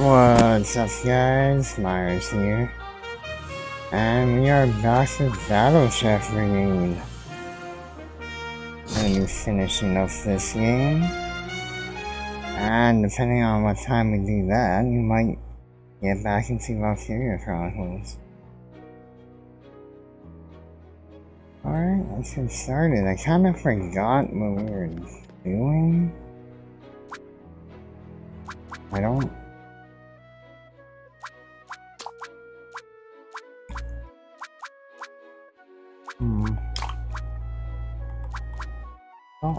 What's up guys, Myers here, and we are back with Battle Chef Brigade. Gonna be finishing up this game, and depending on what time we do that, you might get back into Valkyria Chronicles. Alright, let's get started. I kinda forgot what we were doing. I don't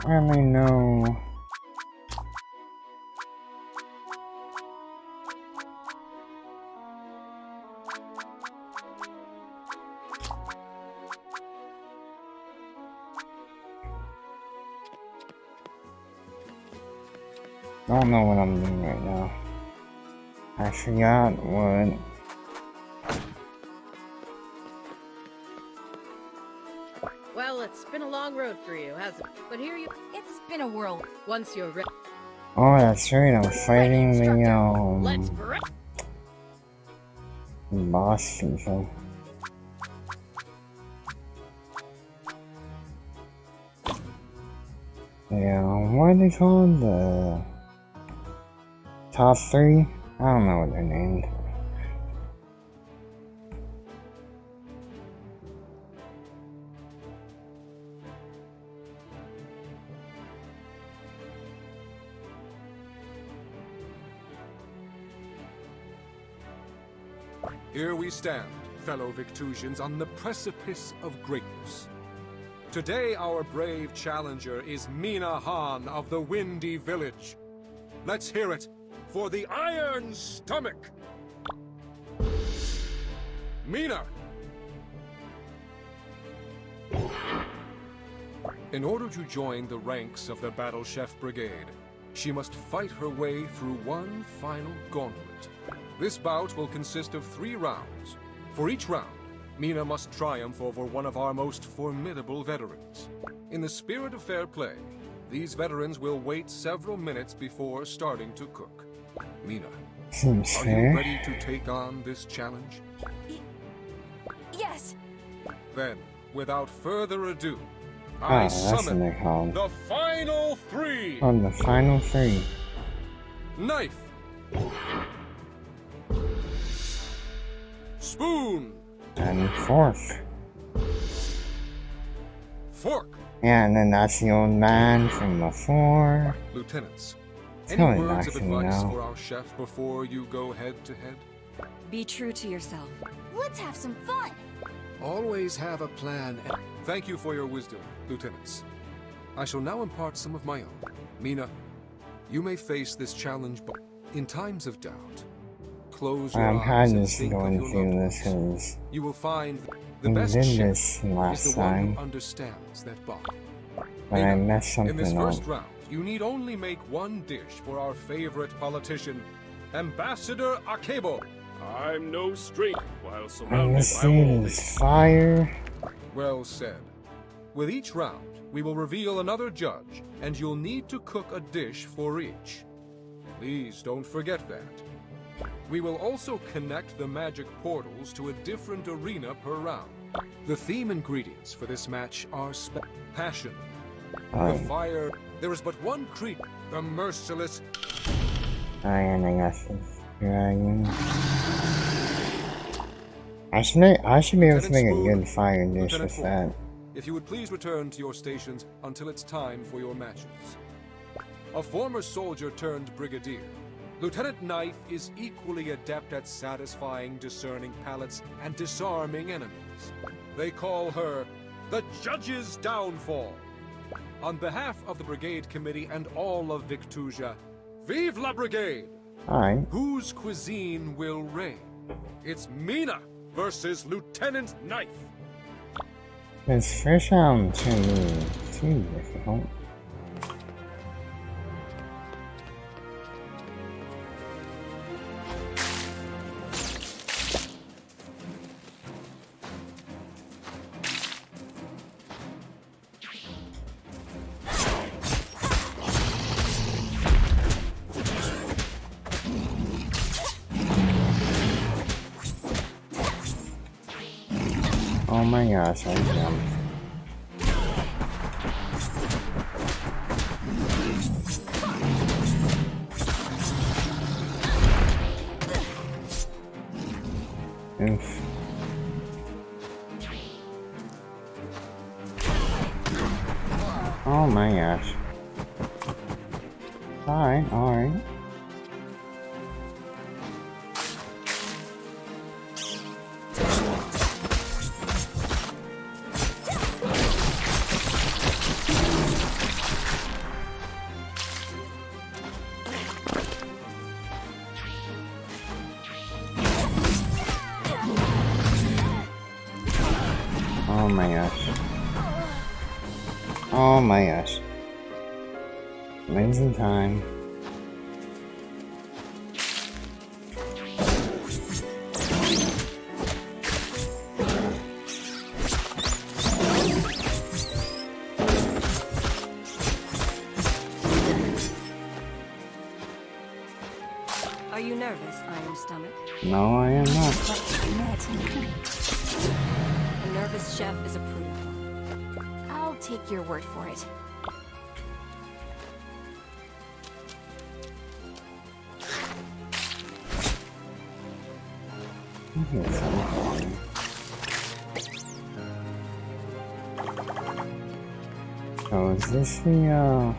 really know. Don't know what I'm doing right now. I forgot what. Well, it's been a long road for you, hasn't it? But here you... It's been a whirl. Once you're ready... Oh, that's right, I'm fighting Let's the boss people. Yeah, what are they called? The top 3? I don't know what they're named. Here we stand, fellow Victusians, on the precipice of greatness. Today our brave challenger is Mina Han of the Windy Village. Let's hear it for the Iron Stomach! Mina! In order to join the ranks of the Battle Chef Brigade, she must fight her way through one final gauntlet. This bout will consist of 3 rounds. For each round, Mina must triumph over one of our most formidable veterans. In the spirit of fair play, these veterans will wait several minutes before starting to cook. Mina, are you ready to take on this challenge? Yes! Then, without further ado, I summon the final 3! Oh, the final 3. Knife! Spoon! And fork. Fork! Yeah, and then that's the old man from before. Lieutenants, It's any really words of relaxing advice now. for our chef before you go head to head? Be true to yourself. Let's have some fun! Always have a plan. Thank you for your wisdom, lieutenants. I shall now impart some of my own. Mina, you may face this challenge, but in times of doubt, close your eyes kind and of think of going your through loved this ones. because You will find the we best did chef this is last the one time, who understands that bond. but I messed In this something first up. round, you need only make one dish for our favorite politician, Ambassador Akebo. I'm no stranger while And surrounded this by thing all is these. fire. Well said. With each round, we will reveal another judge, and you'll need to cook a dish for each. Please don't forget that. We will also connect the magic portals to a different arena per round. The theme ingredients for this match are passion, the fire. There is but one creature, the merciless. And I got this dragon. I should be able to make a good fire dish Lieutenant with Ford, that. If you would please return to your stations until it's time for your matches. A former soldier turned brigadier, Lieutenant Knife is equally adept at satisfying discerning palates and disarming enemies. They call her the Judge's Downfall. On behalf of the Brigade Committee and all of Victusia, vive la Brigade! Alright. Whose cuisine will reign? It's Mina versus Lieutenant Knife. This fish shouldn't be too difficult. Oh my gosh, I jumped. Oof. Oh my gosh. Alright, alright. Oh my gosh. Oh my gosh. Amazing time. Are you nervous, Iron Stomach? No, I am not. A nervous chef is a prudent one. I'll take your word for it. Here's something. So is this the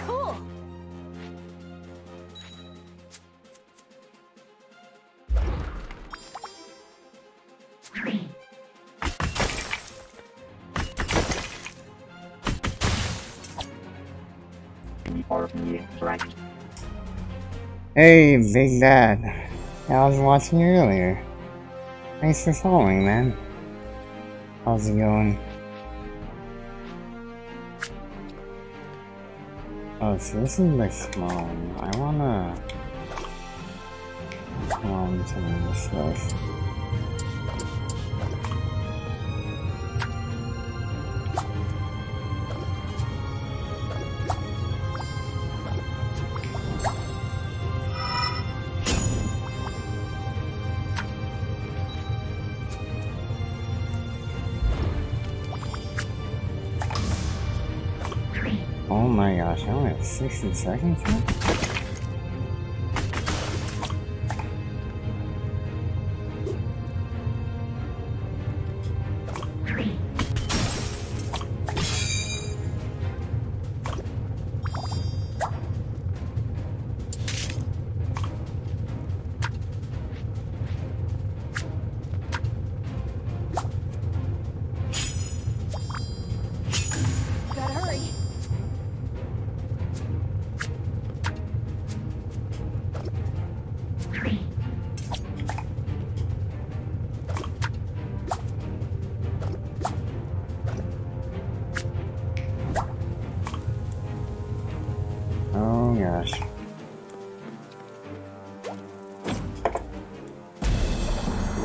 Cool! Hey, Big Dad. I was watching you earlier. Thanks for following, man. How's it going? Oh, so this is the clone. I wanna clone some of this stuff. Oh my gosh, I only have 60 seconds left? Gotta hurry. Oh gosh.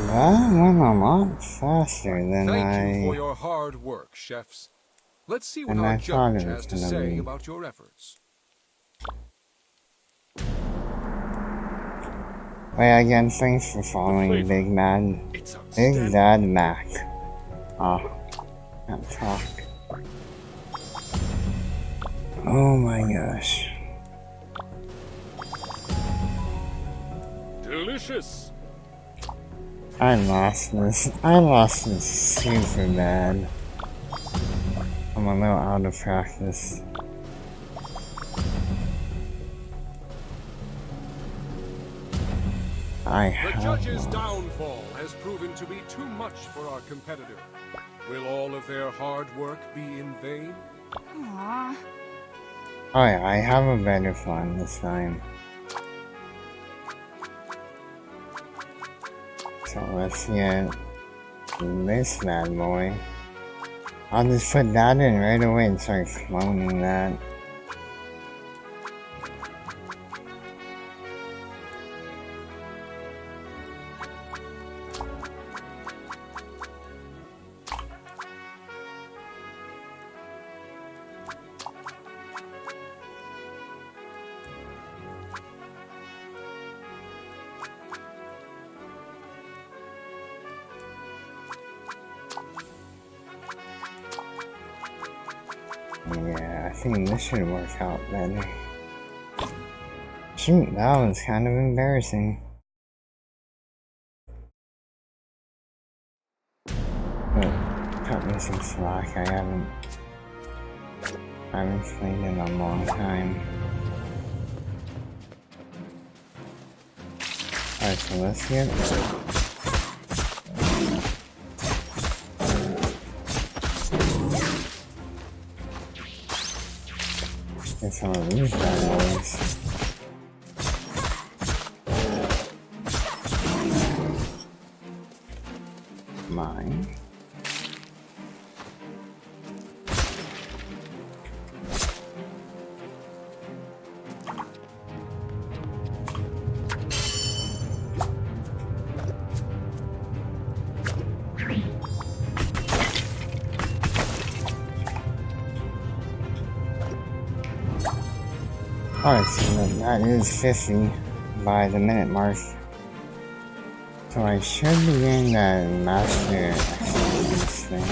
That went a lot faster than Thank you for I... your hard work, chefs. Let's see what And our I thought judge it was has to gonna say be. about your efforts. Wait, again, thanks for following Big Mad. It's Big outstanding. Dad Mac. Oh, can't talk. Oh my gosh. Delicious. I lost this. I lost this super bad. I'm a little out of practice. I The have judge's lost. downfall has proven to be too much for our competitor. Will all of their hard work be in vain? Aww. Oh yeah, I have a better plan this time. So let's get this bad boy. I'll just put that in right away and start cloning that. Yeah, I think this should work out better. Shoot, that was kind of embarrassing. But cut me some slack. I haven't played in a long time. Alright, so let's get some of these bad boys. Mine. Alright, so that is 50 by the minute mark. So I should be getting that master this thing.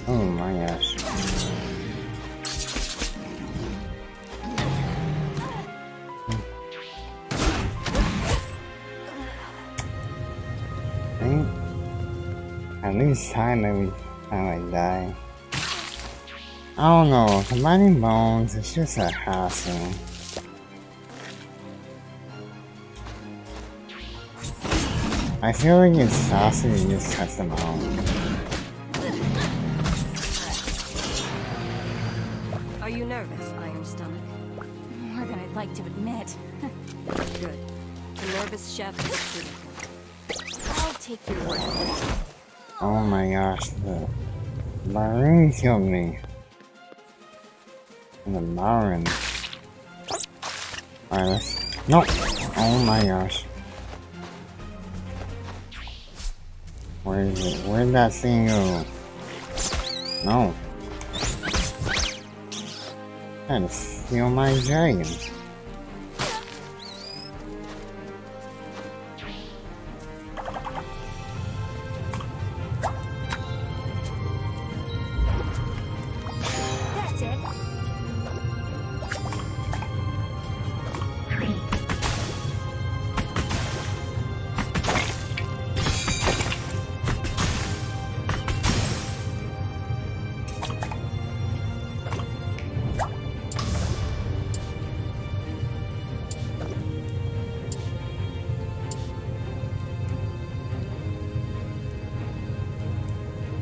Oh my gosh. At least time every time I die. I don't know, combining bones is just a hassle. I feel like it's faster to just cut them out. Are you nervous, Iron Stomach? More than I'd like to admit. Good. The nervous chef is pretty. I'll take your word. Oh my gosh, the Maroon killed me. The Maroon. Alright, let's... No! Oh my gosh. Where is it? Where'd that thing go? No. Trying to steal my dragon.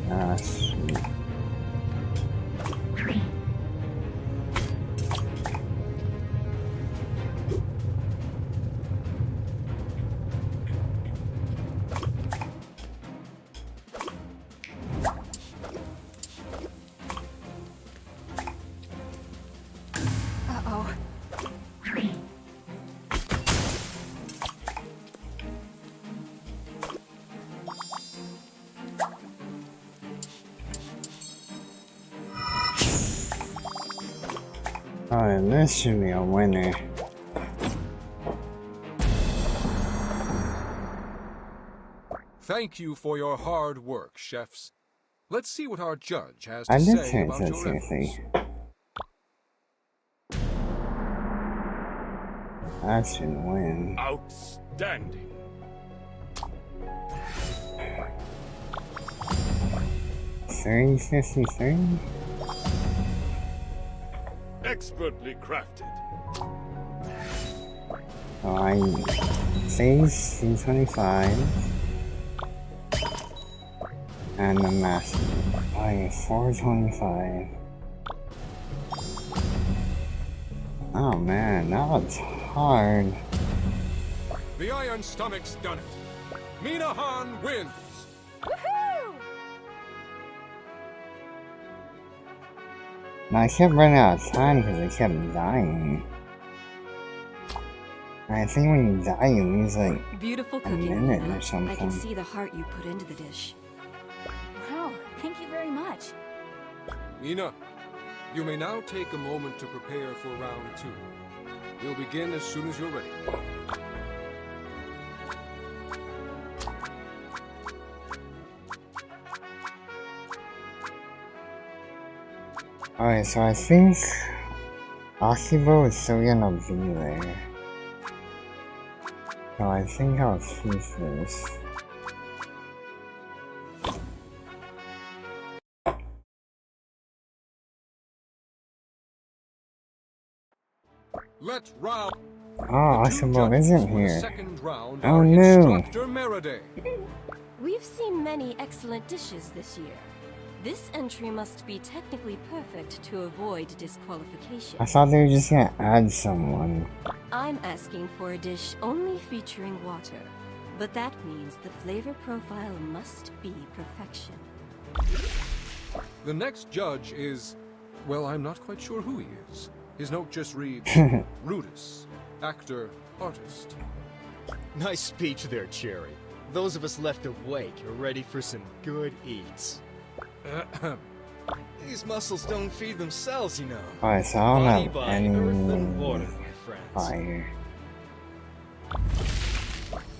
That's it. Alright, this should be a winner. Thank you for your hard work, chefs. Let's see what our judge has to say about your efforts. I should win. Outstanding. $3.53? Expertly crafted. So I phase 325 and the master. I 425. Oh man, that was hard. The Iron Stomach's done it. Minahan wins. Woohoo! Now I kept running out of time because I kept dying. I think when you die, you lose like Beautiful a cooking, minute Nina. or something. I can see the heart you put into the dish. Wow, thank you very much. Nina, you may now take a moment to prepare for round 2. We'll begin as soon as you're ready. Alright, so I think Akibo is still gonna be there. So I think I'll keep this. Let round Oh, the two Akibo judges isn't for the here. second round Oh are no! Instructor Meride. We've seen many excellent dishes this year. This entry must be technically perfect to avoid disqualification. I thought they were just gonna add someone. I'm asking for a dish only featuring water, but that means the flavor profile must be perfection. The next judge is, well, I'm not quite sure who he is. His note just reads, Rudis, actor, artist. Nice speech there, Cherry. Those of us left awake are ready for some good eats. These muscles don't feed themselves, you know. Alright, so I Body don't by have any earth and water, my friends. fire.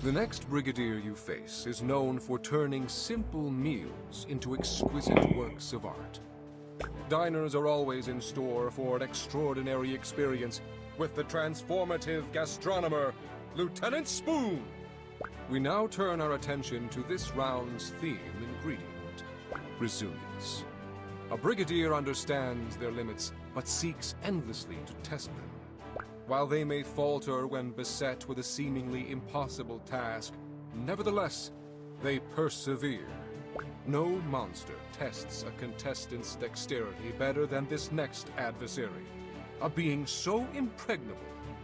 The next brigadier you face is known for turning simple meals into exquisite works of art. Diners are always in store for an extraordinary experience with the transformative gastronomer, Lieutenant Spoon. We now turn our attention to this round's theme ingredient, resilience. A brigadier understands their limits, but seeks endlessly to test them. While they may falter when beset with a seemingly impossible task, nevertheless, they persevere. No monster tests a contestant's dexterity better than this next adversary. A being so impregnable,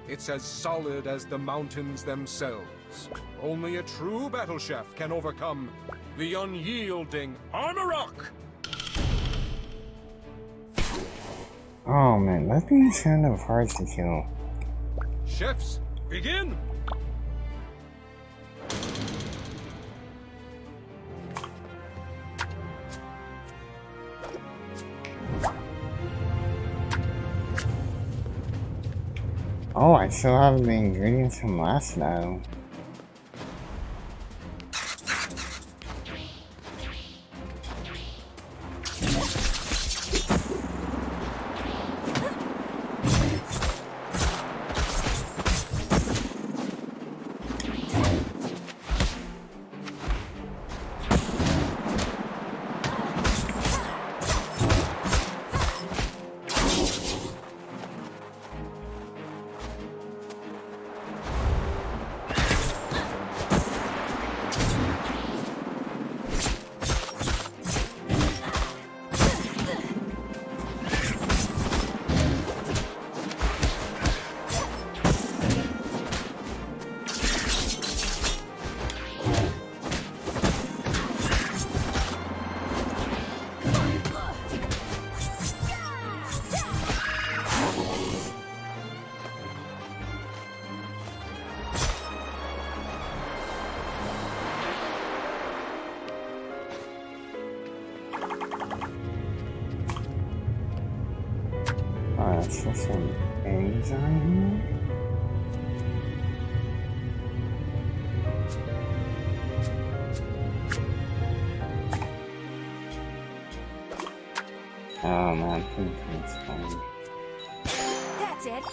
it's as solid as the mountains themselves. Only a true battle chef can overcome the unyielding Armorok! Oh man, that thing's kind of hard to kill. Chefs, begin! Oh, I still have the ingredients from last battle. Let's put some eggs on here. Oh man, I think it's fine. That's it.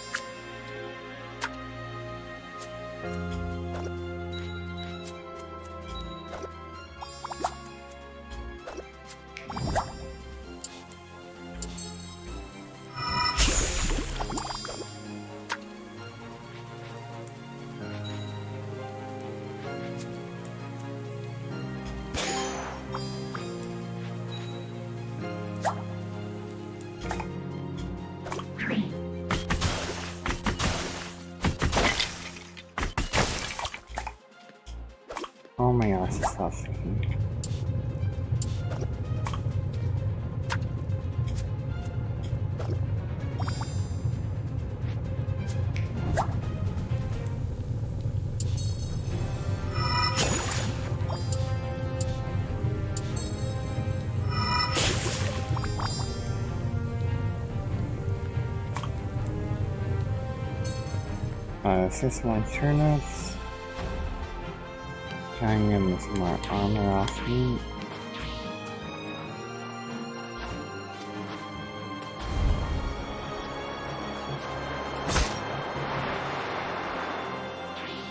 Oh my gosh, it's not freaking. 6 more turnips. Try and get me some more armor off me.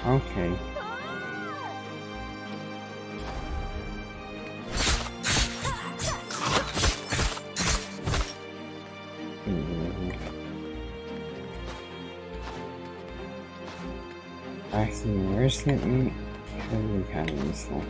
Okay. Actually, where's the meat? Could be kind of useful.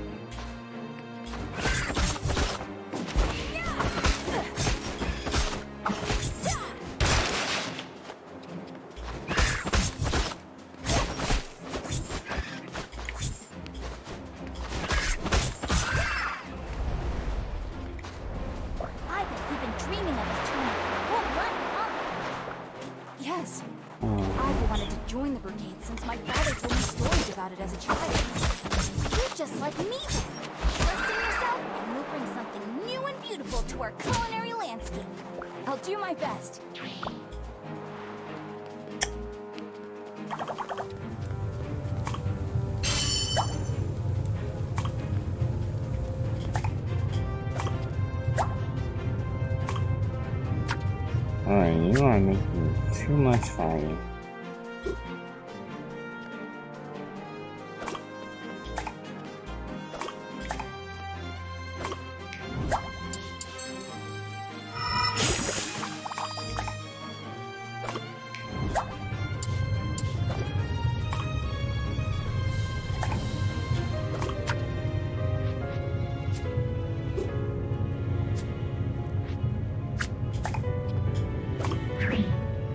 Yes. I've wanted to join the Brigade since my father told me stories about it as a child. You're just like me then. Trust in yourself and you'll bring something new and beautiful to our culinary landscape. I'll do my best. Alright, you are making too much fire.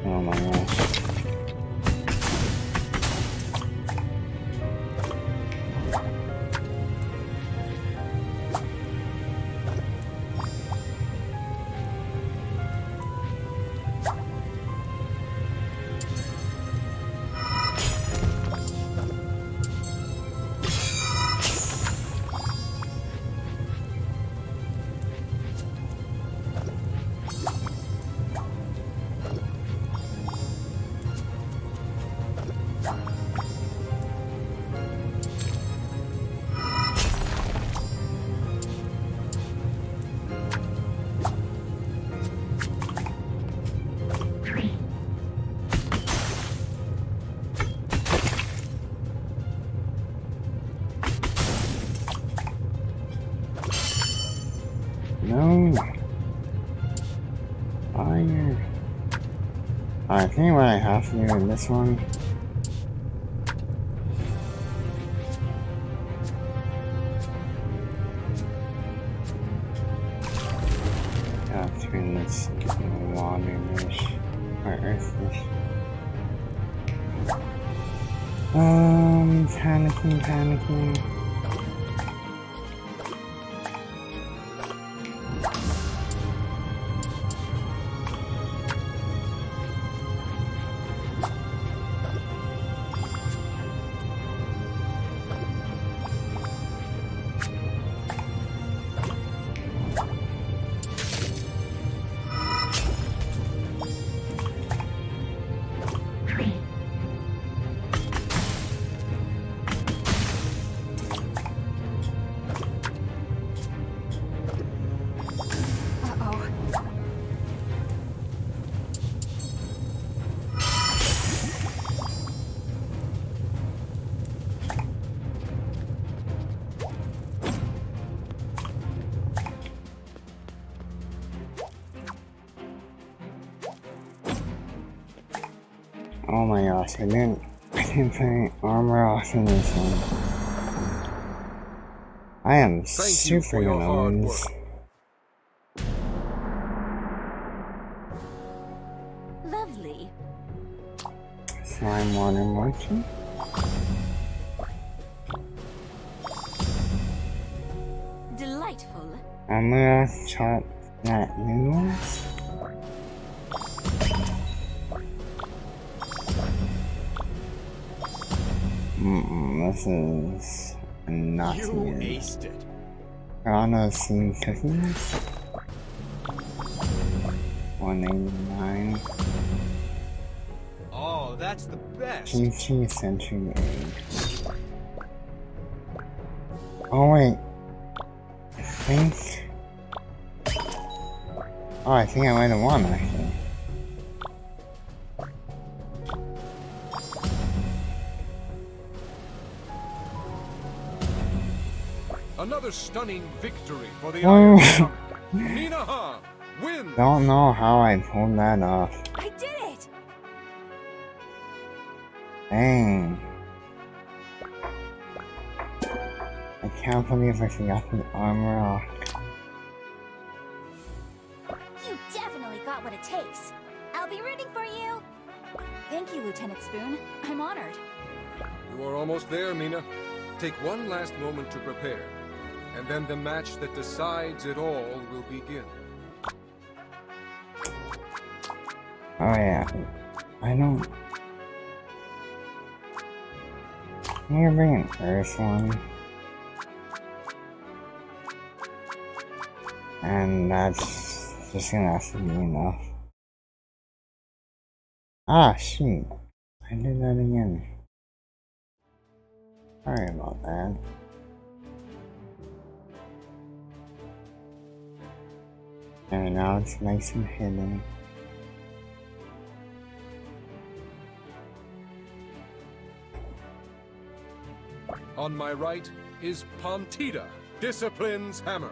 Oh my gosh. No. Fire. I think what I have to do in this one. Gotta turn this into a water dish. Or earth dish. Panicking. Oh my gosh, I didn't put any armor off in this one. I am Thank you for super your gonna hard lose. work. Lovely. Slime water merchant. Delightful. I'm gonna chop that noodles. This is not You good. aced it. Piranha steamed cookies. 189. Oh, Oh, that's the best. GT Century Age. Oh wait. I think... Oh, I think I might have won, actually. Another stunning victory for the Oh. Iron Stomach. Ninaha wins! Don't know how I pulled that off. I did it! Dang. I can't believe I forgot the armor off. You definitely got what it takes. I'll be rooting for you. Thank you, Lieutenant Spoon. I'm honored. You are almost there, Mina. Take one last moment to prepare, and then the match that decides it all will begin. Oh yeah. I don't... I'm gonna bring an Earth one. And that's just gonna have to be enough. Ah, shoot. I did that again. Sorry about that. And now it's nice and hidden. On my right is Pontida, Discipline's hammer.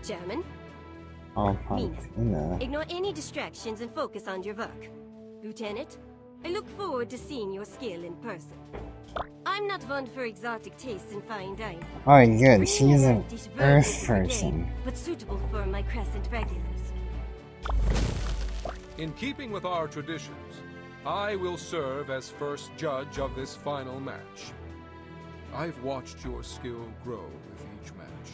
Chairman, Oh, Pontina. ignore any distractions and focus on your work. Lieutenant, I look forward to seeing your skill in person. I'm not one for exotic tastes and fine dining. Oh, good. Bringing She's a an dish worthy Earth of the brigade, person. but suitable for my Crescent regulars. In keeping with our traditions, I will serve as first judge of this final match. I've watched your skill grow with each match.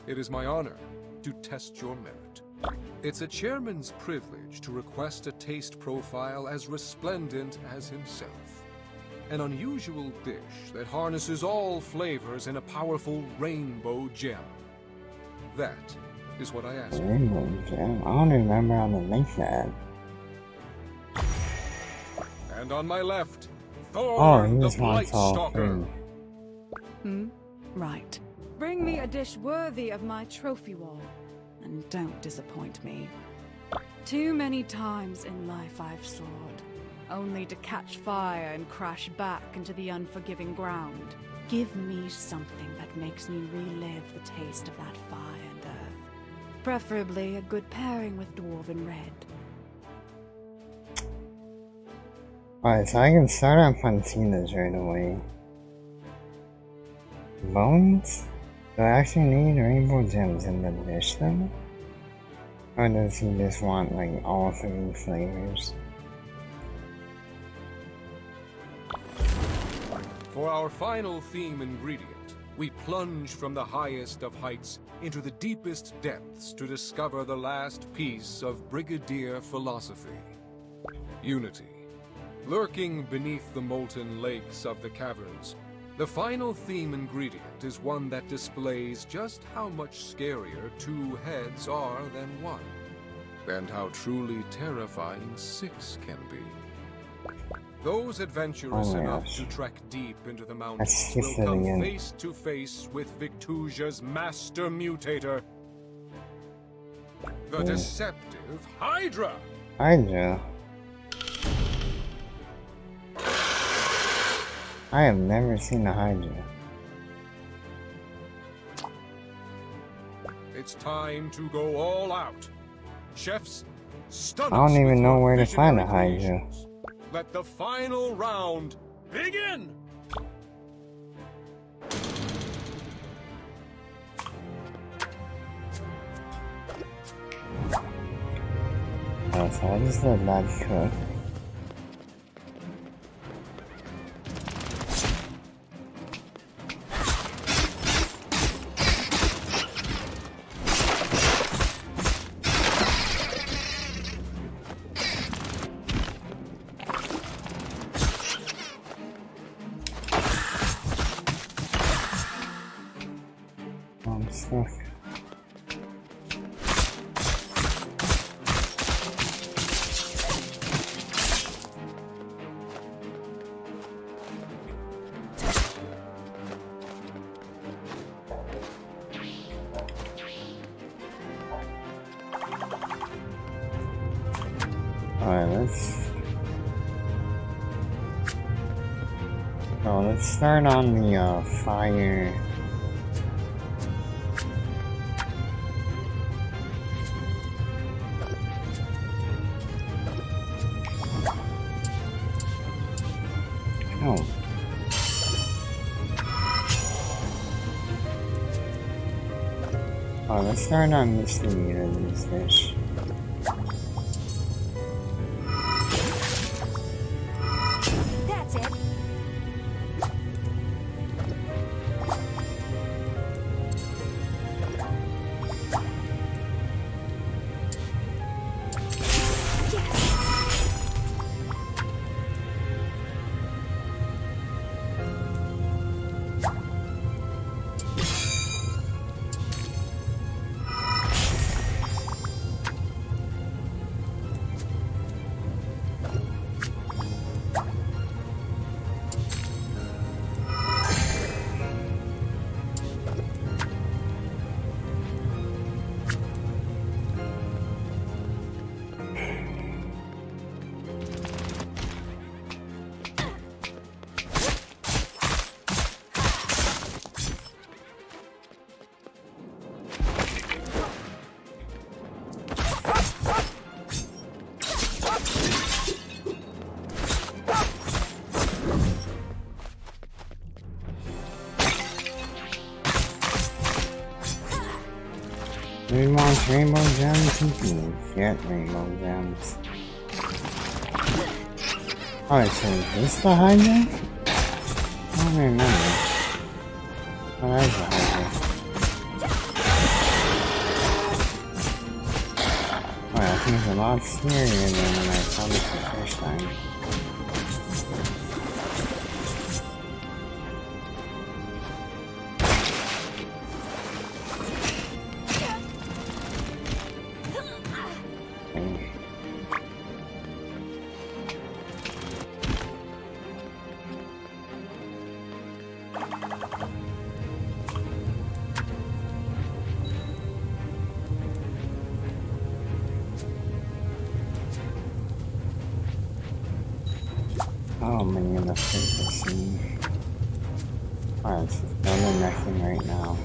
It is my honor to test your merit. It's a chairman's privilege to request a taste profile as resplendent as himself. An unusual dish that harnesses all flavors in a powerful rainbow gem. That is what I ask for. Rainbow Gem. I don't remember how to make that. And on my left, Oh, Thorn he the just wants all Blightstalker. food. Right. Bring me a dish worthy of my trophy wall, and don't disappoint me. Too many times in life I've soared, only to catch fire and crash back into the unforgiving ground. Give me something that makes me relive the taste of that fire and earth. Preferably a good pairing with Dwarven Red. Alright, so I can start on Pontina's right away. Bones? Do I actually need rainbow gems in the dish then? Or does he just want like all three flavors? For our final theme ingredient, we plunge from the highest of heights into the deepest depths to discover the last piece of Brigadier philosophy. Unity. Lurking beneath the molten lakes of the caverns, the final theme ingredient is one that displays just how much scarier two heads are than one, and how truly terrifying six can be. Those adventurous Oh my enough gosh. to trek deep into the mountains That's will just it come again. face to face with Victusia's master mutator, the deceptive Hydra! Hydra. I have never seen a Hydra. It's time to go all out. Chefs, stun I don't us even with know your where to find a visionary Hydra. creations. Let the final round begin! Oh, so I just let that cook. I'm stuck. Let's start on the fire. Oh. Let's start on misdemeanor these fish. That's it. We want rainbow gems and things. Get rainbow gems. Alright, so is this the highway? I don't remember. Oh, that's the highway. Alright, I think it's a lot scarier than when I found it the first time. Oh man, the frequency. Alright, so it's done nothing right now.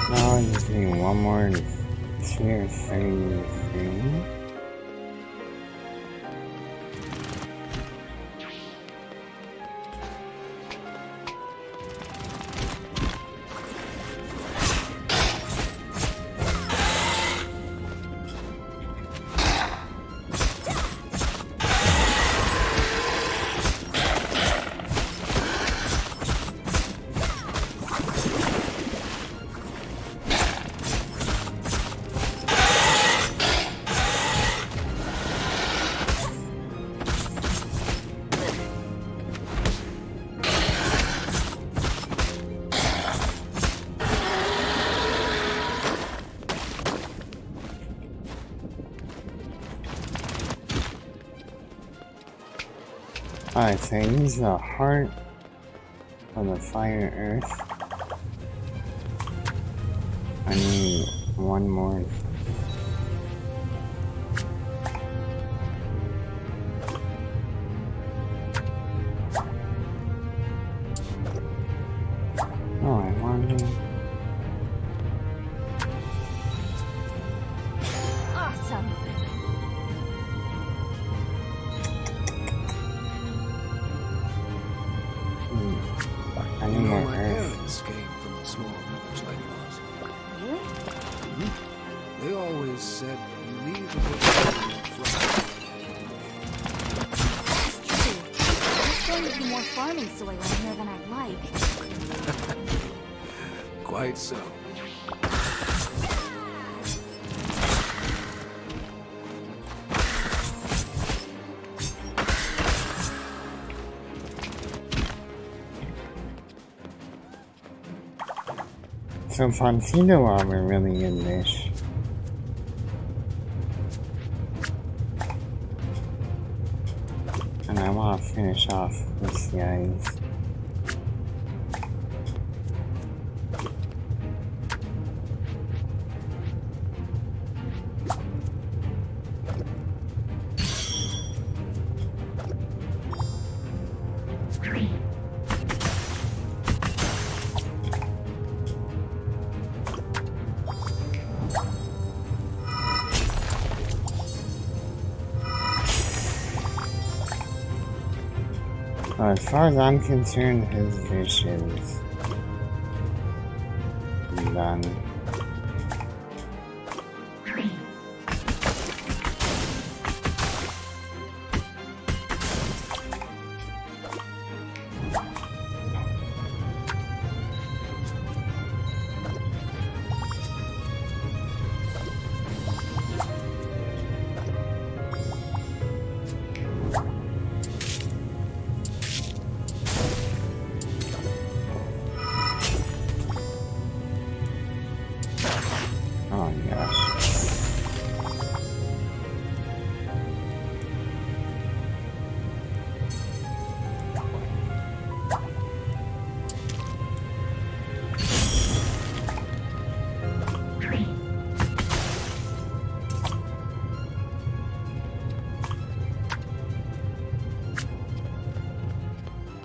Now I just need one more tier 3 thing. Alright, so I use the heart of the fire earth. I need one more. said you need a little flat. That's true. There's going to be more farming soil in here than I'd like. Quite so. So potato are a really good dish. And I want to finish off this guys. As far as I'm concerned, his dish is done. Oh gosh.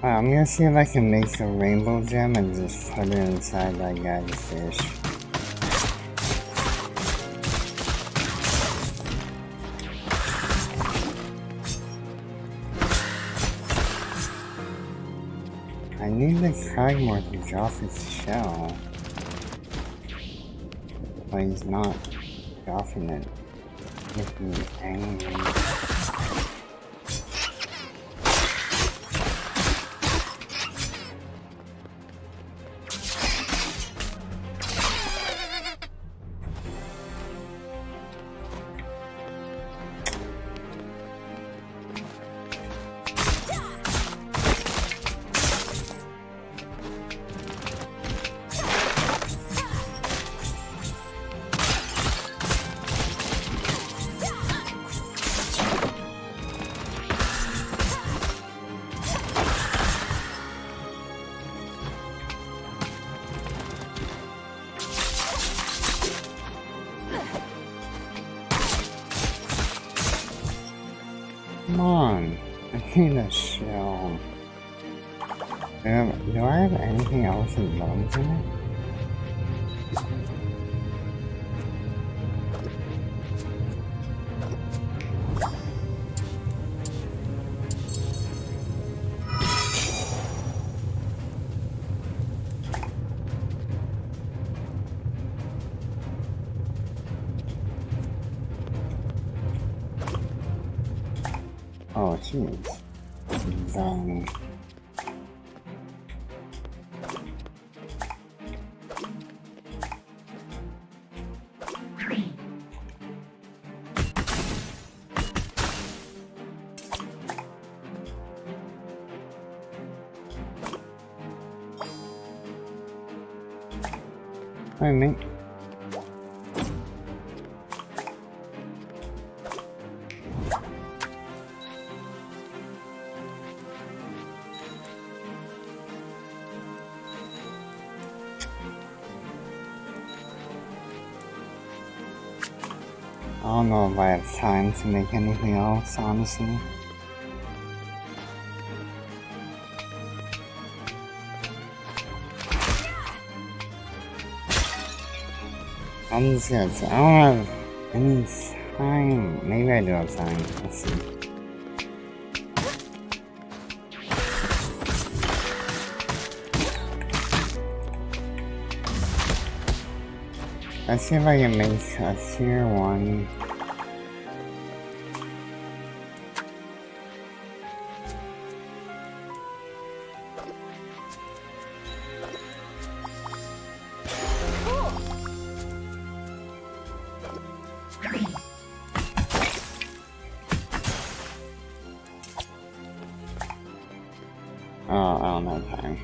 I'm gonna see if I can make a rainbow gem and just put it inside that guy's fish. I need the Cragmore to drop his shell. But he's not dropping it. Makes me angry. Come on, I need a shell. Do I have anything else in bugs in it? Oh, jeez. Dang. Hi, mate. I don't know if I have time to make anything else, honestly. I'm just gonna say, I don't have any time. Maybe I do have time. Let's see. Let's see if I can make a tier 1. Oh, I don't have time.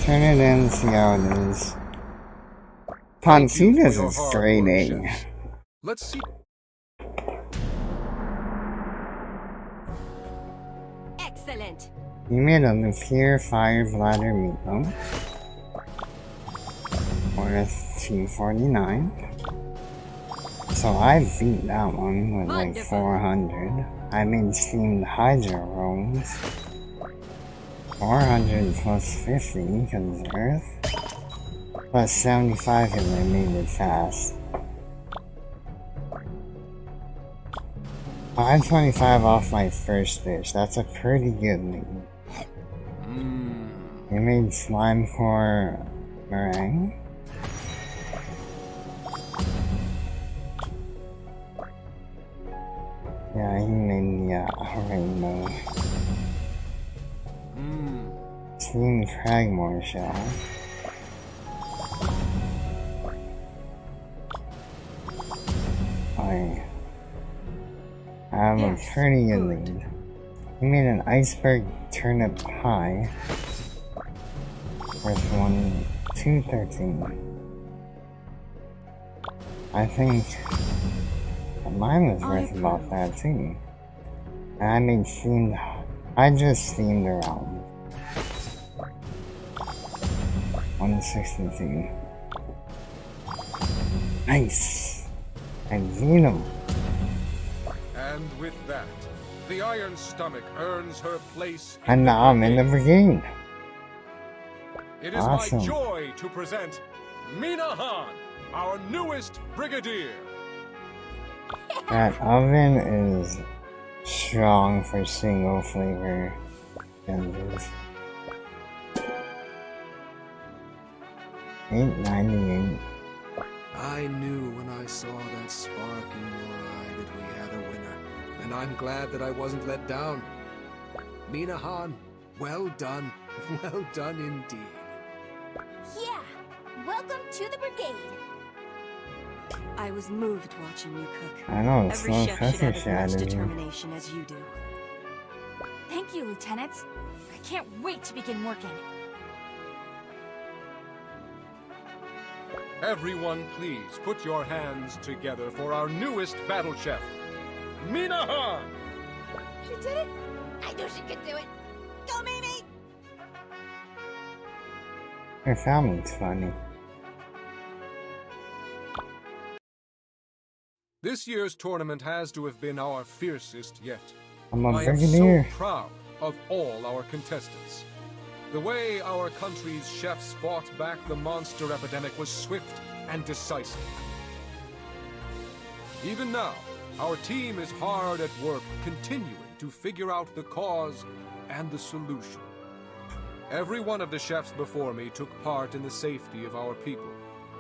Turn it in, see how it is. Pontinas is grade A. Let's see. Excellent. You made a nuclear fire bladder meatloaf. Worth $249. So I beat that one with like 400. I made steamed hydro rolls. 400 plus 50 because it's earth. Plus 75 because I made it fast. 525 off my first dish. That's a pretty good lead. You made slime core meringue. Yeah, he made the rainbow. Steamed cragmore shell. I have a pretty good lead. He made an iceberg turnip pie. Worth $213. I think mine was worth about that too. And I made steamed. I just steamed around. 162. Nice. I beat him. And with that, the Iron Stomach earns her place. And now I'm in the brigade. It is my joy to present Mina Han, our newest brigadier. That oven is strong for single flavor genders. $8.98. I knew when I saw that spark in your eye that we had a winner, and I'm glad that I wasn't let down. Mina Han, well done. Well done indeed. Yeah! Welcome to the brigade! I was moved watching you cook. I know, it's Every no chef should have as much pressure. determination as you do. Thank you, Lieutenants. I can't wait to begin working. Everyone, please put your hands together for our newest battle chef, Mina Han! She did it! I knew she could do it! Go, Mimi! Her family's funny. This year's tournament has to have been our fiercest yet. I'm a I am brigadier. so proud of all our contestants. The way our country's chefs fought back the monster epidemic was swift and decisive. Even now, our team is hard at work continuing to figure out the cause and the solution. Every one of the chefs before me took part in the safety of our people,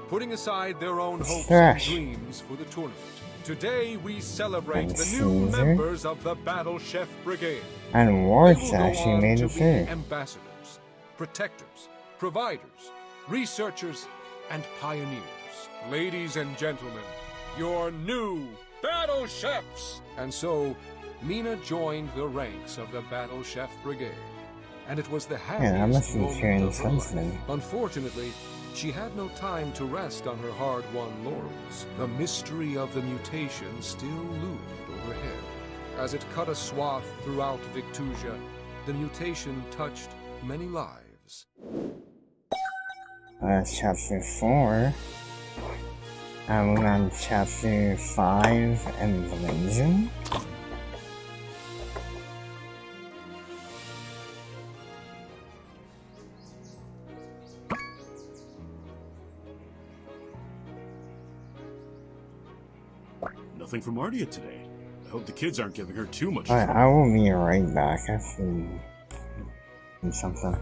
putting aside their own hopes and dreams for the tournament. Today we celebrate the new members of the Battle Chef Brigade. And Warts actually made it through. Ambassadors, protectors, providers, researchers, and pioneers. Ladies and gentlemen, your new Battle Chefs! And so, Mina joined the ranks of the Battle Chef Brigade. And it was the happiest moment of her life. Unfortunately, she had no time to rest on her hard-won laurels. The mystery of the mutation still loomed overhead. As it cut a swath throughout Victusia, the mutation touched many lives. That's chapter 4. And we're on chapter 5, Emblazon. Nothing from Ardia today. I hope the kids aren't giving her too much Alright, trouble. I will be right back. I have to do something.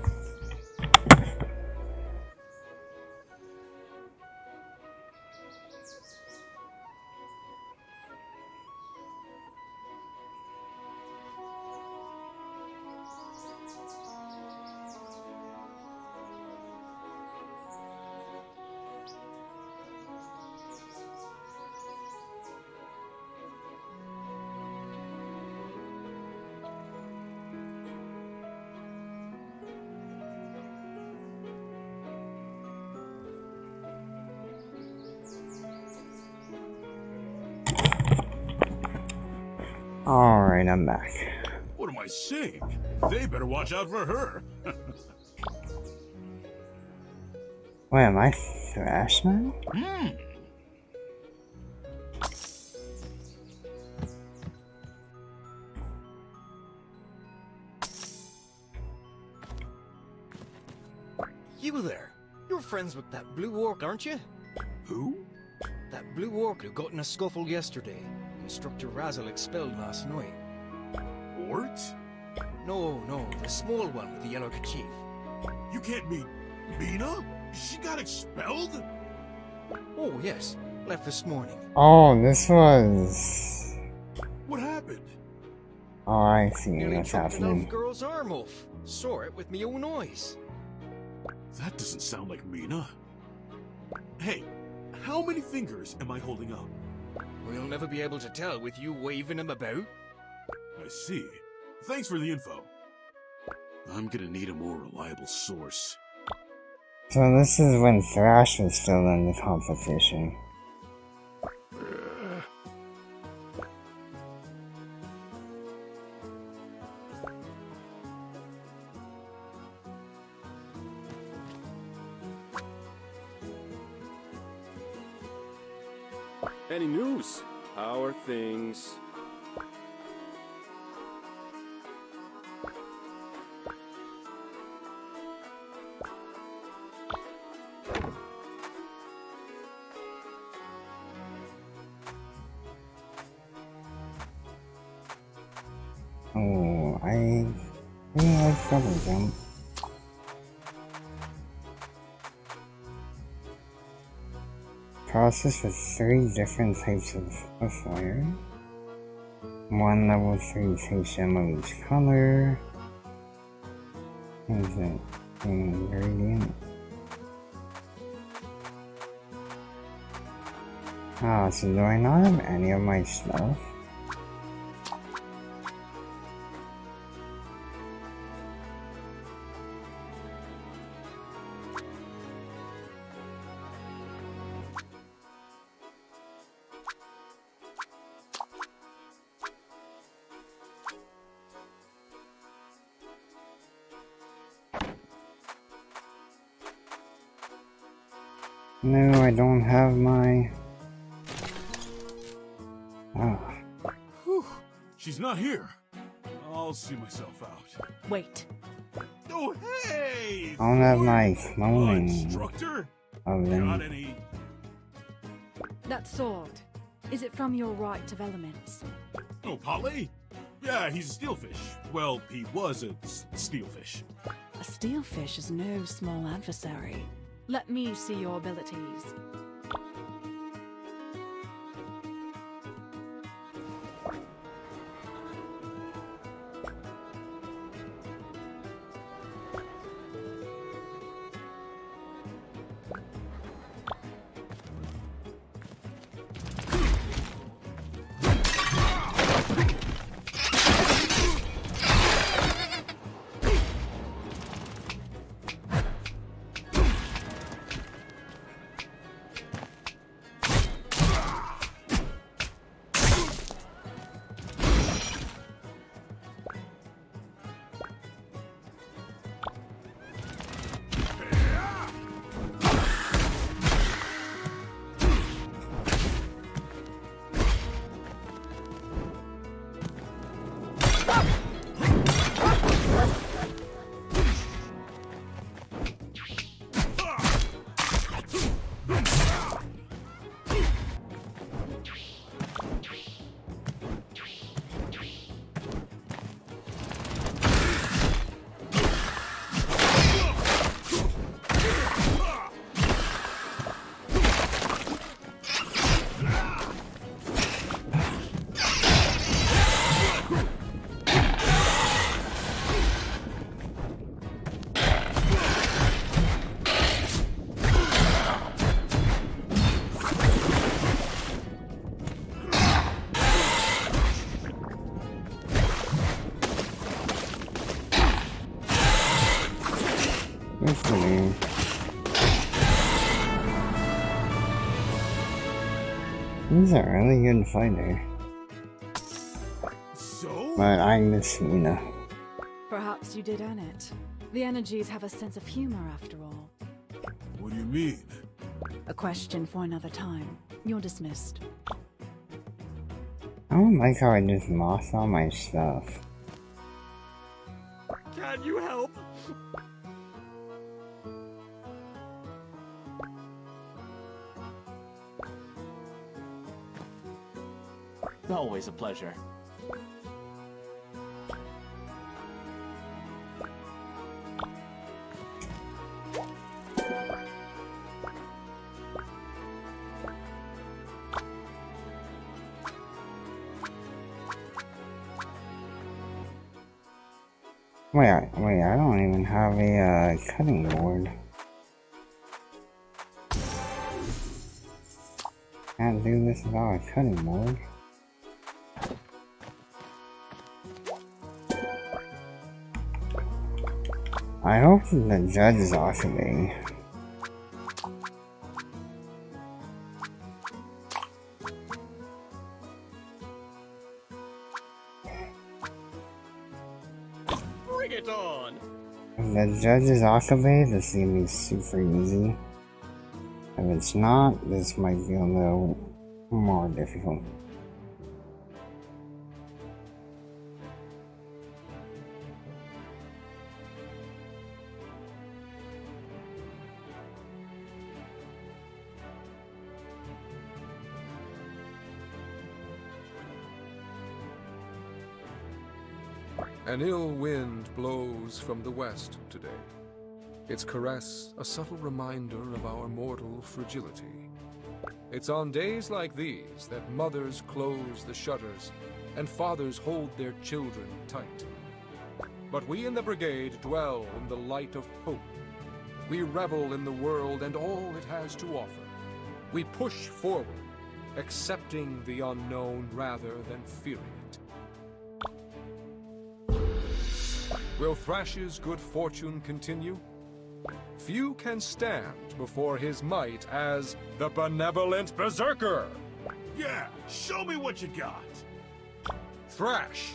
Alright, I'm back. What am I saying? They better watch out for her. Wait, am I Thrash now? You there? You're friends with that blue orc, aren't you? Who? That blue orc who got in a scuffle yesterday. Instructor Razzle expelled last night. Ort? No, the small one with the yellow kerchief. You can't mean Mina? She got expelled? Oh, yes. Left this morning. Oh, this was... What happened? Oh, I see Nearly what's chopped an happening. elf girl's arm off. Saw it with me own eyes. That doesn't sound like Mina. Hey, how many fingers am I holding up? We'll never be able to tell with you waving them about. I see. Thanks for the info. I'm gonna need a more reliable source. So this is when Thrash was still in the competition. Any news? How are things? Oh, I really like double jump. Process with 3 different types of fire. 1 level 3 takes gem of each color. What is it? Ingredient. Ah, so do I not have any of my stuff? No, I don't have my... Ah. Whew. She's not here. I'll see myself out. Wait. Oh, hey! I don't have my cloning Instructor? of Got them. any? That sword. Is it from your right of elements? Oh, Polly? Yeah, he's a steelfish. Well, he was a steelfish. A steelfish is no small adversary. Let me see your abilities. He's a really good fighter. So? But I miss Mina. Perhaps you did earn it. The energies have a sense of humor after all. What do you mean? A question for another time. You're dismissed. I don't like how I just lost all my stuff. Can you help? Always a pleasure. Wait, I don't even have a cutting board. Can't do this without a cutting board. I hope the judge is off today. Bring it on! If the judge is off today, this is gonna be super easy. If it's not, this might be a little more difficult. An ill wind blows from the west today. Its caress a subtle reminder of our mortal fragility. It's on days like these that mothers close the shutters and fathers hold their children tight. But we in the Brigade dwell in the light of hope. We revel in the world and all it has to offer. We push forward, accepting the unknown rather than fearing it. Will Thrash's good fortune continue? Few can stand before his might as the benevolent Berserker! Yeah, show me what you got! Thrash!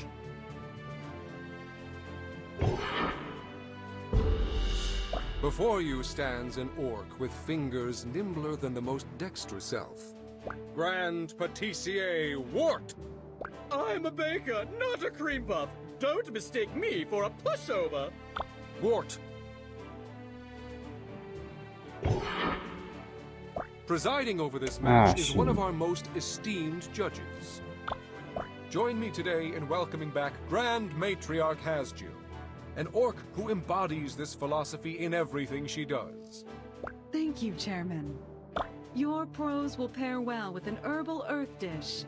Before you stands an orc with fingers nimbler than the most dexterous elf. Grand Patissier Wart! I'm a baker, not a cream puff! Don't mistake me for a pushover! Wart! Presiding over this match is one of our most esteemed judges. Join me today in welcoming back Grand Matriarch Hasju, an orc who embodies this philosophy in everything she does. Thank you, Chairman. Your prose will pair well with an herbal earth dish.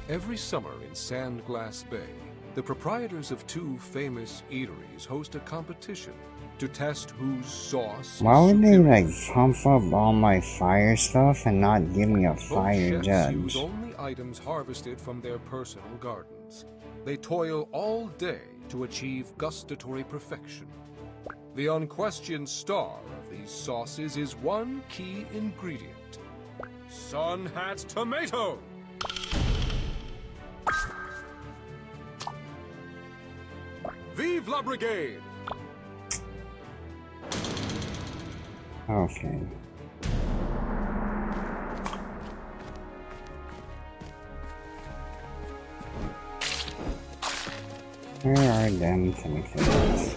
Every summer in Sandglass Bay, the proprietors of two famous eateries host a competition to test whose sauce Why would they superior. like pump up all my fire stuff and not give me a Both fire chefs judge? use only items harvested from their personal gardens. They toil all day to achieve gustatory perfection. The unquestioned star of these sauces is one key ingredient: Sun Hat Tomato! Vive la Brigade! Okay. Where are them chemicals?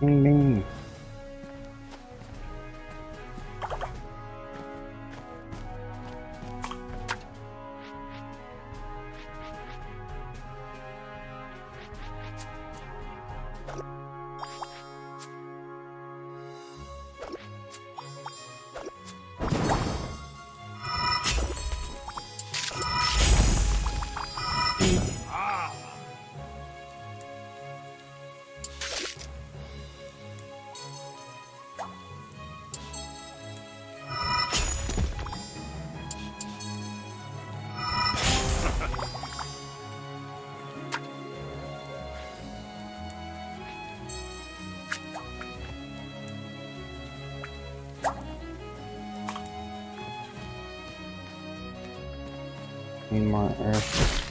Ding ding. Need more earth.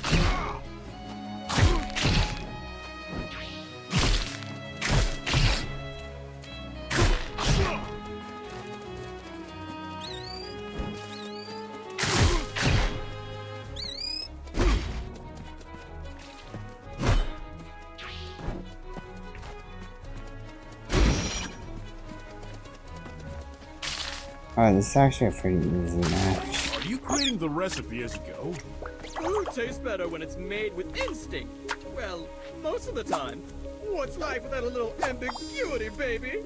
Oh, this is actually a pretty easy match. Are you creating the recipe as you go? Food tastes better when it's made with instinct. Well, most of the time. What's life without a little ambiguity, baby?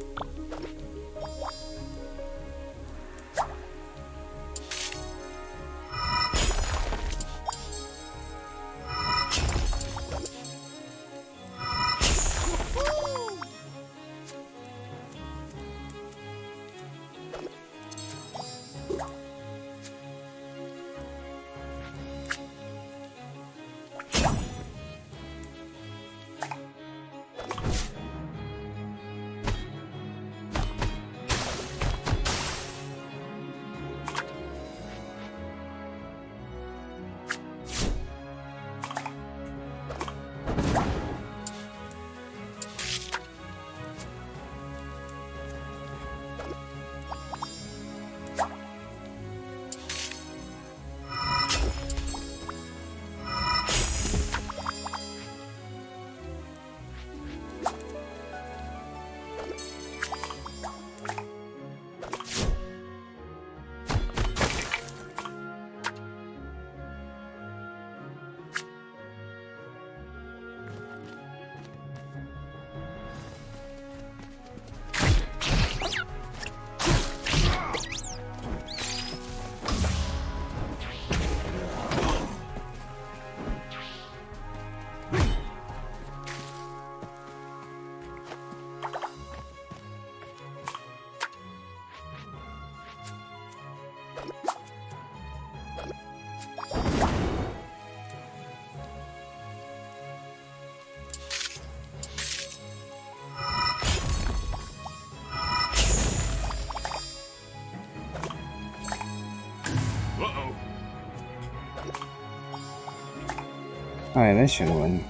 Alright, this should win.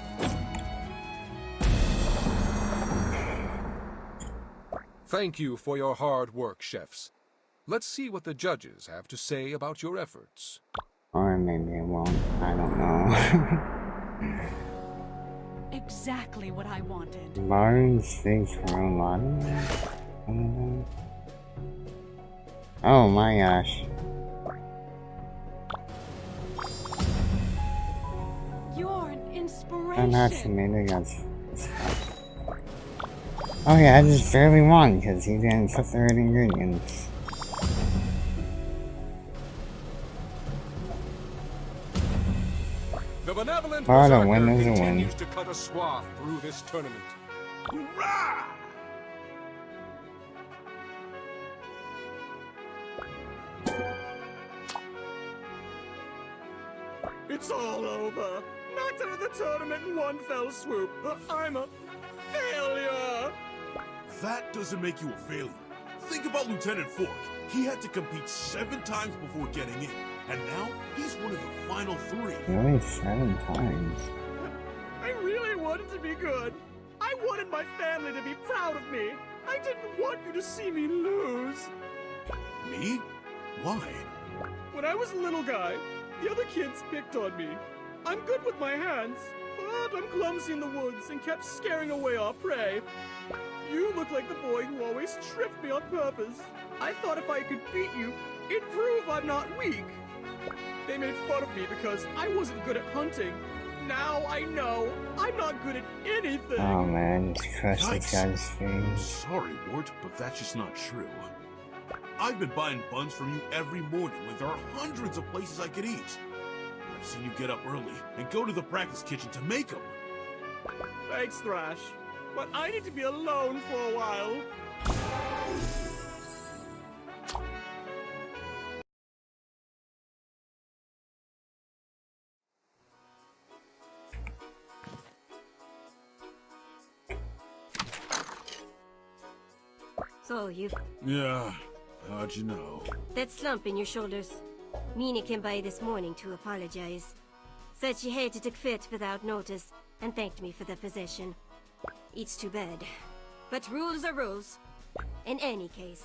Thank you for your hard work, chefs. Let's see what the judges have to say about your efforts. Or maybe it won't. I don't know. Exactly what I wanted. Barring steaks for a lot. Oh my gosh. You're an inspiration. I'm not maybe that's. Oh yeah, I just barely won because he didn't put the right ingredients. The benevolent Oh, the berserker win is a win. continues to cut a swath through this tournament. Hurrah! It's all over. Knocked out of the tournament in one fell swoop. I'm a failure. That doesn't make you a failure. Think about Lieutenant Fork. He had to compete 7 times before getting in. And now, he's one of the final 3. Really, 7 times. I really wanted to be good. I wanted my family to be proud of me. I didn't want you to see me lose. Me? Why? When I was a little guy, the other kids picked on me. I'm good with my hands, but I'm clumsy in the woods and kept scaring away our prey. You look like the boy who always tripped me on purpose. I thought if I could beat you, it'd prove I'm not weak. They made fun of me because I wasn't good at hunting. Now I know I'm not good at anything. Oh man, it's crushed this guy's face. Sorry, Wart, but that's just not true. I've been buying buns from you every morning when there are hundreds of places I could eat. I've seen you get up early and go to the practice kitchen to make them. Thanks, Thrash. But I need to be alone for a while. So you... Yeah, how'd you know? That slump in your shoulders. Mina came by this morning to apologize. Said she hated to quit without notice, and thanked me for the possession. It's too bad. But rules are rules. In any case,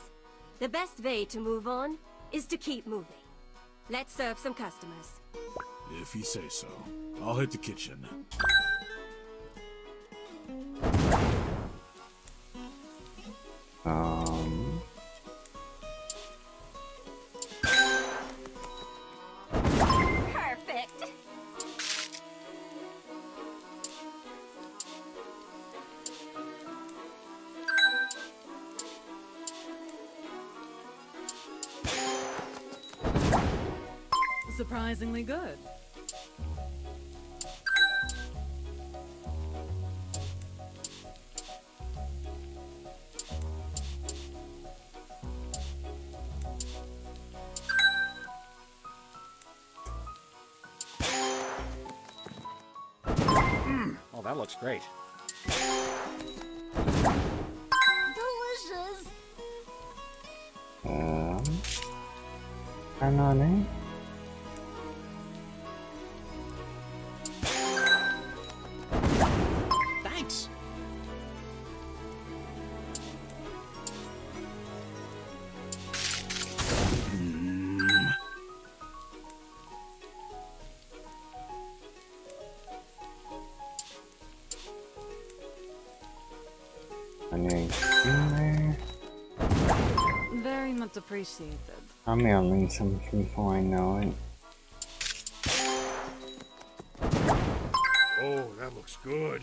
the best way to move on is to keep moving. Let's serve some customers. If you say so. I'll hit the kitchen. Perfect. Surprisingly good. Oh, that looks great. Delicious. I'm on it. Thanks. Very much appreciated. I'm mailing some before I know it. Oh, that looks good.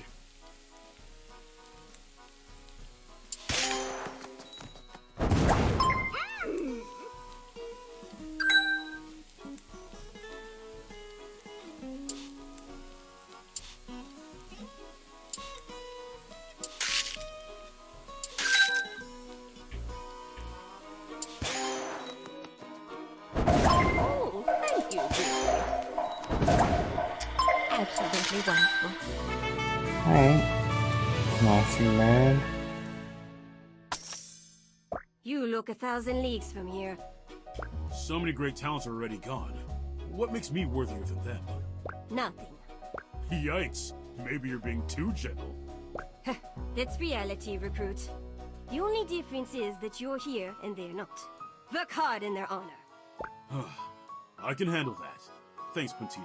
Oh, thank you, dear. Absolutely wonderful. Alright. Not too bad. You look 1,000 leagues from here. So many great talents are already gone. What makes me worthier than them? Nothing. Yikes. Maybe you're being too gentle. That's reality, recruit. The only difference is that you're here and they're not. Work hard in their honor. I can handle that. Thanks, Pentita.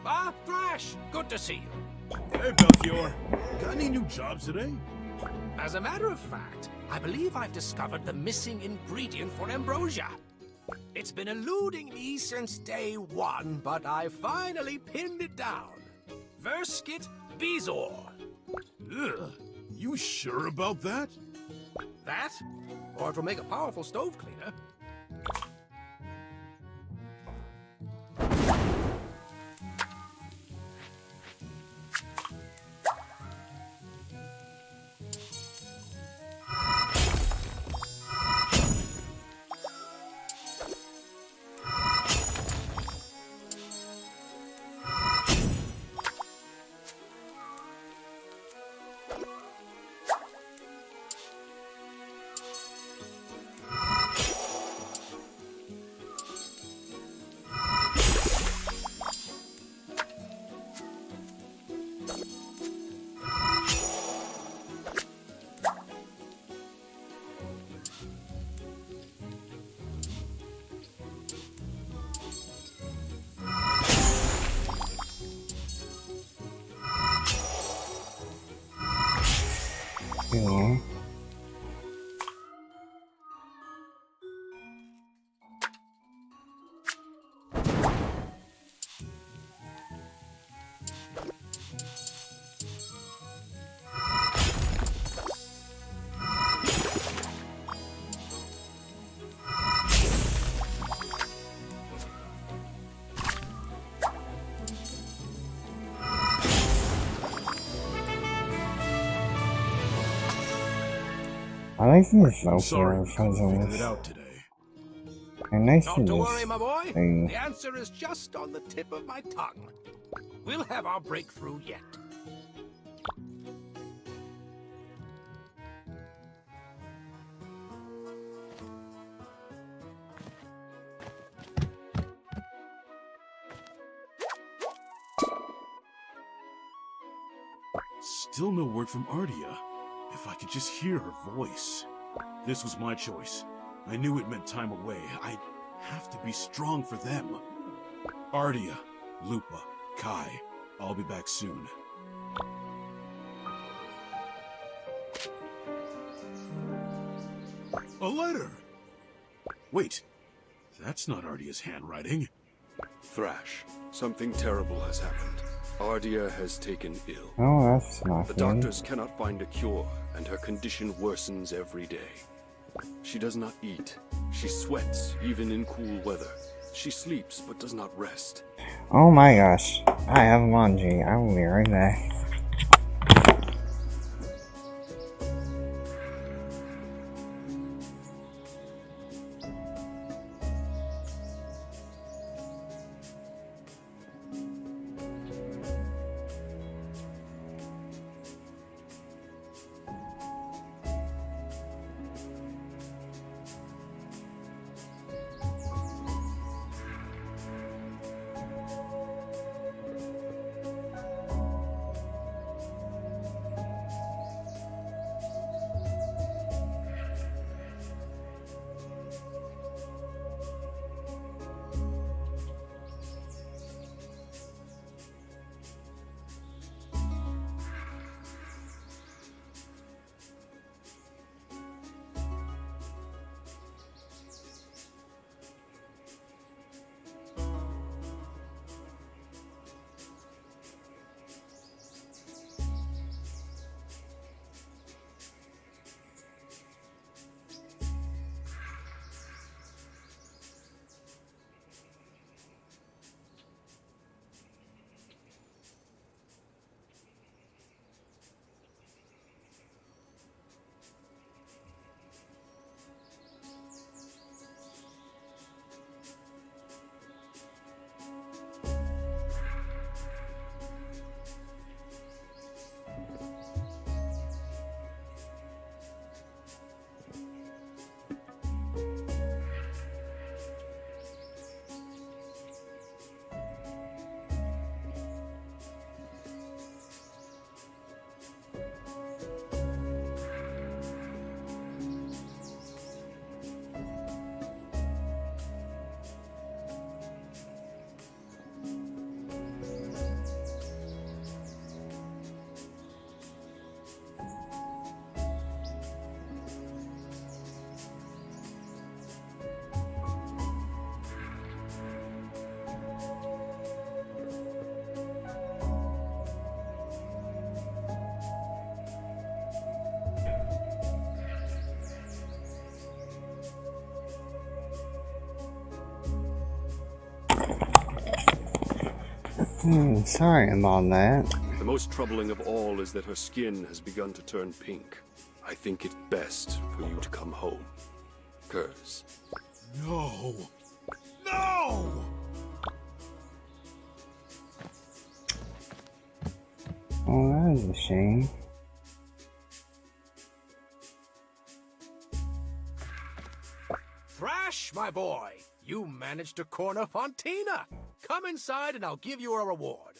Ah, Thrash! Good to see you. Hey, Belchior. Got any new jobs today? As a matter of fact, I believe I've discovered the missing ingredient for ambrosia. It's been eluding me since day one, but I finally pinned it down. Verskit Bezor. Ugh. You sure about that? That? Or it'll make a powerful stove cleaner. Yeah. I like these I'm sorry we couldn't figure it puzzles. out today. They're nice Not to to just worry, my boy. see. The answer is just on the tip of my tongue. We'll have our breakthrough yet. Still no word from Ardia. If I could just hear her voice. This was my choice. I knew it meant time away. I'd have to be strong for them. Ardia, Lupa, Kai, I'll be back soon. A letter! Wait, that's not Ardia's handwriting. Thrash, something terrible has happened. Ardia has taken ill. Oh, that's not The good. doctors cannot find a cure, and her condition worsens every day. She does not eat. She sweats, even in cool weather. She sleeps, but does not rest. Oh my gosh. I have laundry. I will be right back. Sorry about that. The most troubling of all is that her skin has begun to turn pink. I think it's best for you to come home. Curse. No! No! Oh, that is a shame. Thrash, my boy, you managed to corner Fontina. Come inside and I'll give you a reward.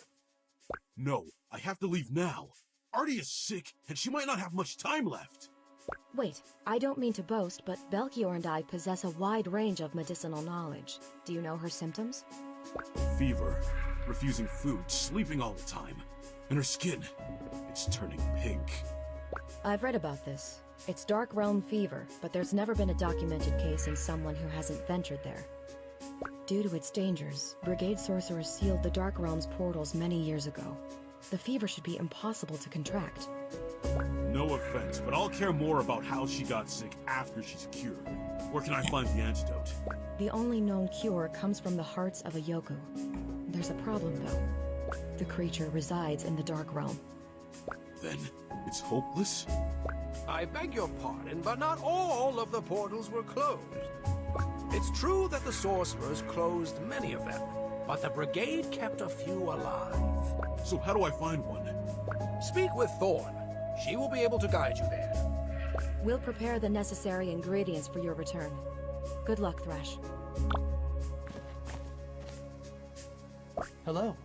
No, I have to leave now. Artie is sick, and she might not have much time left. Wait, I don't mean to boast, but Belchior and I possess a wide range of medicinal knowledge. Do you know her symptoms? Fever, refusing food, sleeping all the time. And her skin, it's turning pink. I've read about this. It's Dark Realm fever, but there's never been a documented case in someone who hasn't ventured there. Due to its dangers, Brigade sorcerers sealed the Dark Realm's portals many years ago. The fever should be impossible to contract. No offense, but I'll care more about how she got sick after she's cured. Where can I find the antidote? The only known cure comes from the hearts of a Yoku. There's a problem, though. The creature resides in the Dark Realm. Then, it's hopeless? I beg your pardon, but not all of the portals were closed. It's true that the sorcerers closed many of them, but the Brigade kept a few alive. So how do I find one? Speak with Thorn. She will be able to guide you there. We'll prepare the necessary ingredients for your return. Good luck, Thresh. Hello.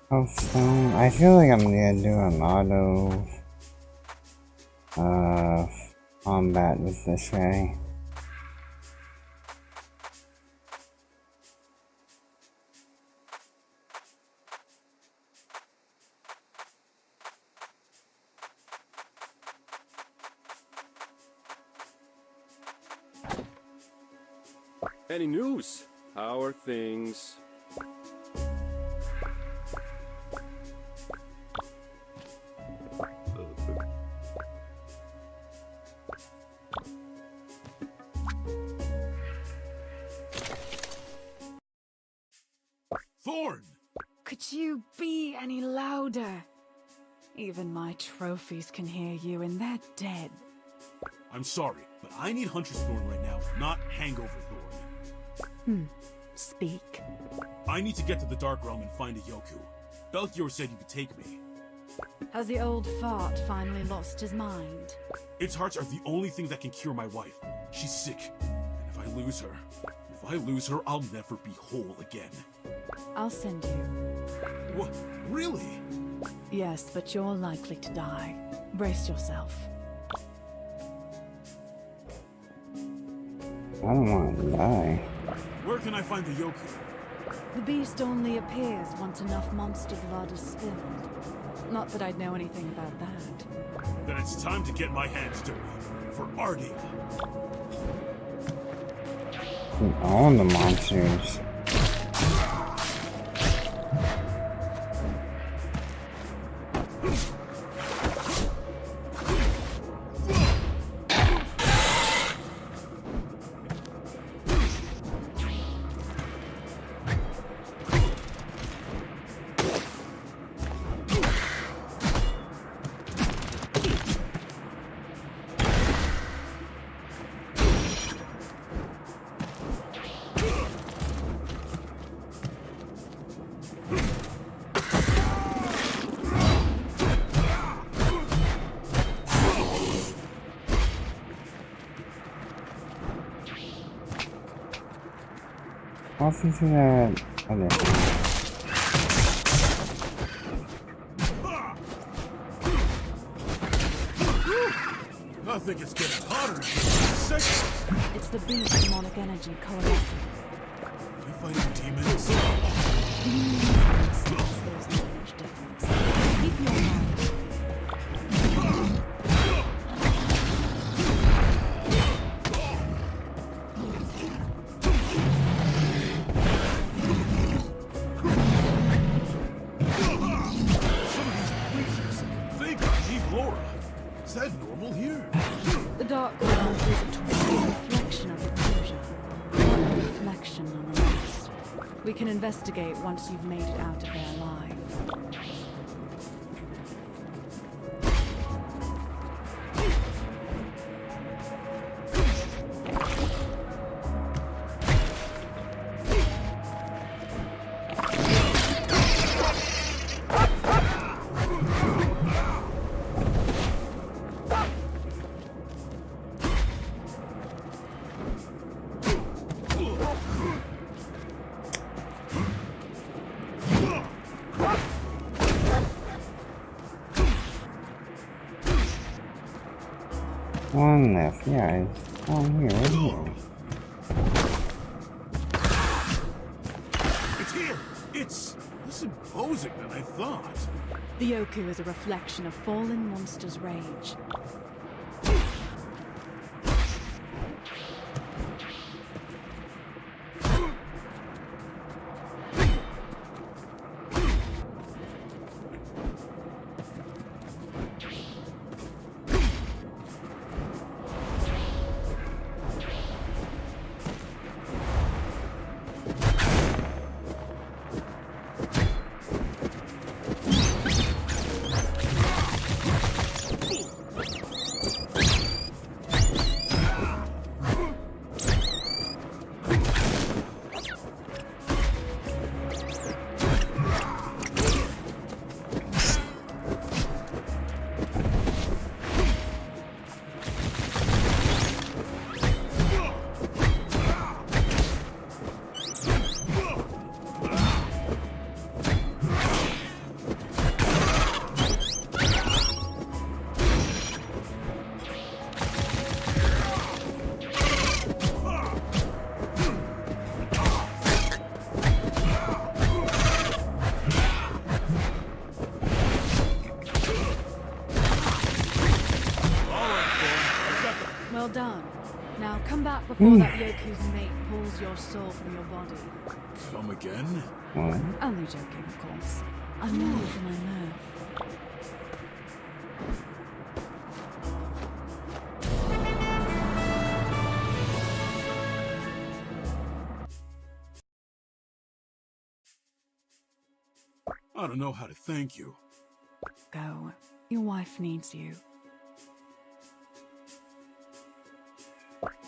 Healthstone. I feel like I'm gonna do an auto combat with this guy. Any news? How are things? Thorn! Could you be any louder? Even my trophies can hear you, and they're dead. I'm sorry, but I need Huntress Thorn right now, not Hangover Thorn. Speak. I need to get to the Dark Realm and find a Yoku. Belchior said you could take me. Has the old fart finally lost his mind? Its hearts are the only thing that can cure my wife. She's sick, and if I lose her, I'll never be whole again. I'll send you. What? Really? Yes, but you're likely to die. Brace yourself. I don't want to die. Where can I find the Yoku? The beast only appears once enough monster blood is spilled. Not that I'd know anything about that. Then it's time to get my hands dirty. For Ardia. All the monsters. Off into that other thing. Nothing is getting hotter. It's the beast demonic energy coalescing. We fighting demons? There's not much difference. Keep your mind. The Dark Realm is a twisted reflection of illusion. Not a reflection nonetheless. We can investigate once you've made it out of there alive. One left, yeah, it's on here, right here. It's here! It's less imposing than I thought. The Yoku is a reflection of fallen monsters' rage. Well done. Now come back before that Yoku's mate pulls your soul from your body. Come again? What? Only joking, of course. I'm more than I know. I don't know how to thank you. Go. Your wife needs you.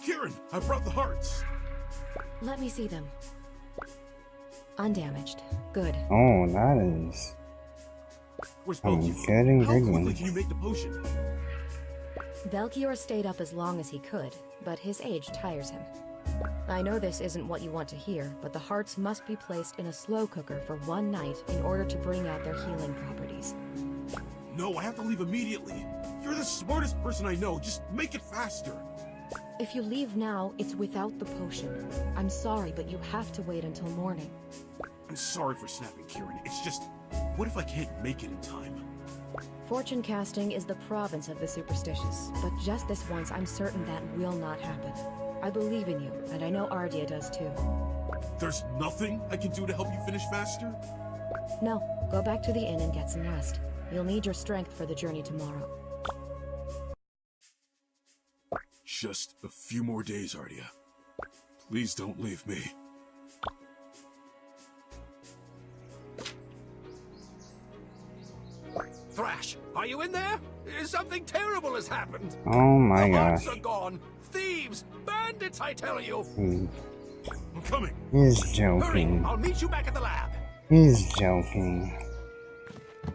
Kieran, I brought the hearts. Let me see them. Undamaged. Good. Oh, that is Where's some Belkior? good How quickly ingredients. can you make the potion? Belkior stayed up as long as he could, but his age tires him. I know this isn't what you want to hear, but the hearts must be placed in a slow cooker for one night in order to bring out their healing properties. No, I have to leave immediately. You're the smartest person I know. Just make it faster. If you leave now, it's without the potion. I'm sorry, but you have to wait until morning. I'm sorry for snapping, Kieran. It's just, what if I can't make it in time? Fortune casting is the province of the superstitious, but just this once I'm certain that will not happen. I believe in you, and I know Ardia does too. There's nothing I can do to help you finish faster? No, go back to the inn and get some rest. You'll need your strength for the journey tomorrow. Just a few more days, Ardia. Please don't leave me. Thrash, are you in there? Something terrible has happened. Oh my The gosh. hearts are gone. Thieves, bandits, I tell you. I'm coming. He's Hurry, joking. I'll meet you back at the lab. He's joking.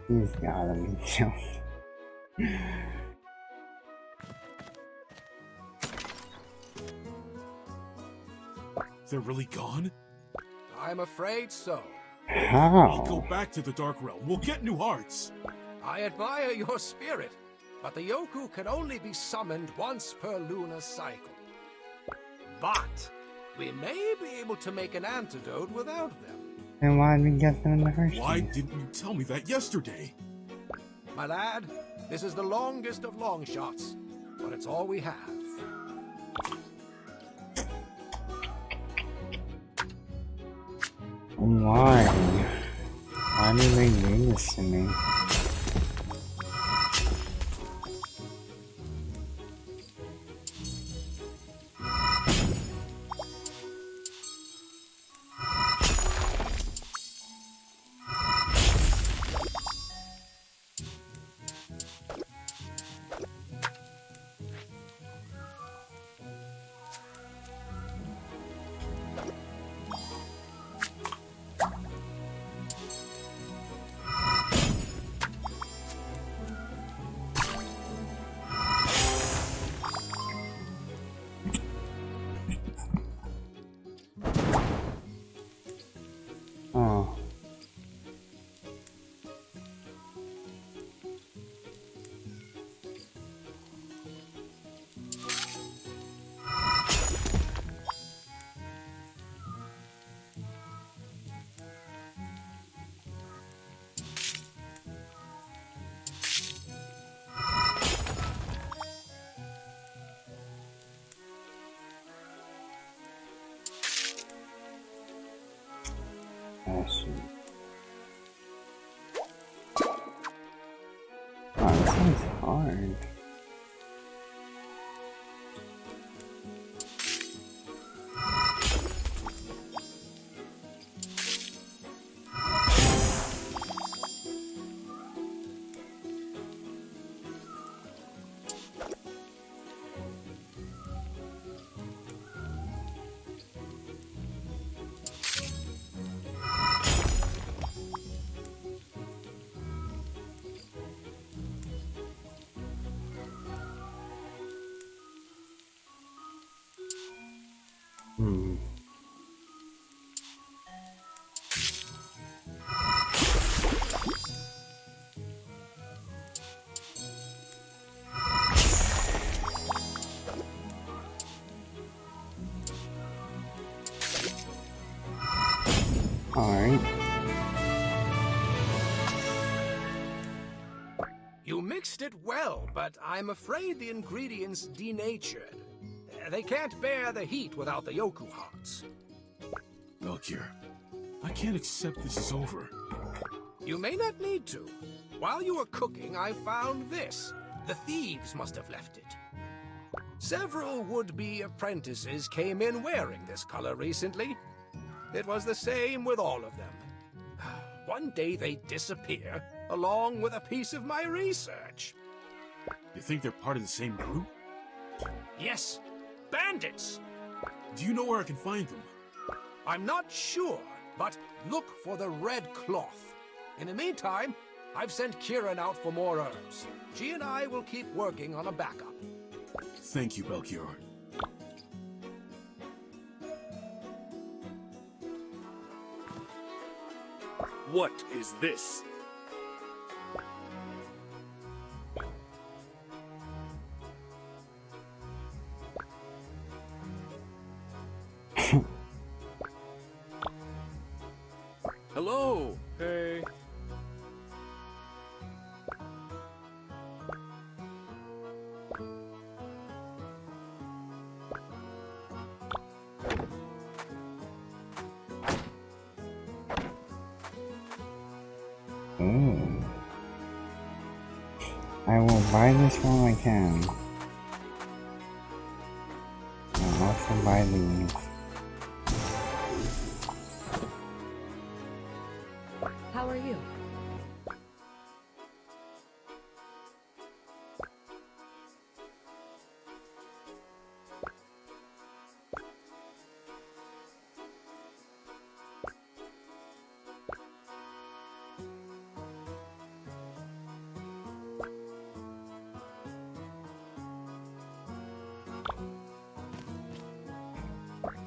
He's gotta be joking. They're really gone? I'm afraid so. I'll go How? back to the Dark Realm. We'll get new hearts. I admire your spirit, but the Yoku can only be summoned once per lunar cycle. But we may be able to make an antidote without them. Then why did we get them in the first Why place? didn't you tell me that yesterday? My lad, this is the longest of long shots, but it's all we have. Why? Why did they do this to me? Awesome. Oh, this one's hard. Alright. You mixed it well, but I'm afraid the ingredients denatured. They can't bear the heat without the Yoku hearts. Melchior, I can't accept this is over. You may not need to. While you were cooking, I found this. The thieves must have left it. Several would-be apprentices came in wearing this color recently. It was the same with all of them. One day they disappear, along with a piece of my research. You think they're part of the same group? Yes, bandits! Do you know where I can find them? I'm not sure, but look for the red cloth. In the meantime, I've sent Kieran out for more herbs. She and I will keep working on a backup. Thank you, Melchior. What is this? Hello. Hey. Ooh. I will buy this while I can. I'll also buy these. How are you?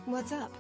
What's up?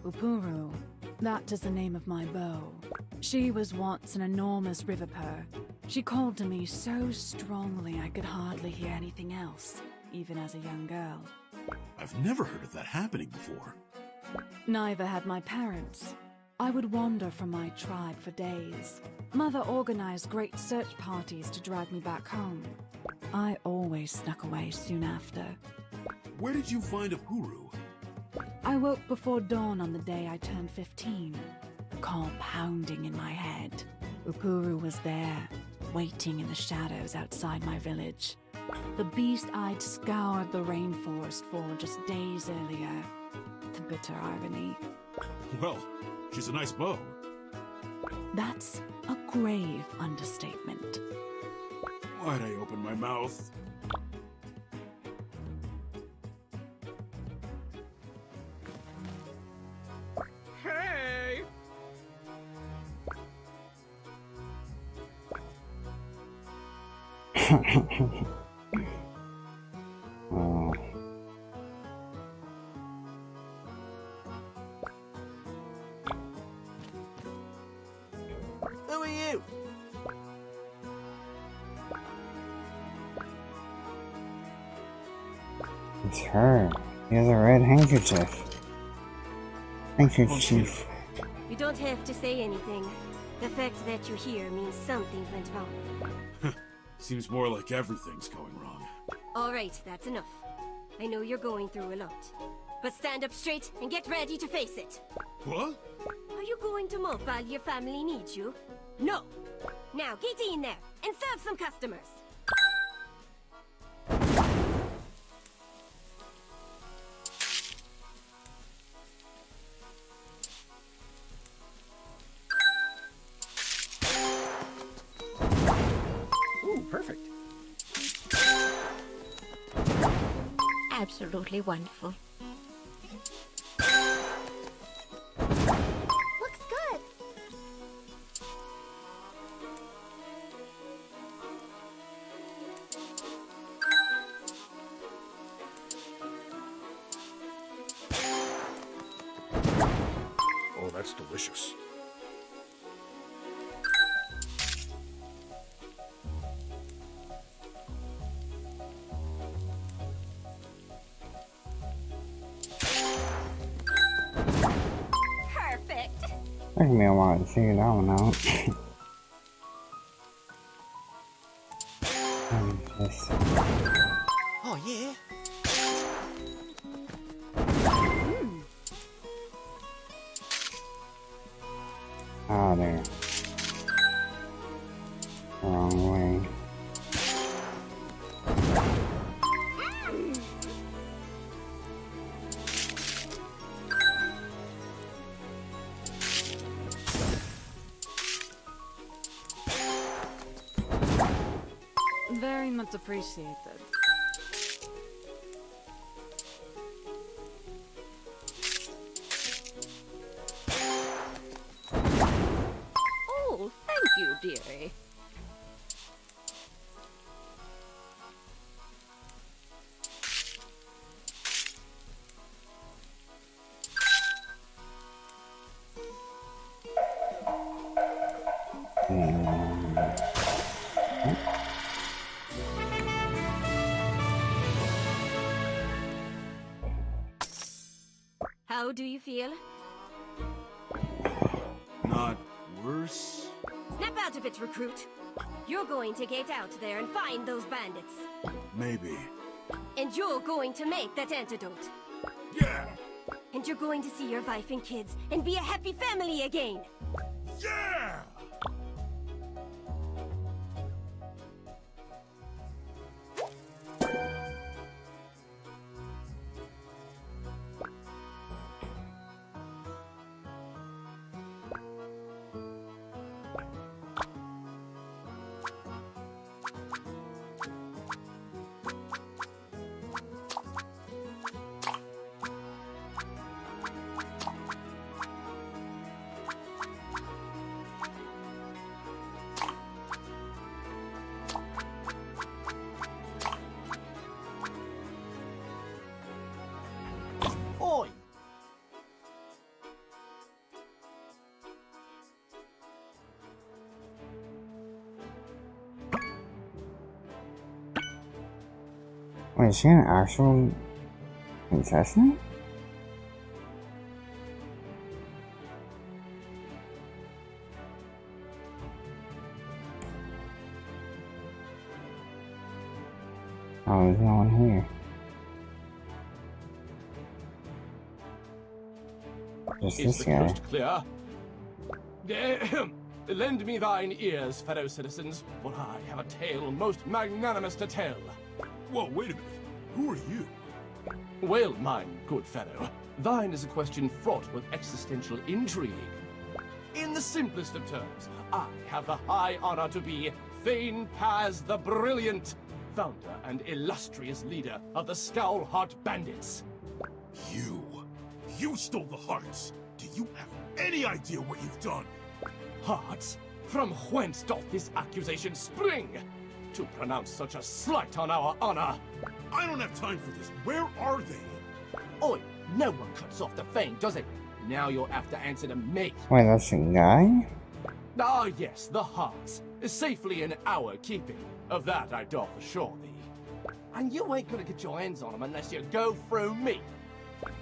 Upuru. That is the name of my bow. She was once an enormous river purr. She called to me so strongly I could hardly hear anything else, even as a young girl. I've never heard of that happening before. Neither had my parents. I would wander from my tribe for days. Mother organized great search parties to drag me back home. I always snuck away soon after. Where did you find a Puru? I woke before dawn on the day I turned 15. The call pounding in my head. Upuru was there, waiting in the shadows outside my village. The beast I'd scoured the rainforest for just days earlier. The bitter irony. Well, she's a nice bow. That's a grave understatement. Why'd I open my mouth? Hey! Oh. Who are you? It's her. He has a red handkerchief. Thank you, Chief. You don't have to say anything. The fact that you're here means something went wrong. Seems more like everything's going wrong. Alright, that's enough. I know you're going through a lot. But stand up straight and get ready to face it. What? Are you going to mope while your family needs you? No! Now get in there and serve some customers! Ooh, perfect. Absolutely wonderful. Looks good. Oh, that's delicious. Perfect! Took me a while to figure that one out. Just... Oh, yeah? Ah, there. Wrong way. Very much appreciated. Oh, thank you, dearie. How do you feel? Not worse? Snap out of it, recruit! You're going to get out there and find those bandits. Maybe. And you're going to make that antidote. Yeah! And you're going to see your wife and kids and be a happy family again. Yeah! Oi! Wait, is she an actual contestant? Oh, there's no one here. Just Is this the guy. coast clear? Lend me thine ears, fellow citizens, for I have a tale most magnanimous to tell. Whoa, wait a minute. Who are you? Well, mine good fellow, thine is a question fraught with existential intrigue. In the simplest of terms, I have the high honor to be Thane Paz the Brilliant, founder and illustrious leader of the Scowlheart Bandits. You stole the hearts. Do you have any idea what you've done? Hearts? From whence doth this accusation spring? To pronounce such a slight on our honor. I don't have time for this. Where are they? Oi, no one cuts off the Thane, does it? Now you'll have to answer to me. Wait, that's a guy? Ah, yes, the hearts. Safely in our keeping. Of that I doth assure thee. And you ain't gonna get your hands on them unless you go through me.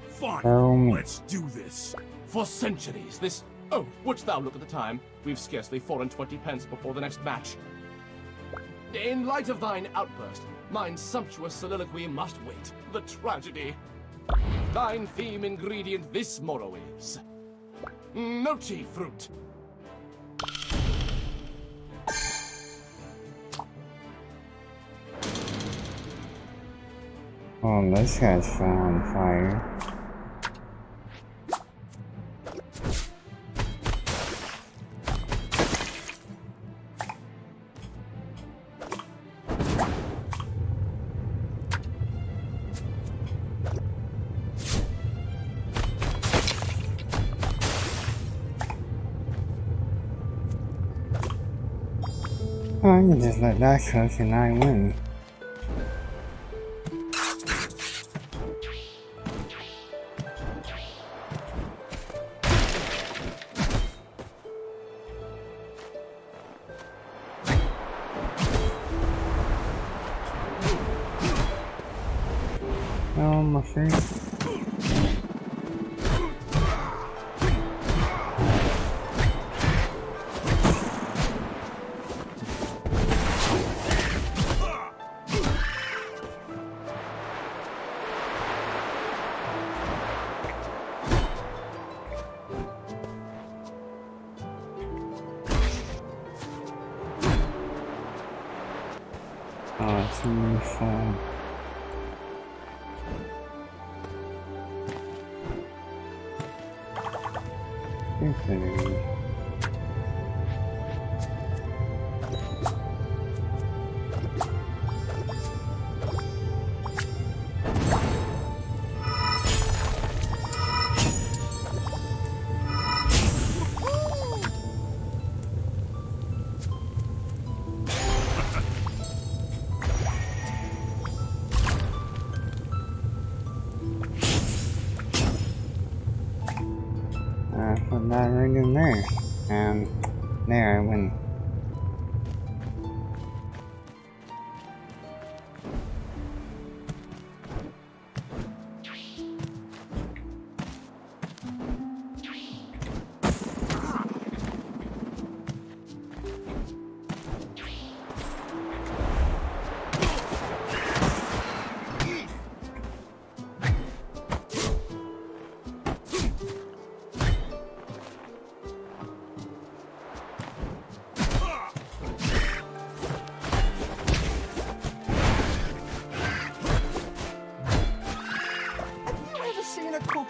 Fine, let's do this. For centuries, this... Oh, wouldst thou look at the time? We've scarcely 4 and 20 pence before the next match. In light of thine outburst, mine sumptuous soliloquy must wait. The tragedy. Thine theme ingredient this morrow is... Nochi fruit. Oh, this guy's on fire. Oh, I can just let that cook and I win. Oh, my face. Oh, it's really fun. Okay. Put that right in there. And there I win.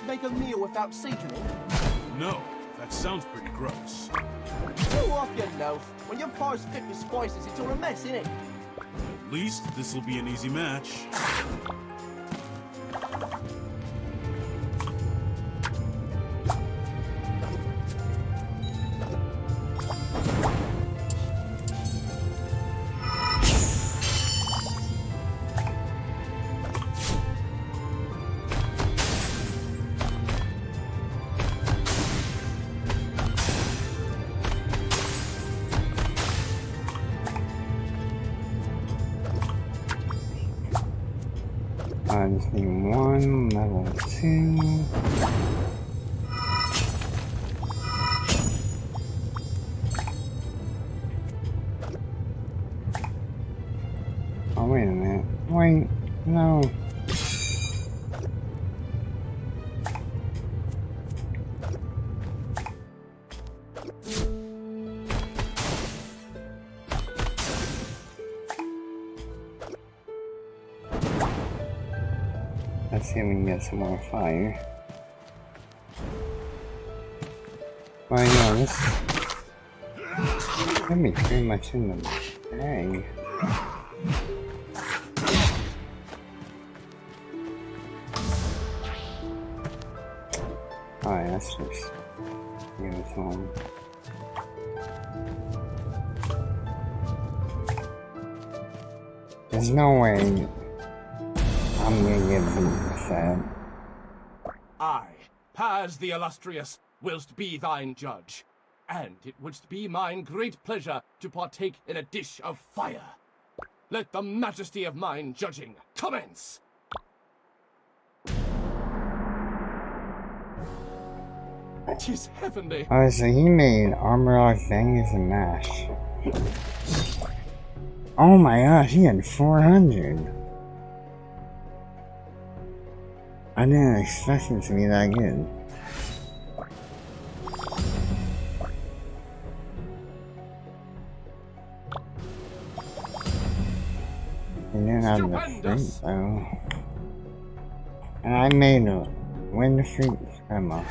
Make a meal without seasoning? No, that sounds pretty gross. Go off your loaf. When your par's fit with spices, it's all a mess, innit? At least this'll be an easy match. I just need one, level 2. Oh, wait a minute. Wait, no. Let's see if we can get some more fire. Well, you know, this could be pretty much in the bag. Alright, let's just give it to him. There's no way I'm gonna get beat with that. I, Paz the Illustrious, whilst be thine judge, and it wouldst be mine great pleasure to partake in a dish of fire. Let the majesty of mine judging commence! Tis heavenly. Oh, so he made armor lock bangers and mash. Oh my gosh, he had 400. I didn't expect it to be that good. He didn't have the fruit though. And I made a wind fruit scramble.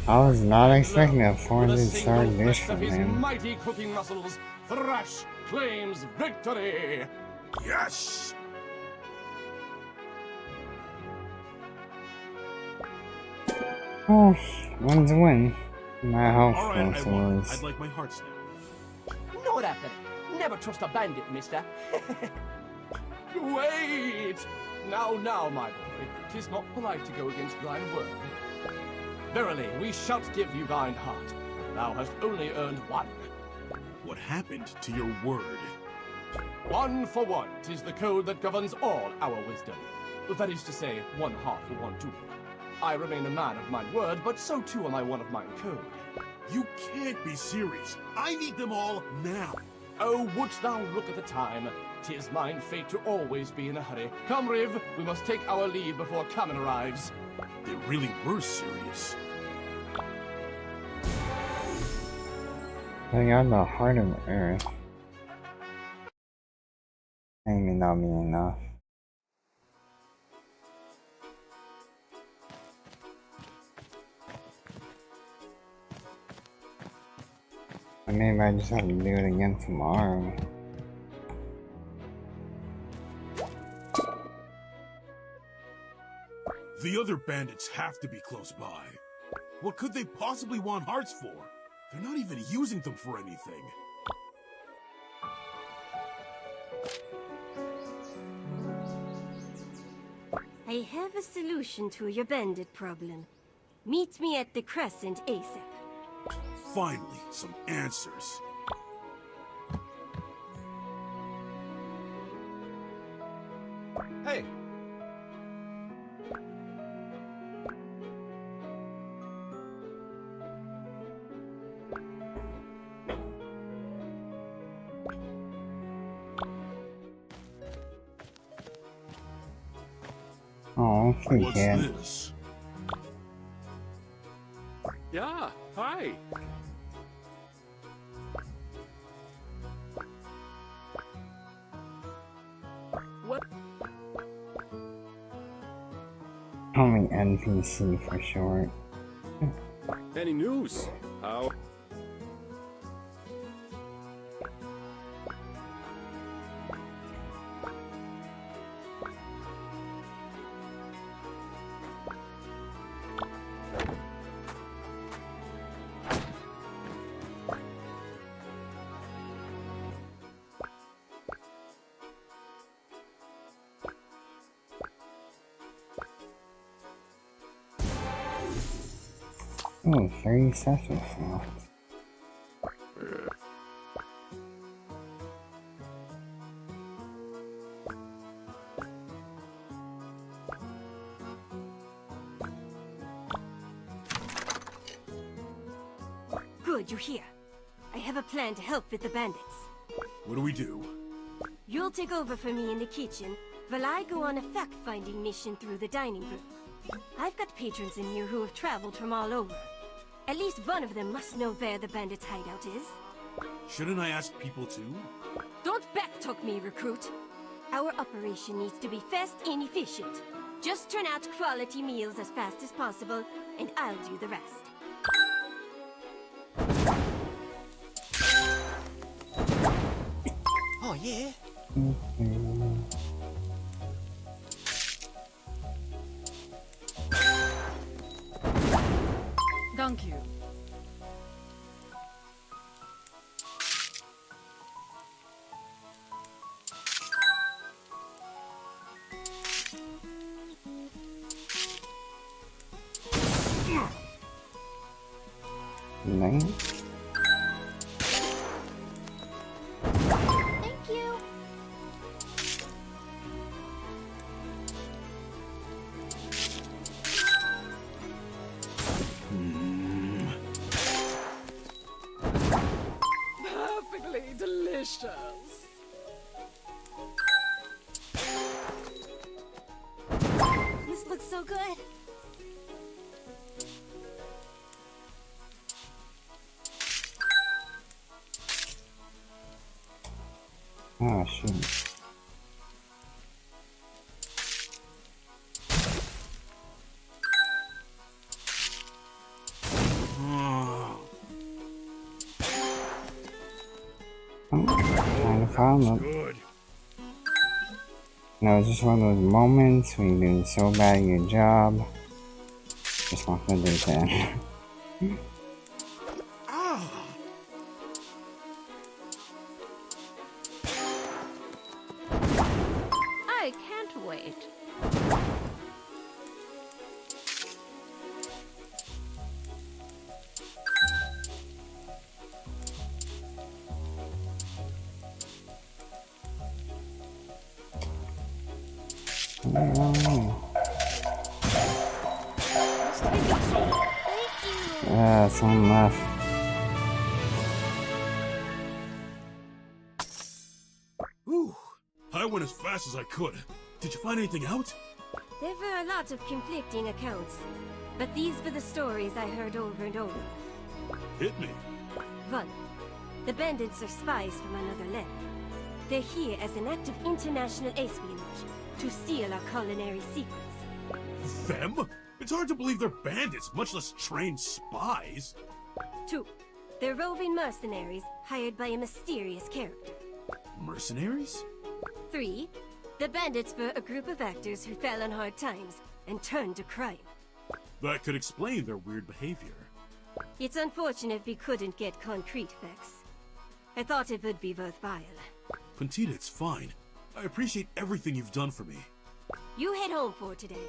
I was not expecting a 400-star dish from him. Mighty cooking muscles, Thrash claims victory! Yes! Oh, one's a win. My health Alright, I won. was. I'd like my hearts now. No happening. Never trust a bandit, mister. Wait! Now, my boy. 'Tis not polite to go against thine word. Verily, we shall give you thine heart. Thou hast only earned one. What happened to your word? One for one, 'tis the code that governs all our wisdom. That is to say, one heart for one duel. I remain a man of mine word, but so too am I one of mine code. You can't be serious. I need them all now. Oh, wouldst thou look at the time? 'Tis mine fate to always be in a hurry. Come, Riv, we must take our leave before Kamen arrives. They really were serious. They got the heart of the earth. Maybe not be enough. Or maybe I just have to do it again tomorrow. The other bandits have to be close by. What could they possibly want hearts for? They're not even using them for anything. I have a solution to your bandit problem. Meet me at the Crescent ASAP. Finally, some answers. Hey! Oh, free What's kid. this? Yeah, hi. What? Only NPC for short. Any news? How? Oh, 30 sessions now. Good, you're here. I have a plan to help with the bandits. What do we do? You'll take over for me in the kitchen, while I go on a fact-finding mission through the dining room. I've got patrons in here who have traveled from all over. At least one of them must know where the bandits' hideout is. Shouldn't I ask people too? Don't backtalk me, recruit. Our operation needs to be fast and efficient. Just turn out quality meals as fast as possible, and I'll do the rest. Oh, yeah? Thank you. Nice. Thank you. Perfectly delicious. This looks so good. Oh, shoot. Trying to follow. Good. No, it's just one of those moments when you're doing so bad at your job. Just want the day to end. I can't wait. Some left. Ooh, I went as fast as I could. Did you find anything out? There were a lot of conflicting accounts, but these were the stories I heard over and over. Hit me. 1. The bandits are spies from another land. They're here as an act of international espionage to steal our culinary secrets. Them? It's hard to believe they're bandits, much less trained spies. 2. They're roving mercenaries hired by a mysterious character. Mercenaries? 3. The bandits were a group of actors who fell on hard times and turned to crime. That could explain their weird behavior. It's unfortunate we couldn't get concrete facts. I thought it would be worthwhile. Pentita, it's fine. I appreciate everything you've done for me. You head home for today.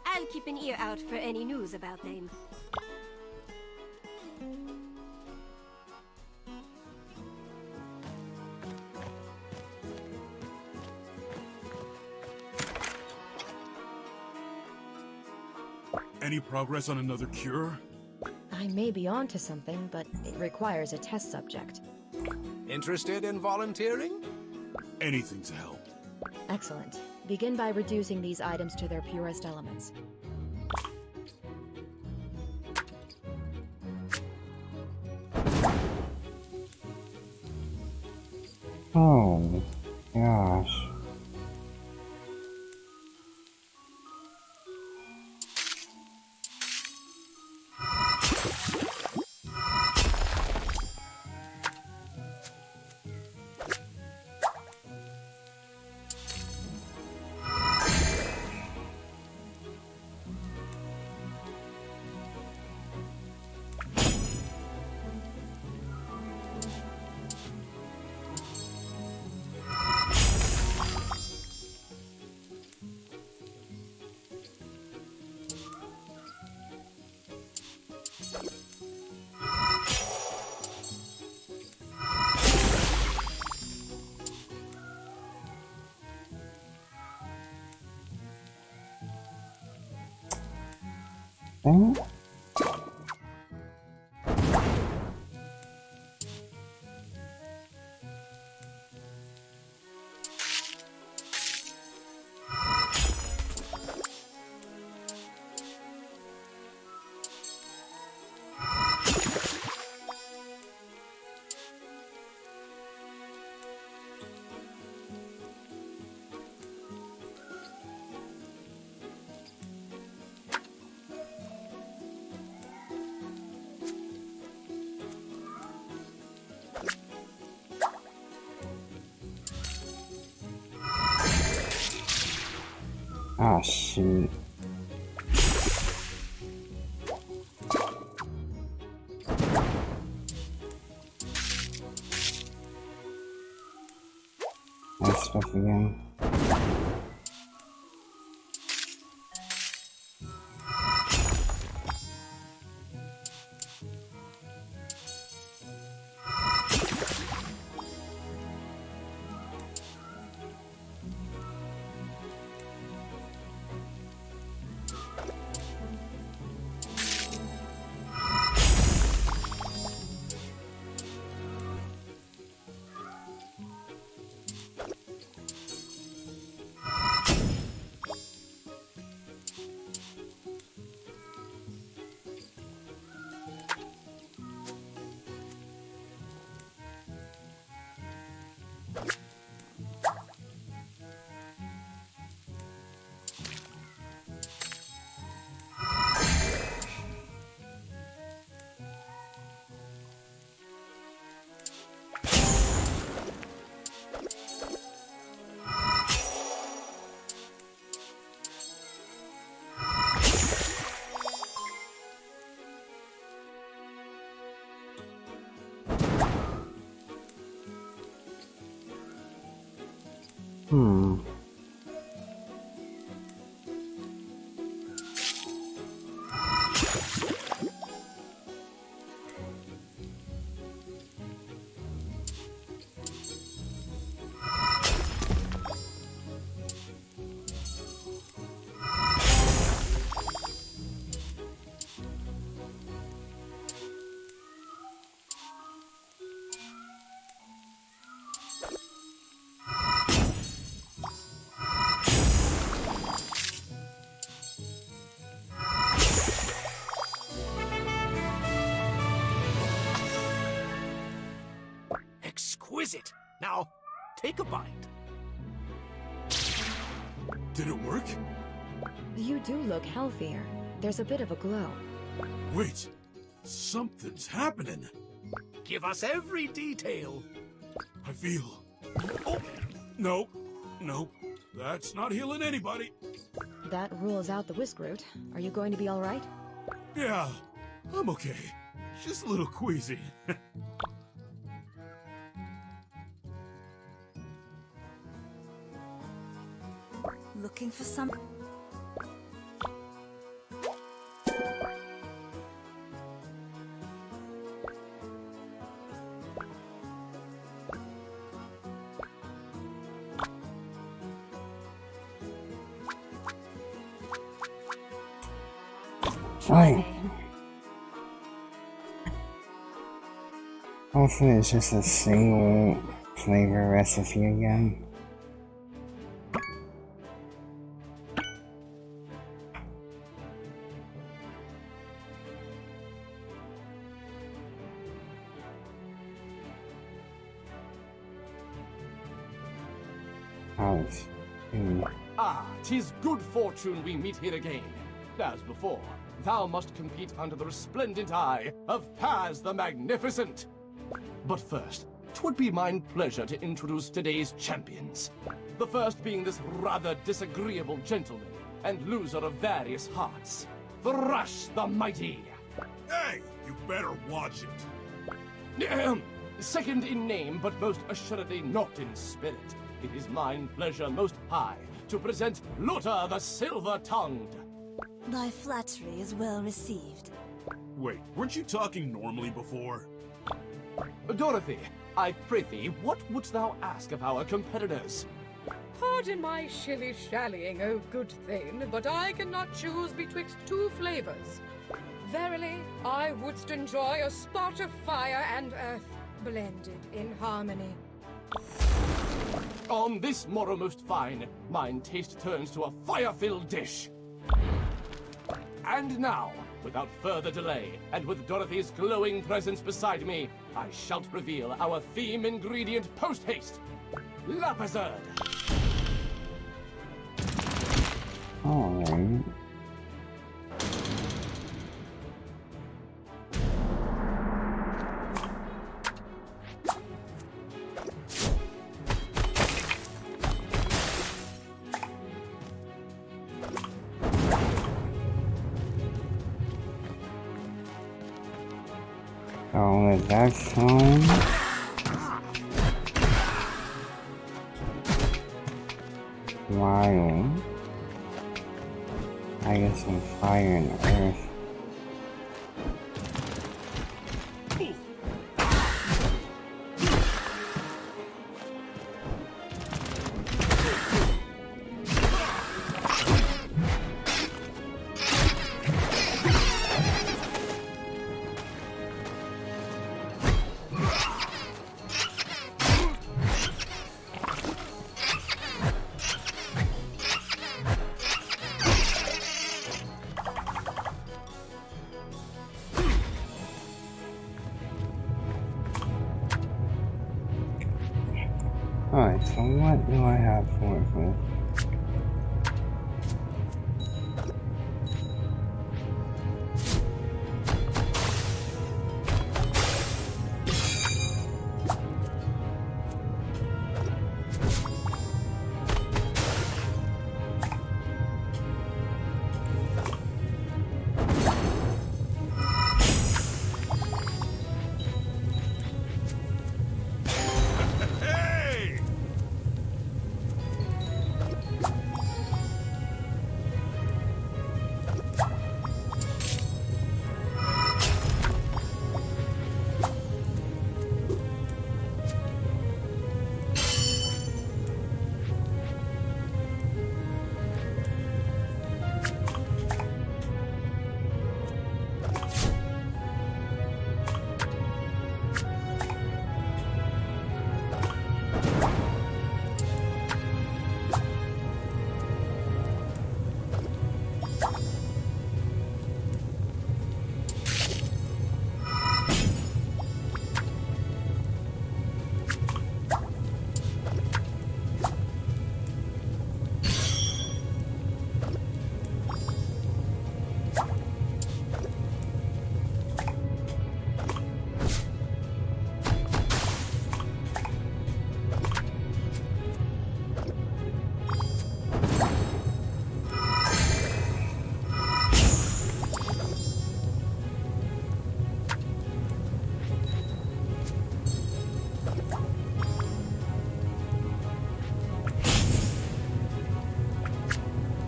I'll keep an ear out for any news about them. Any progress on another cure? I may be onto something, but it requires a test subject. Interested in volunteering? Anything to help. Excellent. Begin by reducing these items to their purest elements. Oh, gosh. Dang it. Ah, shoot. That stuff again. Exquisite. Now, take a bite. Did it work? You do look healthier. There's a bit of a glow. Wait, something's happening. Give us every detail. I feel... Oh, nope. That's not healing anybody. That rules out the whisk root. Are you going to be all right? Yeah, I'm okay. Just a little queasy. Looking for some... Fine. Hopefully it's just a single flavor recipe again. Ah, 'tis good fortune we meet here again. As before, thou must compete under the resplendent eye of Paz the Magnificent. But first, 'twould be mine pleasure to introduce today's champions. The first being this rather disagreeable gentleman and loser of various hearts, Thrush the Mighty. Hey, you better watch it. Second in name, but most assuredly not in spirit, it is mine pleasure most high to present Luther the Silver-Tongued. Thy flattery is well received. Wait, weren't you talking normally before? Dorothy, I pray thee, what wouldst thou ask of our competitors? Pardon my shilly-shallying, O good thing, but I cannot choose betwixt two flavors. Verily, I wouldst enjoy a spot of fire and earth blended in harmony. On this morrow most fine, mine taste turns to a fire-filled dish. And now, without further delay, and with Dorothy's glowing presence beside me, I shall reveal our theme ingredient post-haste. Lapazard. Alright. So with that shown, while I get some fire and earth. Alright, so what do I have to work with?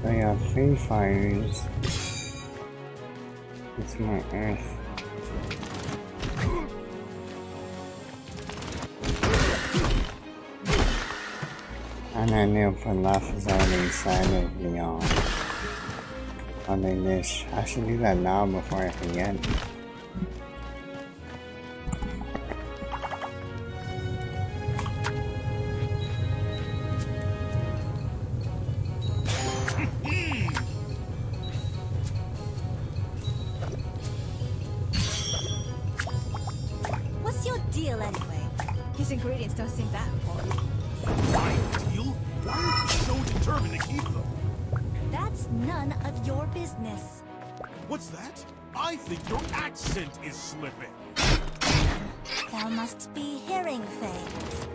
I got 3 fires. It's my earth. And I knew put lapis out inside of the other dish. I should do that now before I forget. What's your deal anyway? His ingredients don't seem that important. My deal? Why are you so determined to keep them? That's none of your business. What's that? I think your accent is slipping. Thou must be hearing things.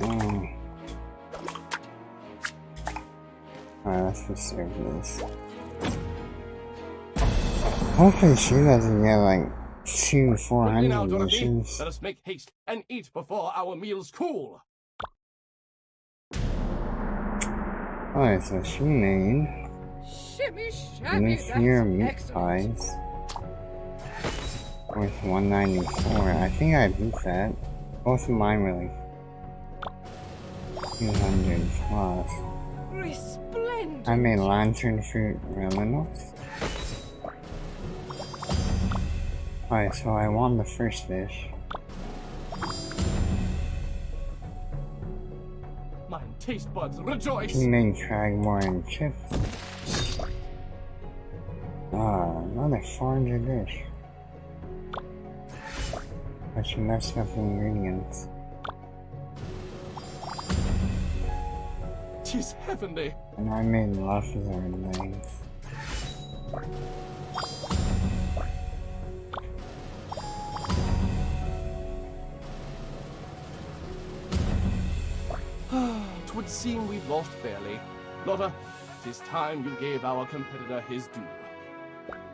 Alright, let's just save this. Hopefully she doesn't get like 400 Now, Dorothy, missions. let us make haste and eat before our meals cool. Alright, so she made Shimmy shabby, nuclear meat that's excellent. pies worth 194. I think I beat that. Both of mine were like 200 plus. Resplendent. I made lantern fruit relinux. Alright, so I won the first dish. My taste buds rejoice. She made cragmore and chips. Another 400 dish. But she messed up the ingredients. Tis heavenly. And I made leftover legs. Twould seem we've lost fairly. Lotta, 'tis time you gave our competitor his due.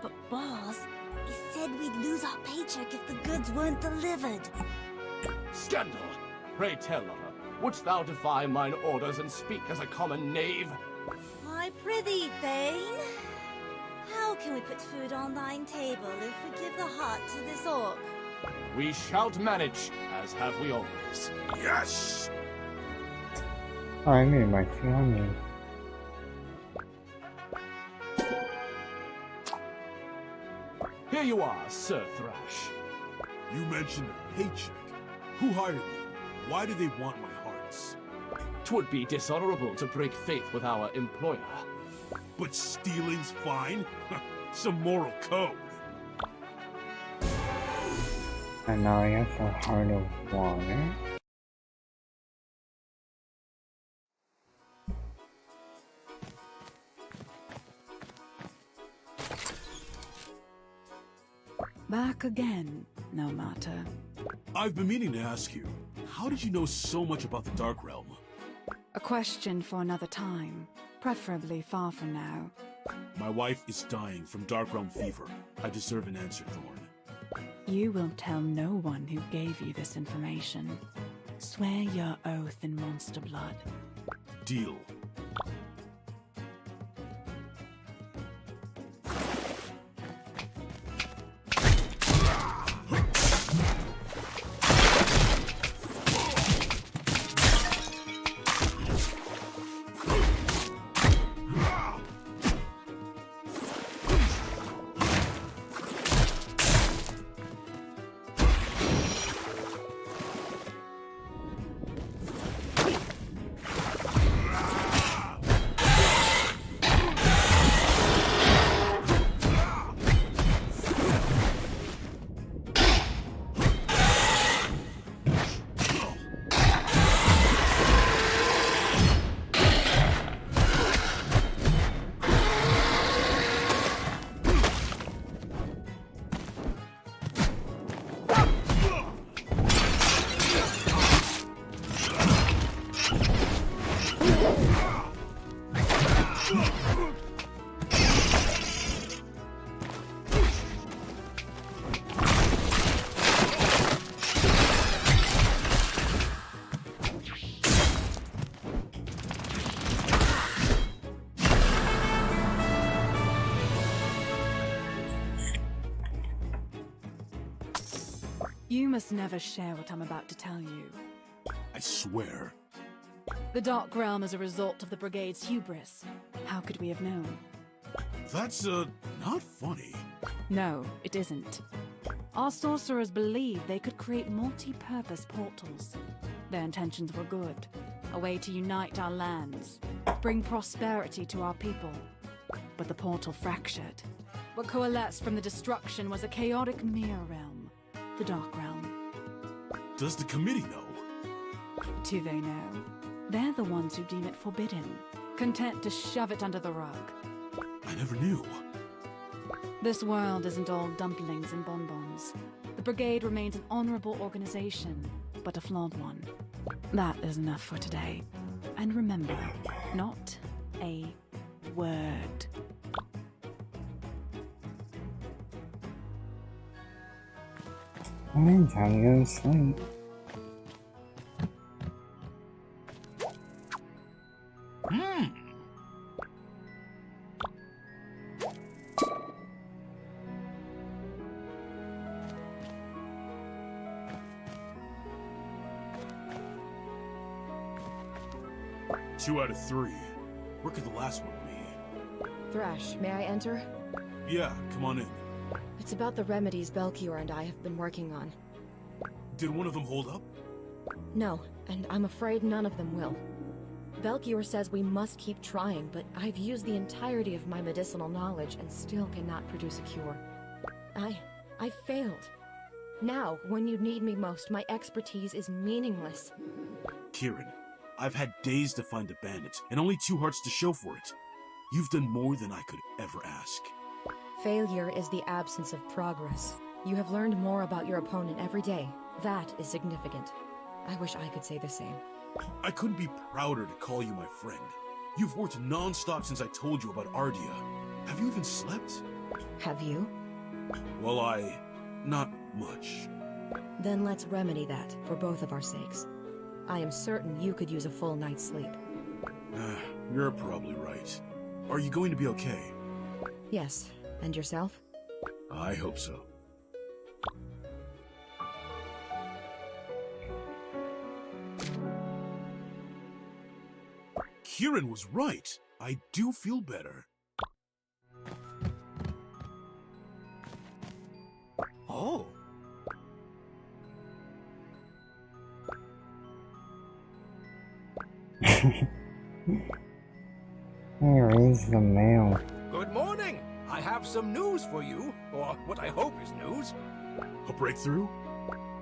But boss, he said we'd lose our paycheck if the goods weren't delivered. Scandal! Pray tell, Lotta, wouldst thou defy mine orders and speak as a common knave? I prithee, Thane. How can we put food on thine table if we give the heart to this orc? We shalt manage, as have we always. Yes! Oh, I made my 200. Here you are, Sir Thrash. You mentioned a paycheck. Who hired you? Why do they want my hearts? 'Twould be dishonorable to break faith with our employer. But stealing's fine? Some moral code. And now I have a heart of water. Back again, no matter. I've been meaning to ask you, how did you know so much about the Dark Realm? A question for another time, preferably far from now. My wife is dying from Dark Realm fever. I deserve an answer, Thorn. You will tell no one who gave you this information. Swear your oath in monster blood. Deal. You must never share what I'm about to tell you. I swear. The Dark Realm is a result of the Brigade's hubris. How could we have known? That's, not funny. No, it isn't. Our sorcerers believed they could create multi-purpose portals. Their intentions were good. A way to unite our lands, bring prosperity to our people. But the portal fractured. What coalesced from the destruction was a chaotic mirror realm, the Dark Realm. Does the committee know? Do they know? They're the ones who deem it forbidden, content to shove it under the rug. I never knew. This world isn't all dumplings and bonbons. The Brigade remains an honorable organization, but a flawed one. That is enough for today. And remember, not a word. Alright, time to go to sleep. Two out of three. Where could the last one be? Thrash, may I enter? Yeah, come on in. It's about the remedies Belchior and I have been working on. Did one of them hold up? No, and I'm afraid none of them will. Belchior says we must keep trying, but I've used the entirety of my medicinal knowledge and still cannot produce a cure. I failed. Now, when you need me most, my expertise is meaningless. Kieran, I've had days to find a bandit, and only 2 hearts to show for it. You've done more than I could ever ask. Failure is the absence of progress. You have learned more about your opponent every day. That is significant. I wish I could say the same. I couldn't be prouder to call you my friend. You've worked non-stop since I told you about Ardia. Have you even slept? Have you? Well, not much. Then let's remedy that, for both of our sakes. I am certain you could use a full night's sleep. You're probably right. Are you going to be okay? Yes. And yourself? I hope so. Kieran was right. I do feel better. Oh. Here is the mail. Good morning. I have some news for you, or what I hope is news. A breakthrough?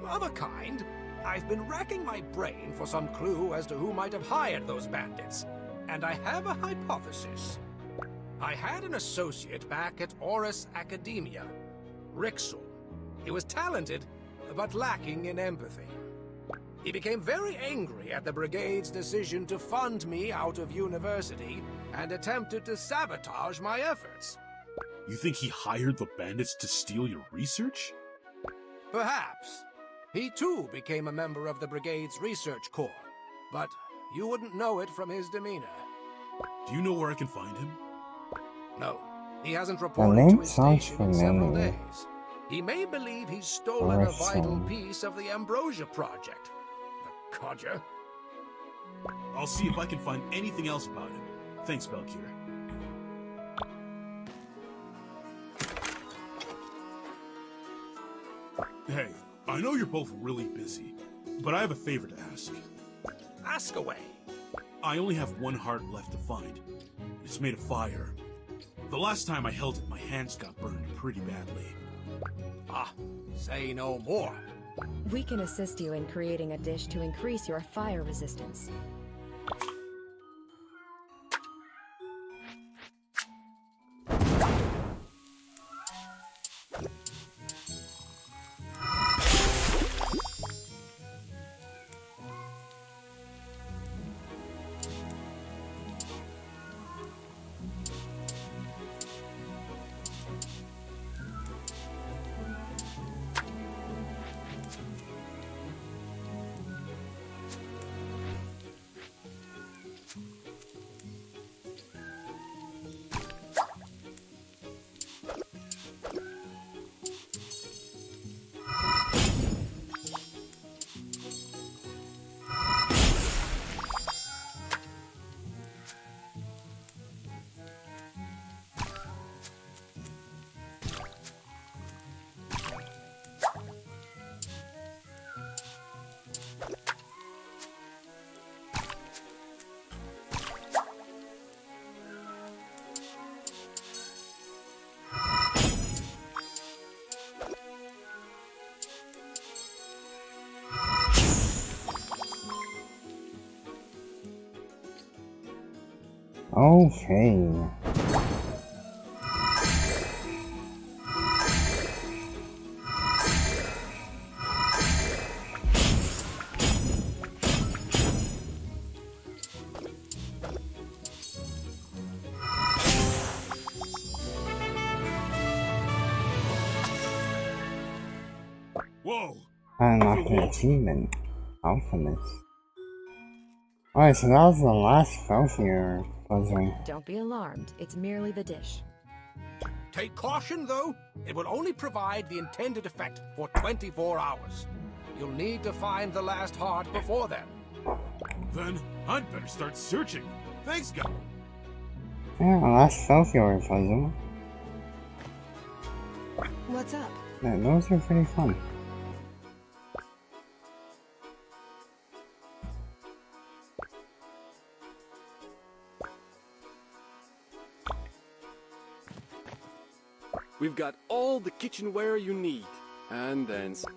Of a kind. I've been racking my brain for some clue as to who might have hired those bandits, and I have a hypothesis. I had an associate back at Oris Academia, Rixel. He was talented, but lacking in empathy. He became very angry at the Brigade's decision to fund me out of university and attempted to sabotage my efforts. You think he hired the bandits to steal your research? Perhaps. He too became a member of the Brigade's research corps, but you wouldn't know it from his demeanor. Do you know where I can find him? No, he hasn't reported to his station in several familiar. days. He may believe he's stolen a vital piece of the Ambrosia Project. The codger. I'll see if I can find anything else about him. Thanks, Belchior. Hey, I know you're both really busy, but I have a favor to ask. Ask away. I only have 1 heart left to find. It's made of fire. The last time I held it, my hands got burned pretty badly. Ah, say no more. We can assist you in creating a dish to increase your fire resistance. Okay. Whoa! Unlocked an achievement. Alchemist. Alright, so that was the last Belfier puzzle. Don't be alarmed. It's merely the dish. Take caution, though. It will only provide the intended effect for 24 hours. You'll need to find the last heart before then. Then I'd better start searching. Thanks, guys. Yeah, the last Belfier puzzle. What's up? Yeah, those are pretty fun. We've got all the kitchenware you need, and then some.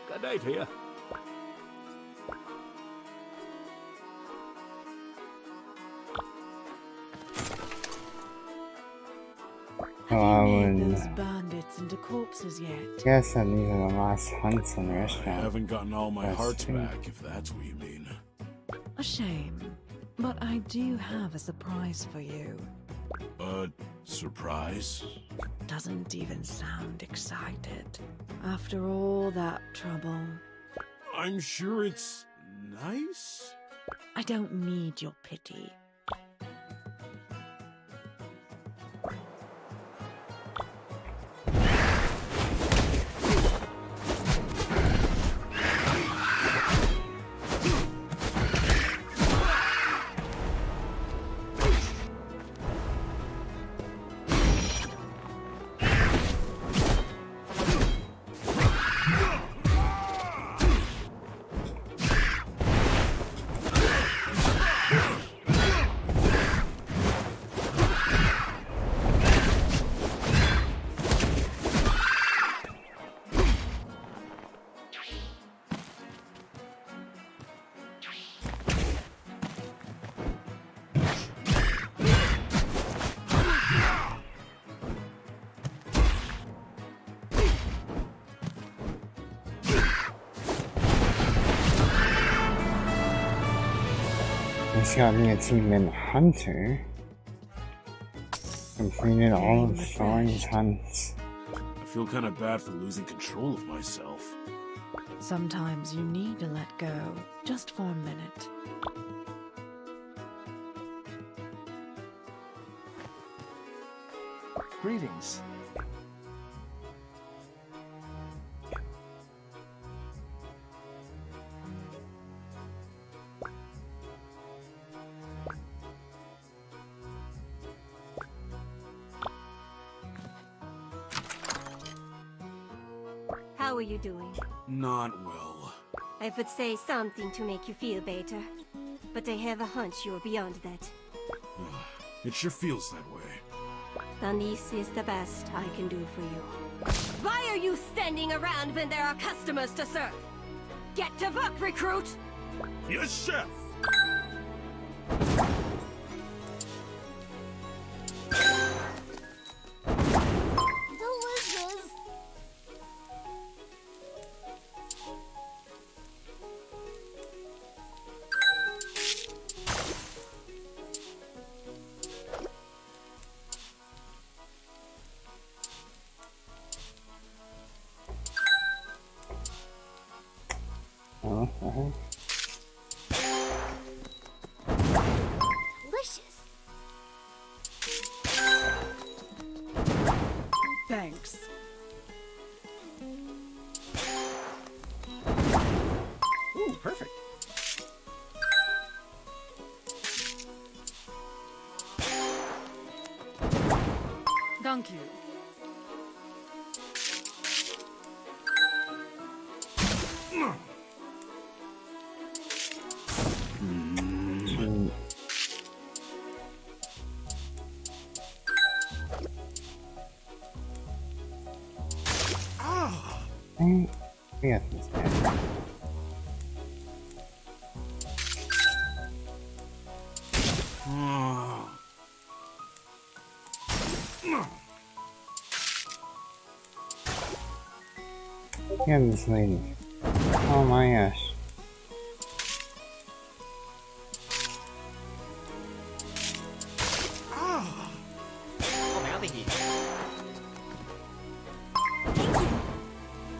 Good night here. I Made would those bandits into corpses yet? guess that these are the last hunts in the I restaurant. haven't gotten all my That's hearts true. back, if that's what you mean. A shame. But I do have a surprise for you. A surprise? Doesn't even sound excited. After all that trouble. I'm sure it's nice? I don't need your pity. He's got the achievement Hunter. Completed all of Thorn's hunts. I feel kind of bad for losing control of myself. Sometimes you need to let go, just for a minute. Greetings. How are you doing? Not well. I would say something to make you feel better, but I have a hunch you're beyond that. It sure feels that way. Then this is the best I can do for you. Why are you standing around when there are customers to serve? Get to work, recruit! Yes, chef! Delicious. Delicious. Thanks. Ooh, perfect. Thank you. We got this guy. Yeah, this lady. Oh my gosh.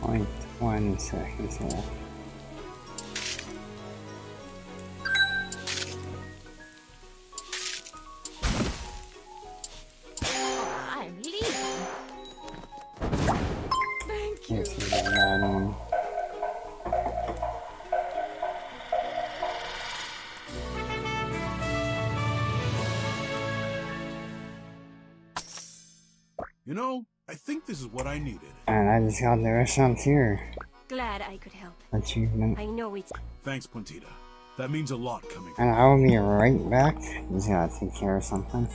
Like 20 seconds left. I'm leaving. Thank you. This is a bad one. You know, I think this is what I needed. And I just got the restaurant here. Glad I could help. Achievement. I know it's... Thanks, Puntita. That means a lot coming. And I will be right back. Just gotta take care of something.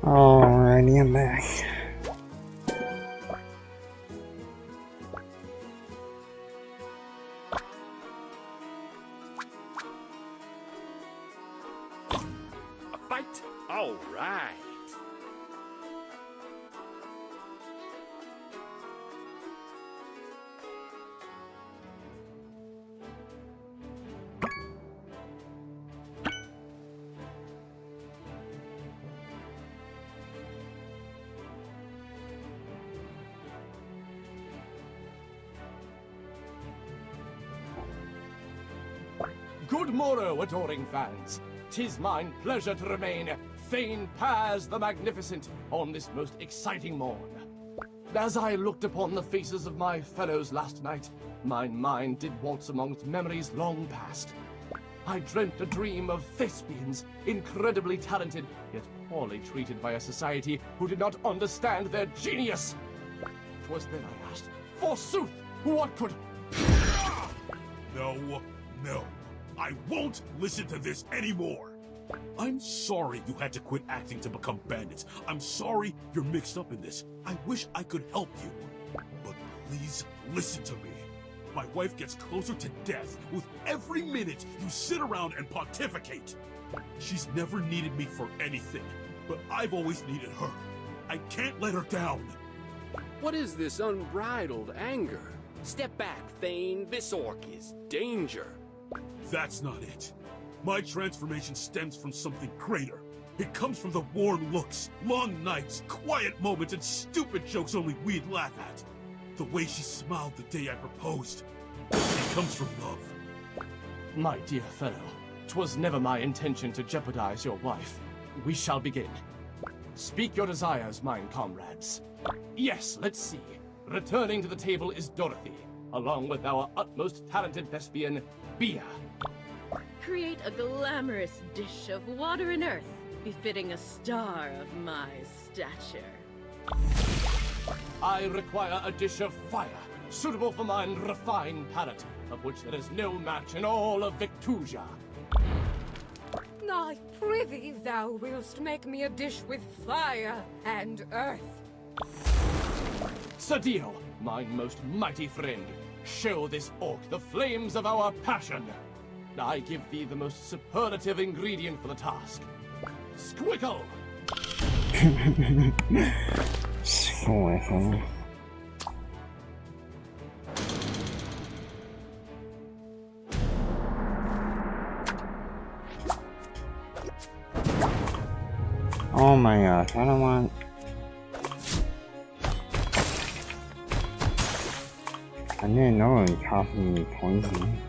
Alrighty, I'm back. A fight? All right. Good morrow, adoring fans. 'Tis mine pleasure to remain Thane Paz the Magnificent on this most exciting morn. As I looked upon the faces of my fellows last night, mine mind did waltz amongst memories long past. I dreamt a dream of thespians, incredibly talented, yet poorly treated by a society who did not understand their genius. 'Twas then I asked, forsooth, what could... No, no. I won't listen to this anymore. I'm sorry you had to quit acting to become bandits. I'm sorry you're mixed up in this. I wish I could help you. But please listen to me. My wife gets closer to death with every minute you sit around and pontificate. She's never needed me for anything, but I've always needed her. I can't let her down. What is this unbridled anger? Step back, Thane. This orc is danger. That's not it. My transformation stems from something greater. It comes from the worn looks, long nights, quiet moments, and stupid jokes only we'd laugh at. The way she smiled the day I proposed. It comes from love. My dear fellow, 'twas never my intention to jeopardize your wife. We shall begin. Speak your desires, mine comrades. Yes, let's see. Returning to the table is Dorothy, along with our utmost talented thespian, Bia. Create a glamorous dish of water and earth, befitting a star of my stature. I require a dish of fire, suitable for mine refined palate, of which there is no match in all of Victusia. I prithee thou willst make me a dish with fire and earth. Sadio, mine most mighty friend, show this orc the flames of our passion. I give thee the most superlative ingredient for the task. Squickle! Squickle. Oh my gosh, I don't want... I didn't know it was causing me poison.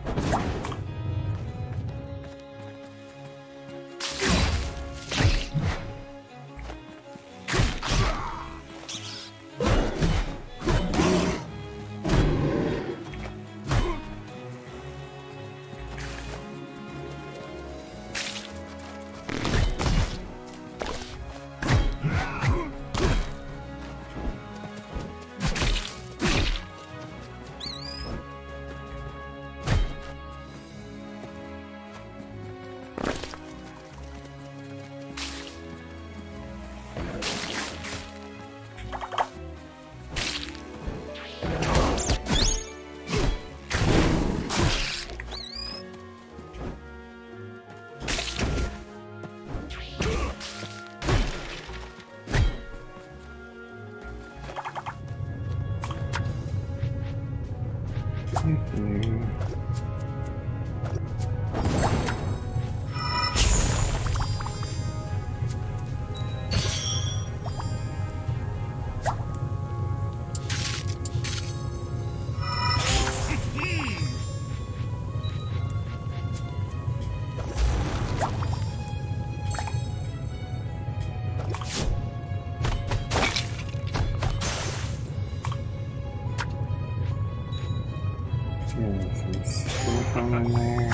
Some silicone in there.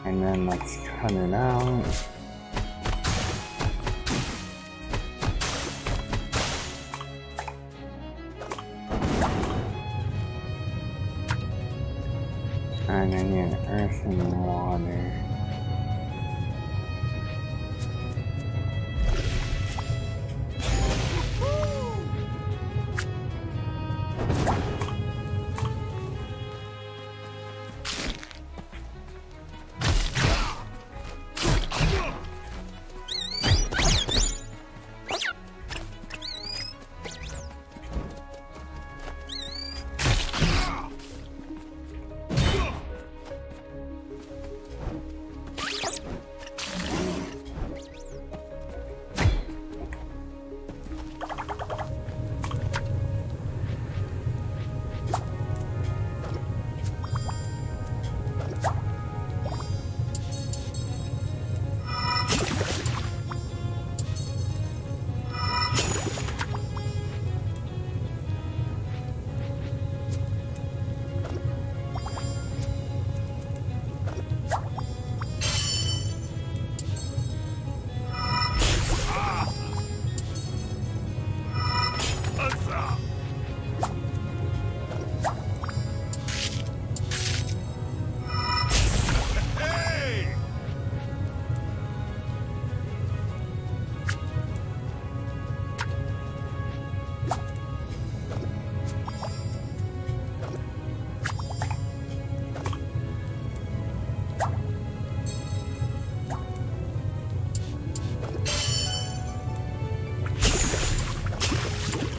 And then let's cut it out. And I need earth and water.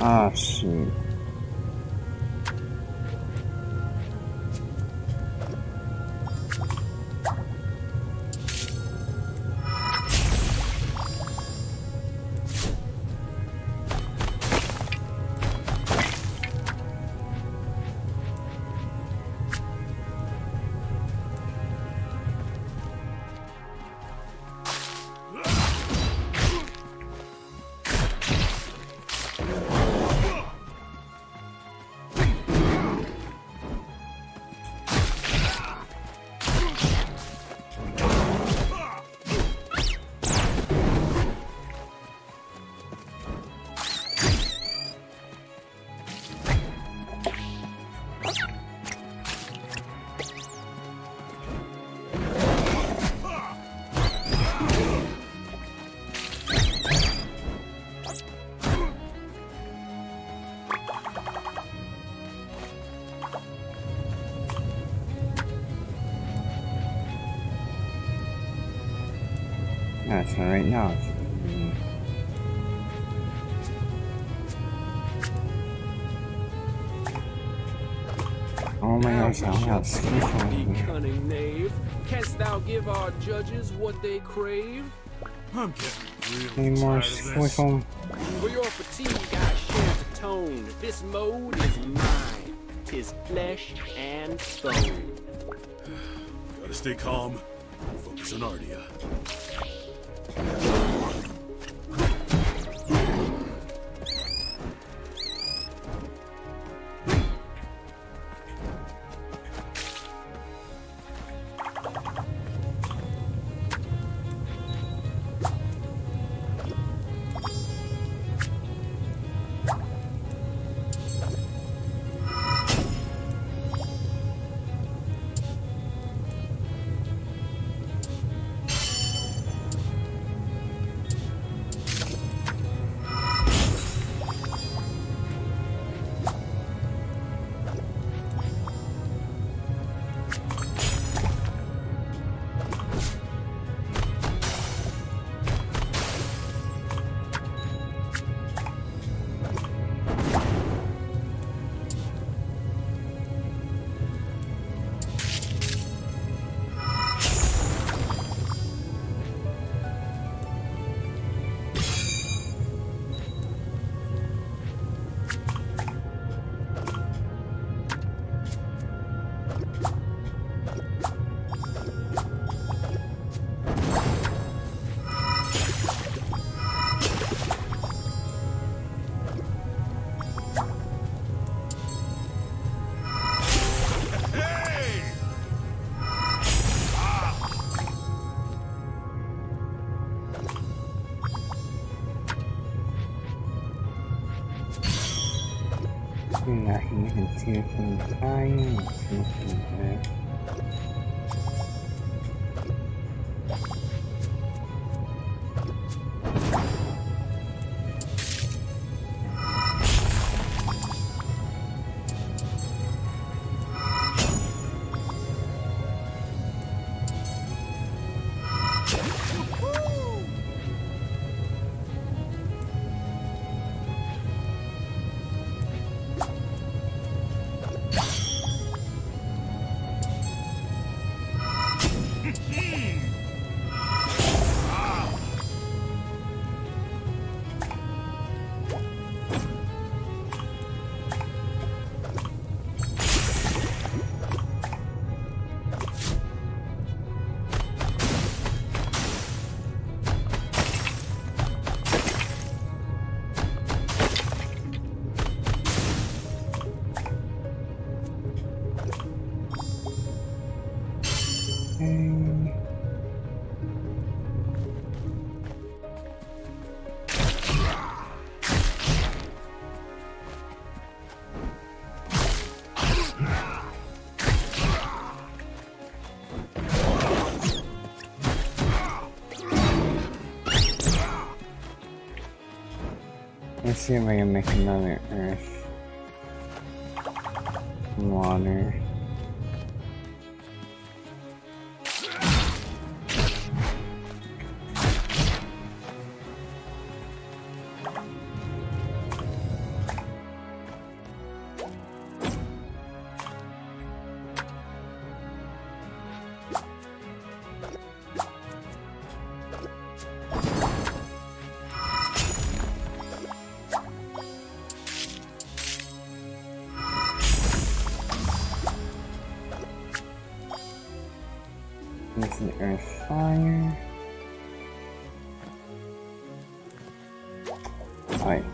Ah, shoot. That's right now. Oh my gosh, I have Ye cunning knave, canst thou give our judges what they crave? I'm getting Need really more tired of this. squishum. For your fatigue I share the tone. This mode is mine. 'Tis flesh and bone. Gotta stay calm. Focus on Ardia. Now you can see it from the side and see it from the back. Let's see if I can make another earth. Water. This is earth fire. Alright.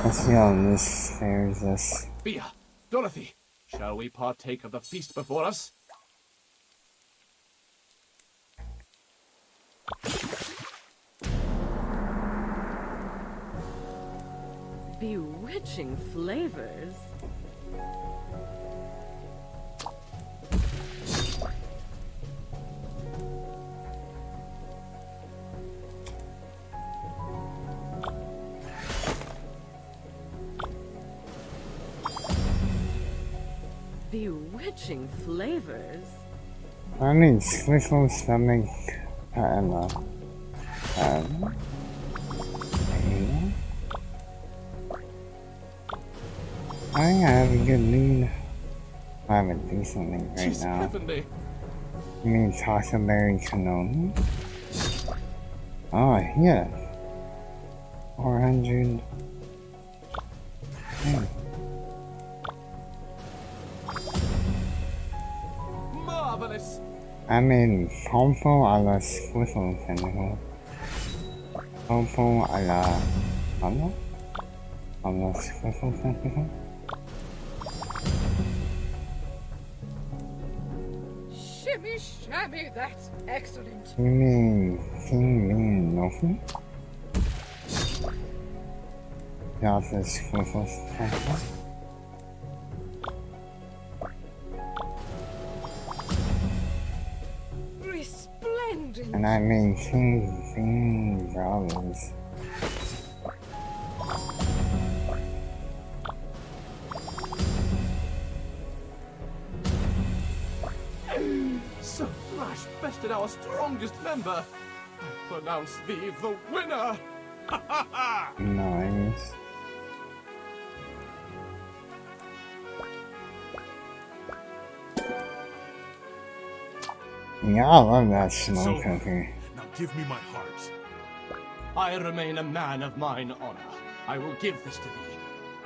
Let's see how this fares us. Bia, Dorothy, shall we partake of the feast before us? Bewitching flavors. Bewitching flavors. I need squishable stomach Emma. I have a good lead. I have a decent lead right She's now. heavenly. You mean Tasha Berry Cannoli? Oh, yeah. 400. Hey. Marvelous. I mean, Pompo a la Squiffle, pendejo. Pompo a la... ¿Habla? A la Squiffle, pendejo. Shimmy shammy, that's excellent. You mean King Bean Nofu? Not the Squiffle, pendejo. Resplendent. And I mean King Bean Brothers. Sir Flash bested our strongest member. I pronounce thee the winner. Ha ha ha! Nice. Yeah, I love that smoke It's cookie. Now give me my heart. I remain a man of mine honor. I will give this to thee.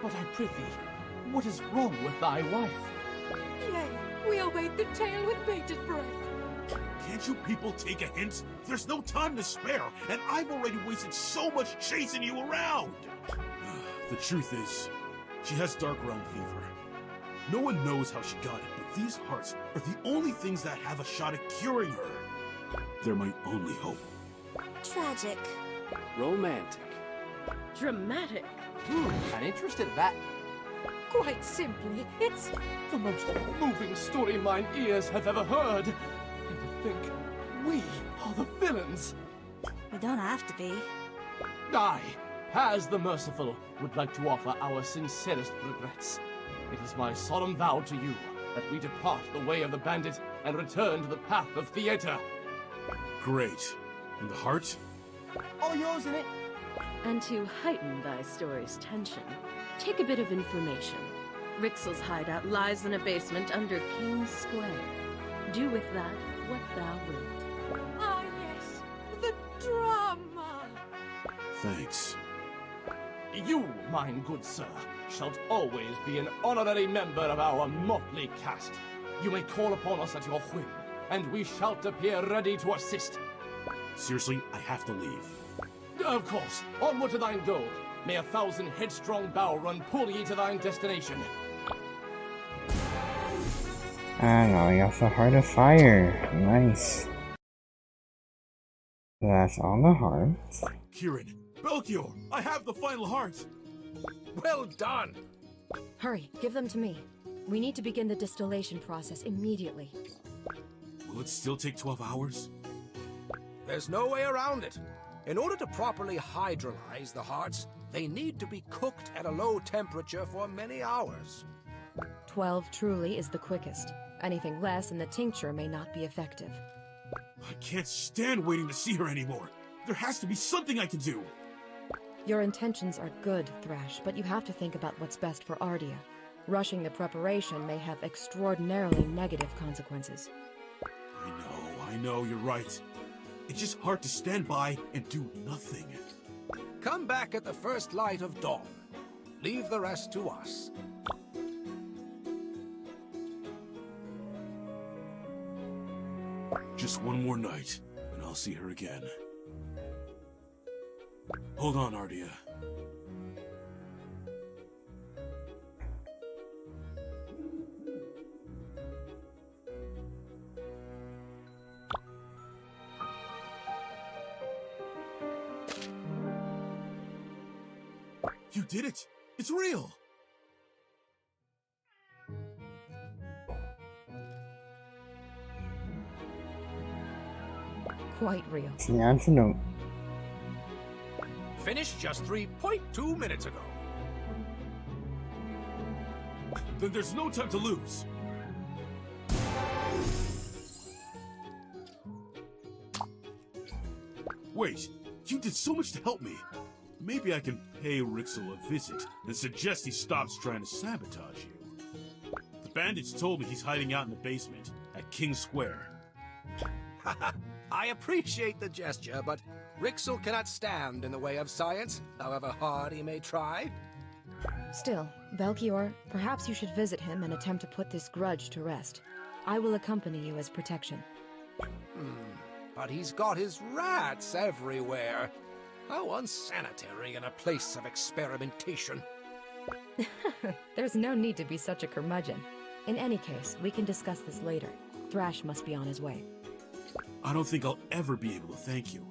But I prithee, what is wrong with thy wife? Yea, we await the tale with bated breath. Can't you people take a hint? There's no time to spare, and I've already wasted so much chasing you around! The truth is, she has dark realm fever. No one knows how she got it, but these hearts are the only things that have a shot at curing her. They're my only hope. Tragic. Romantic. Dramatic. I'm interested in that. Quite simply, it's The most moving story mine ears have ever heard. And to think, we are the villains. We don't have to be. I, as the Merciful, would like to offer our sincerest regrets. It is my solemn vow to you that we depart the way of the bandit and return to the path of theater. Great. And the heart? All yours in it. And to heighten thy story's tension, take a bit of information. Rixel's hideout lies in a basement under King's Square. Do with that what thou wilt. ah yes, the drama. Thanks. You, mine good sir, shalt always be an honorary member of our motley cast. You may call upon us at your whim, and we shall appear ready to assist. Seriously, I have to leave. Of course, onward to thine goal. May 1,000 headstrong bow run pull ye to thine destination. I know, you have the Heart of Fire. Nice. That's all the hearts. Kieran, Belchior, I have the final heart! Well done! Hurry, give them to me. We need to begin the distillation process immediately. Will it still take 12 hours? There's no way around it. In order to properly hydrolyze the hearts, they need to be cooked at a low temperature for many hours. 12 truly is the quickest. Anything less and the tincture may not be effective. I can't stand waiting to see her anymore. There has to be something I can do. Your intentions are good, Thrash, but you have to think about what's best for Ardia. Rushing the preparation may have extraordinarily negative consequences. I know, you're right. It's just hard to stand by and do nothing. Come back at the first light of dawn. Leave the rest to us. Just one more night, and I'll see her again. Hold on, Ardia. You did it! It's real! Quite real. It's the antidote. Finished just 3.2 minutes ago. Then there's no time to lose. Wait, you did so much to help me. Maybe I can pay Rixel a visit and suggest he stops trying to sabotage you. The bandits told me he's hiding out in the basement at King Square. I appreciate the gesture, but Rixel cannot stand in the way of science, however hard he may try. Still, Belchior, perhaps you should visit him and attempt to put this grudge to rest. I will accompany you as protection. But he's got his rats everywhere. How unsanitary in a place of experimentation. There's no need to be such a curmudgeon. In any case, we can discuss this later. Thrash must be on his way. I don't think I'll ever be able to thank you.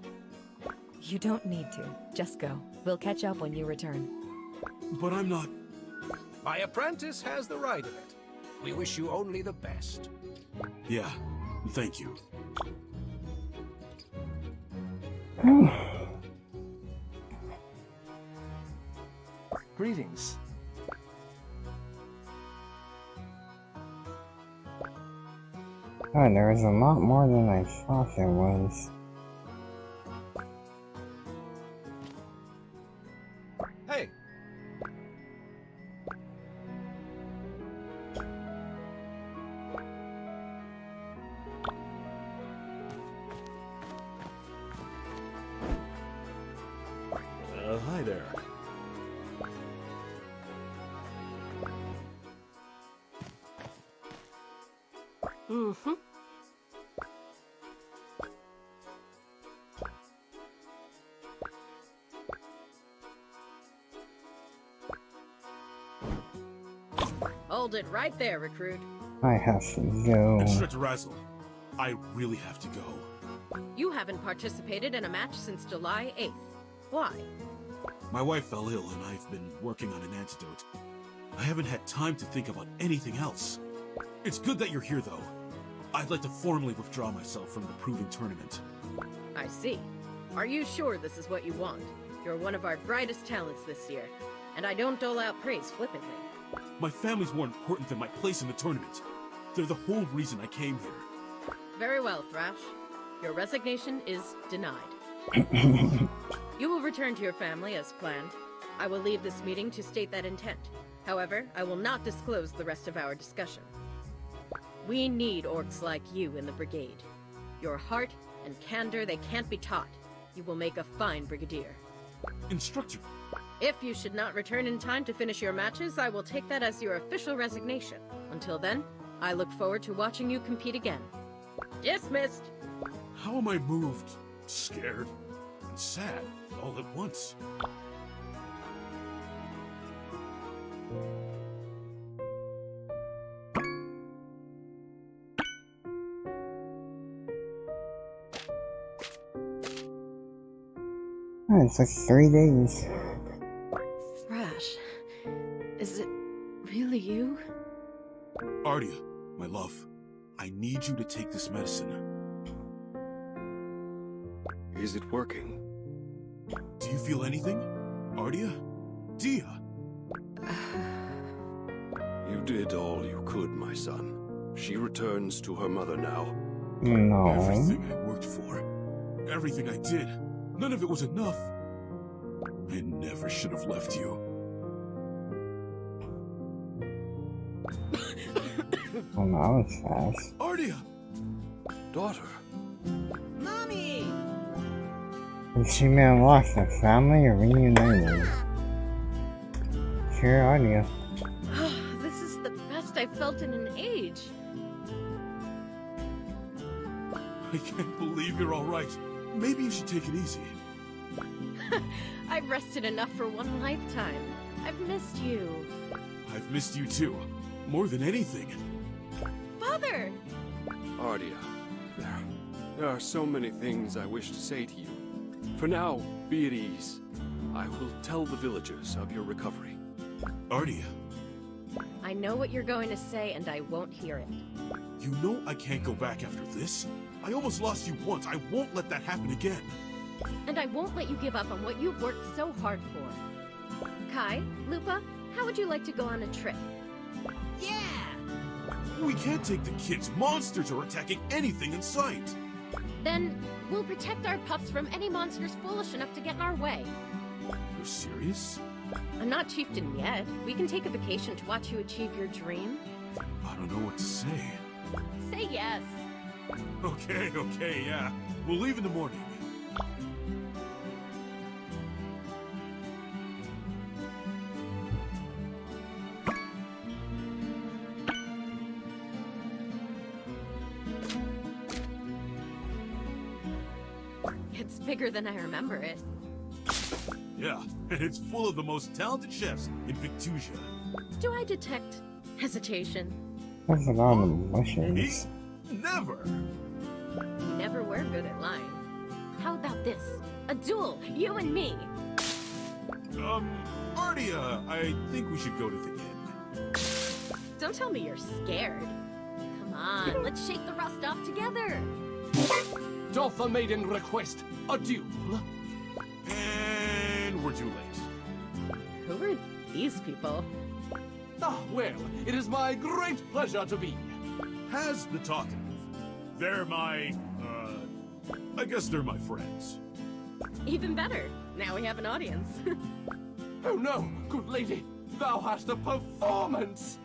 You don't need to. Just go. We'll catch up when you return. But I'm not... My apprentice has the right of it. We wish you only the best. Yeah, thank you. Greetings. Oh, there was a lot more than I thought there was. Hey! Hi there. Mm-hmm. Hold it right there, recruit. I have to go. Instructor Razzle, I really have to go. You haven't participated in a match since July 8th. Why? My wife fell ill and I've been working on an antidote. I haven't had time to think about anything else. It's good that you're here, though. I'd like to formally withdraw myself from the proving tournament. I see. Are you sure this is what you want? You're one of our brightest talents this year, and I don't dole out praise flippantly. My family's more important than my place in the tournament. They're the whole reason I came here. Very well, Thrash. Your resignation is denied. You will return to your family as planned. I will leave this meeting to state that intent. However, I will not disclose the rest of our discussion. We need orcs like you in the Brigade. Your heart and candor, they can't be taught. You will make a fine brigadier. Instructor! If you should not return in time to finish your matches, I will take that as your official resignation. Until then, I look forward to watching you compete again. Dismissed! How am I moved, scared, and sad all at once? Oh, it's like 3 days. Thrash, is it really you? Ardia, my love, I need you to take this medicine. Is it working? Do you feel anything? Ardia? Dia? You did all you could, my son. She returns to her mother now. No. Everything I worked for, everything I did, none of it was enough. I never should have left you. Oh, no, I was fast. Ardia! Daughter. Mommy! Did she man lost the family or reunited? Sure, Ardia. This is the best I've felt in an age. I can't believe you're alright. Maybe you should take it easy. I've rested enough for one lifetime. I've missed you. I've missed you too. More than anything. Father! Ardia, there are so many things I wish to say to you. For now, be at ease. I will tell the villagers of your recovery. Ardia. I know what you're going to say, and I won't hear it. You know I can't go back after this. I almost lost you once. I won't let that happen again. And I won't let you give up on what you've worked so hard for. Kai, Lupa, how would you like to go on a trip? Yeah! We can't take the kids. Monsters are attacking anything in sight. Then we'll protect our pups from any monsters foolish enough to get in our way. You're serious? I'm not chieftain yet. We can take a vacation to watch you achieve your dream. I don't know what to say. Say yes. Okay, yeah. We'll leave in the morning. It's bigger than I remember it. Yeah, and it's full of the most talented chefs in Victusia. Do I detect hesitation? There's a lot of emotions. Never! You never were good at lying. How about this? A duel, you and me. Ardia, I think we should go to the inn. Don't tell me you're scared. Come on, let's shake the rust off together. Doth the maiden request a duel? And we're too late. Who are these people? Ah, well, it is my great pleasure to be. Has the talkative. They're my, I guess they're my friends. Even better. Now we have an audience. Oh no, good lady, thou hast a performance!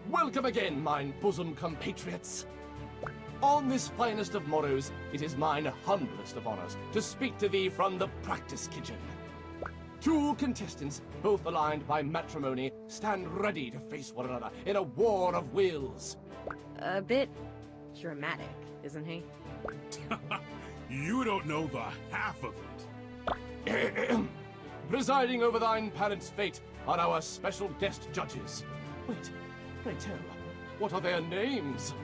Welcome again, mine bosom compatriots. On this finest of morrows, it is mine humblest of honors to speak to thee from the practice kitchen. Two contestants, both aligned by matrimony, stand ready to face one another in a war of wills. A bit dramatic, isn't he? You don't know the half of it. Presiding over thine parents' fate are our special guest judges. Wait, pray tell, what are their names?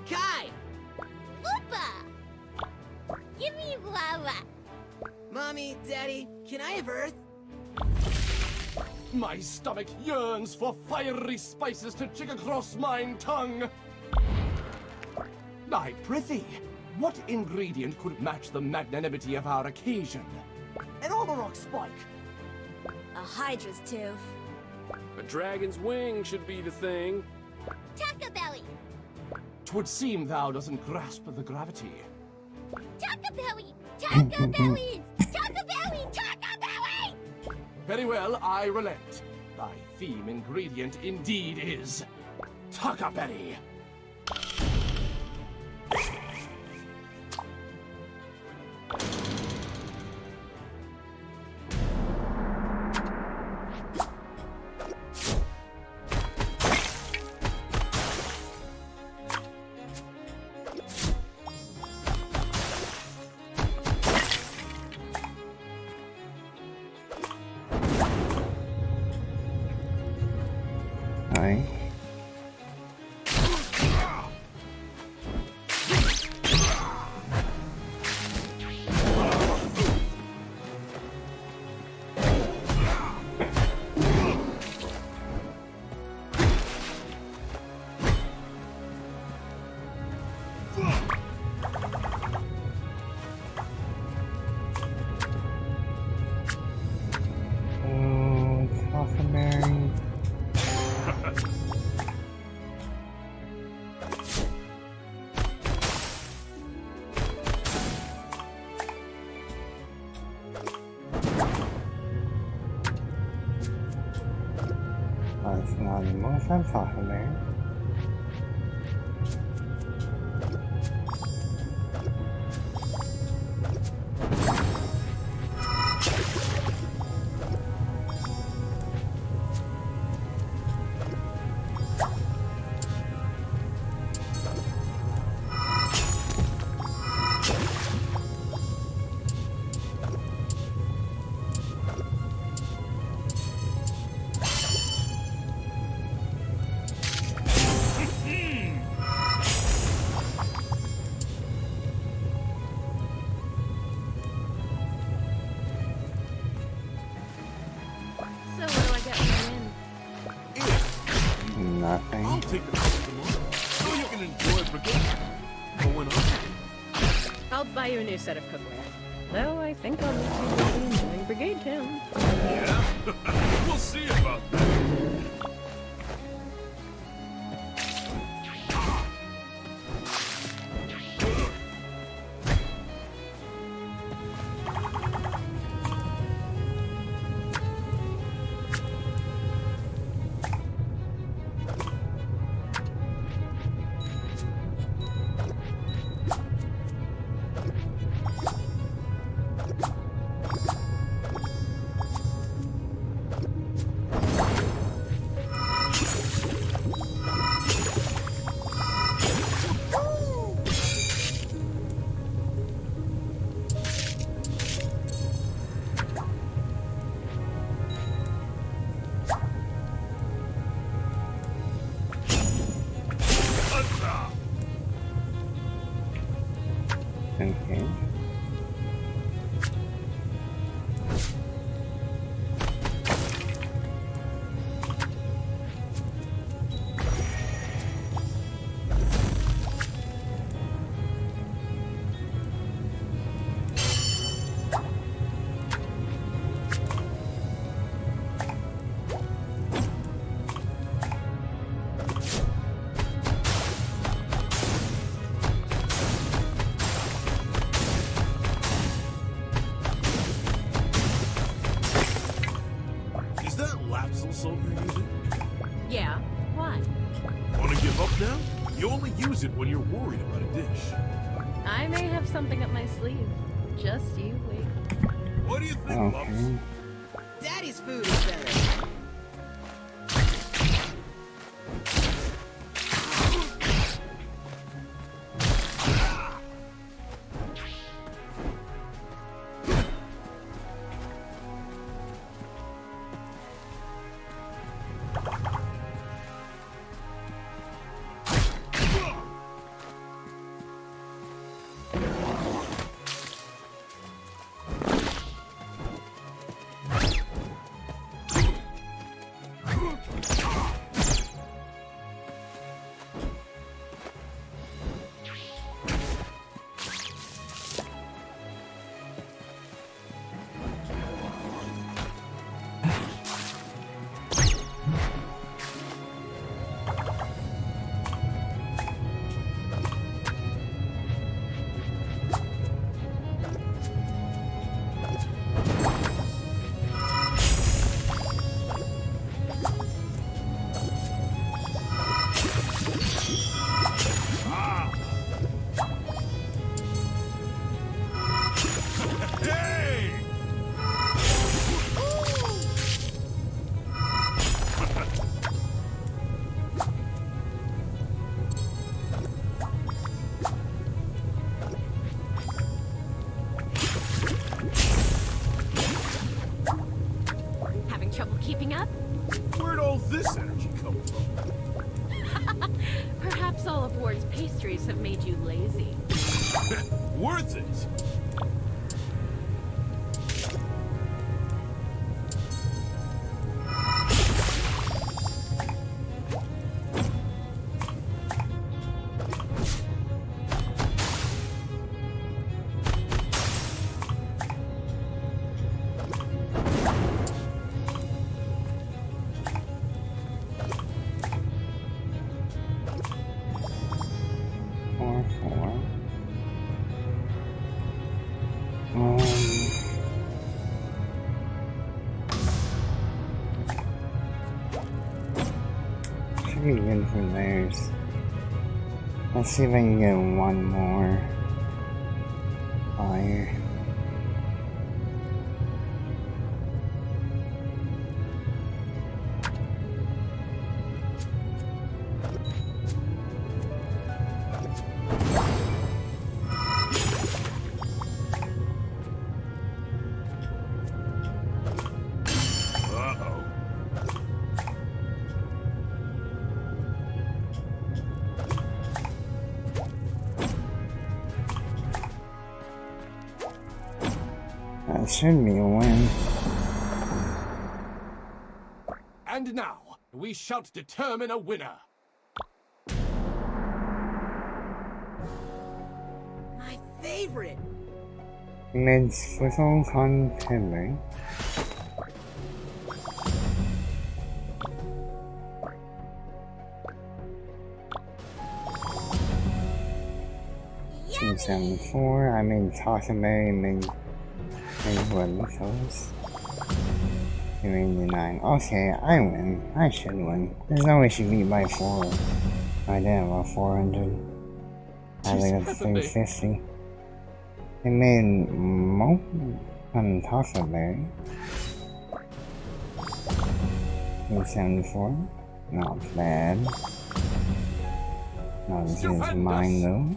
Kai! Oopa! Give me lava! Mommy, Daddy, can I have Earth? My stomach yearns for fiery spices to chick across mine tongue. I prithee, what ingredient could match the magnanimity of our occasion? An Almarock spike. A Hydra's tooth. A dragon's wing should be the thing. Taco belly. 'Twould seem thou doesn't grasp the gravity. Taco belly! Taco bellies! Taco belly! Taco belly! Very well, I relent. Thy theme ingredient indeed is Tuckerberry. Aye. That's not the most I'm talking there. I'll take the rest tomorrow, so you can enjoy brigade. But when I'll buy you a new set of cookware. Though I think I'll need you to be enjoying Brigade Town. Yeah? We'll see about that. Okay. Yeah, why? Want to give up now? You only use it when you're worried about a dish. I may have something up my sleeve. Just you wait. What do you think, Bubs? Daddy's food is better. Keeping up? Where'd all this energy come from? Perhaps all of Ward's pastries have made you lazy. Worth it! Should be good for theirs. Let's see if I can get one more fire. That should be a win. And now, we shall determine a winner. favorite. Mid swizzle contemporary. $2.74. I made Takamberry, made what those? $2.89. Okay, I win. I should win. There's no way she beat by 4. I did about 400. I think it's 350. It made Mo on Takamberry. 274. Not bad. Not as good as mine though.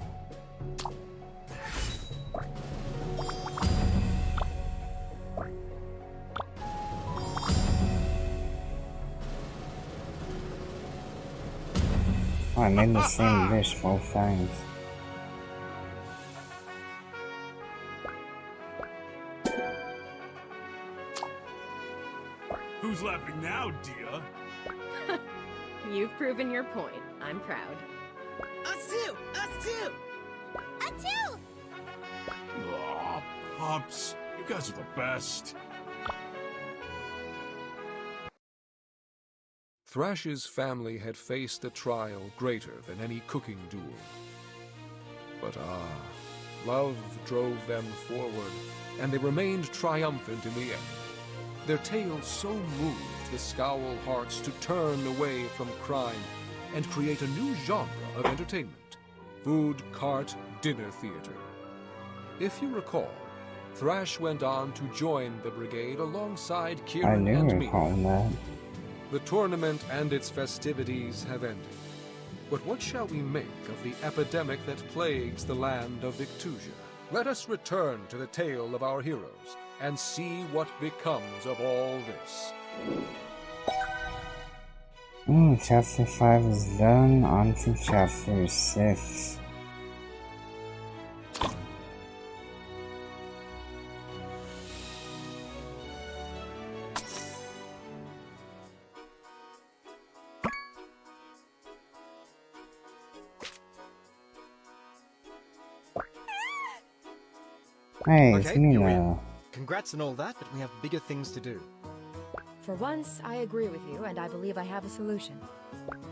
Oh, I made the same dish both times. Who's laughing now, Dia? You've proven your point. I'm proud. Us too! Us too! Us too! Aw, Pops, you guys are the best. Thrash's family had faced a trial greater than any cooking duel. But love drove them forward, and they remained triumphant in the end. Their tales so moved the Scowl hearts to turn away from crime and create a new genre of entertainment: food cart dinner theater. If you recall, Thrash went on to join the Brigade alongside Kieran and me. That. The tournament and its festivities have ended. But what shall we make of the epidemic that plagues the land of Victusia? Let us return to the tale of our heroes and see what becomes of all this. Chapter 5 is done. On to chapter 6. Hey, it's me now. Congrats and all that, but we have bigger things to do. For once, I agree with you, and I believe I have a solution.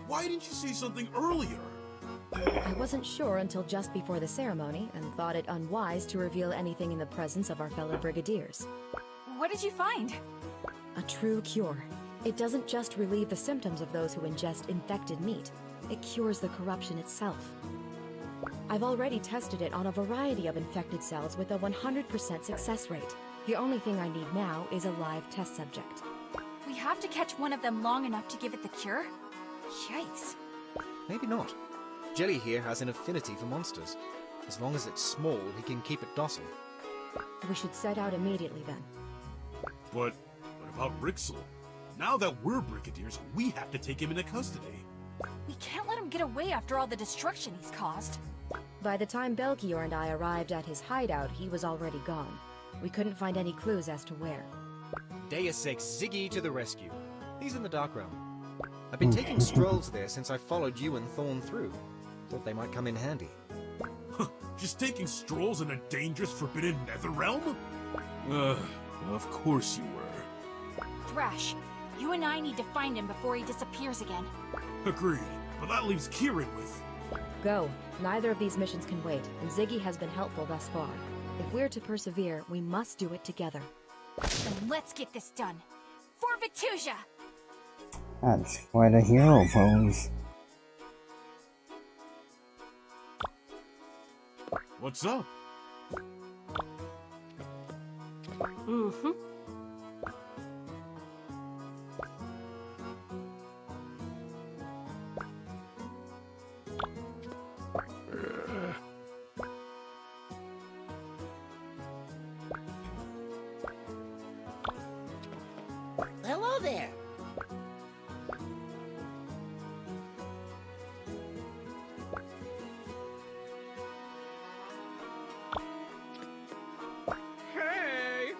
Why didn't you say something earlier? I wasn't sure until just before the ceremony, and thought it unwise to reveal anything in the presence of our fellow brigadiers. What did you find? A true cure. It doesn't just relieve the symptoms of those who ingest infected meat. It cures the corruption itself. I've already tested it on a variety of infected cells with a 100% success rate. The only thing I need now is a live test subject. We have to catch one of them long enough to give it the cure? Yikes. Maybe not. Jelly here has an affinity for monsters. As long as it's small, he can keep it docile. We should set out immediately then. But what about Rixel? Now that we're brigadiers, we have to take him into custody. We can't let him get away after all the destruction he's caused. By the time Belkior and I arrived at his hideout, he was already gone. We couldn't find any clues as to where. Deus Ex Ziggy to the rescue. He's in the Dark Realm. I've been taking strolls there since I followed you and Thorn through. Thought they might come in handy. Just taking strolls in a dangerous, forbidden nether realm? Of course you were. Thrash, you and I need to find him before he disappears again. Agreed, but that leaves Kieran with... Go. Neither of these missions can wait, and Ziggy has been helpful thus far. If we're to persevere, we must do it together. Then let's get this done. For Victusia! That's quite a hero pose. What's up? Mm-hmm. Hello there. Hey!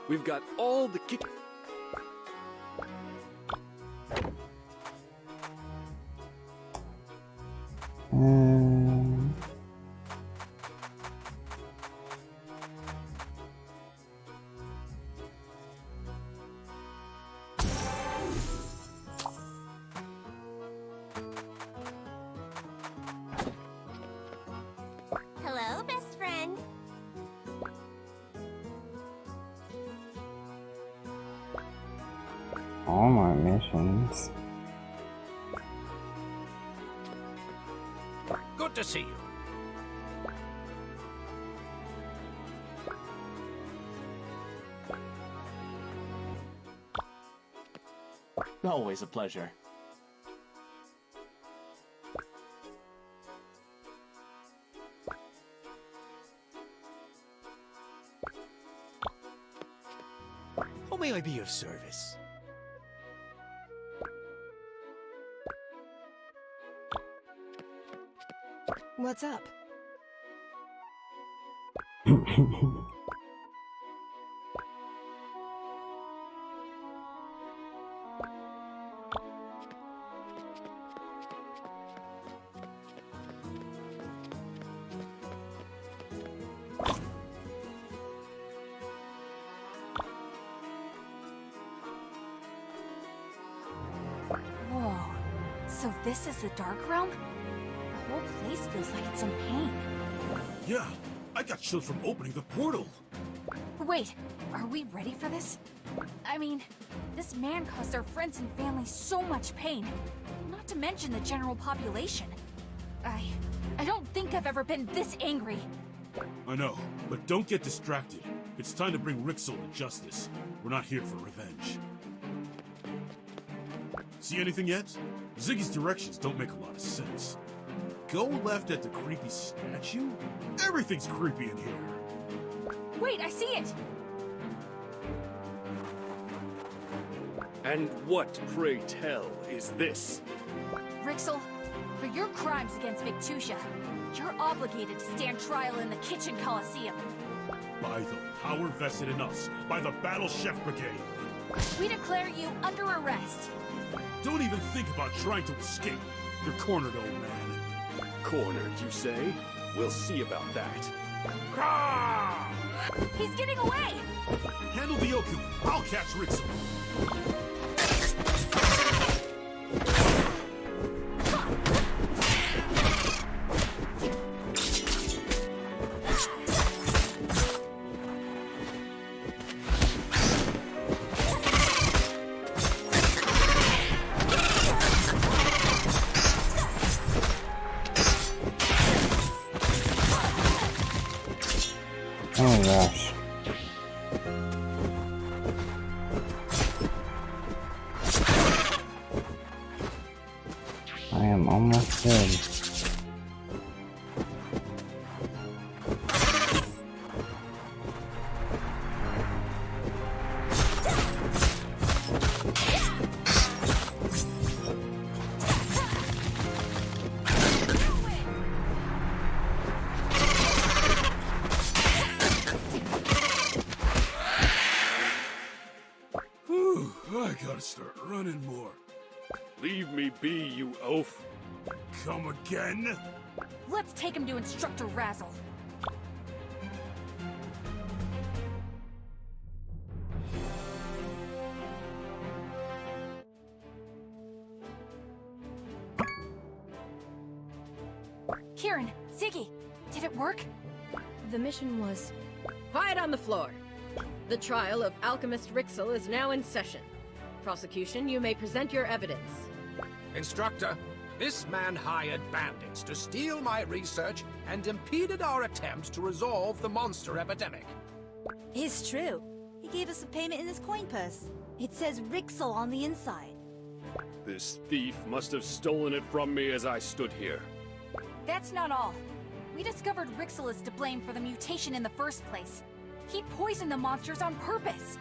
We've got all the kit. all my missions. Good to see you. Always a pleasure. How may I be of service? What's up? Whoa. So this is the Dark Realm? The whole place feels like it's in pain. Yeah, I got chills from opening the portal. Wait, are we ready for this? I mean, this man caused our friends and family so much pain. Not to mention the general population. I don't think I've ever been this angry. I know, but don't get distracted. It's time to bring Rixel to justice. We're not here for revenge. See anything yet? Ziggy's directions don't make a lot of sense. Go left at the creepy statue? Everything's creepy in here. Wait, I see it! And what, pray tell, is this? Rixel, for your crimes against Victusia, you're obligated to stand trial in the Kitchen Coliseum. By the power vested in us, by the Battle Chef Brigade. We declare you under arrest. Don't even think about trying to escape. You're cornered, old man. Cornered, you say? We'll see about that. He's getting away! Handle the Oku. I'll catch Rixel. Oh gosh. I am almost dead. I gotta start running more. Leave me be, you oaf. Come again? Let's take him to Instructor Razzle. Kieran, Ziggy, did it work? The mission was... Quiet on the floor! The trial of Alchemist Rixel is now in session. Prosecution, you may present your evidence. Instructor, this man hired bandits to steal my research and impeded our attempt to resolve the monster epidemic. It's true. He gave us a payment in his coin purse. It says Rixel on the inside. This thief must have stolen it from me as I stood here. That's not all. We discovered Rixel is to blame for the mutation in the first place. He poisoned the monsters on purpose.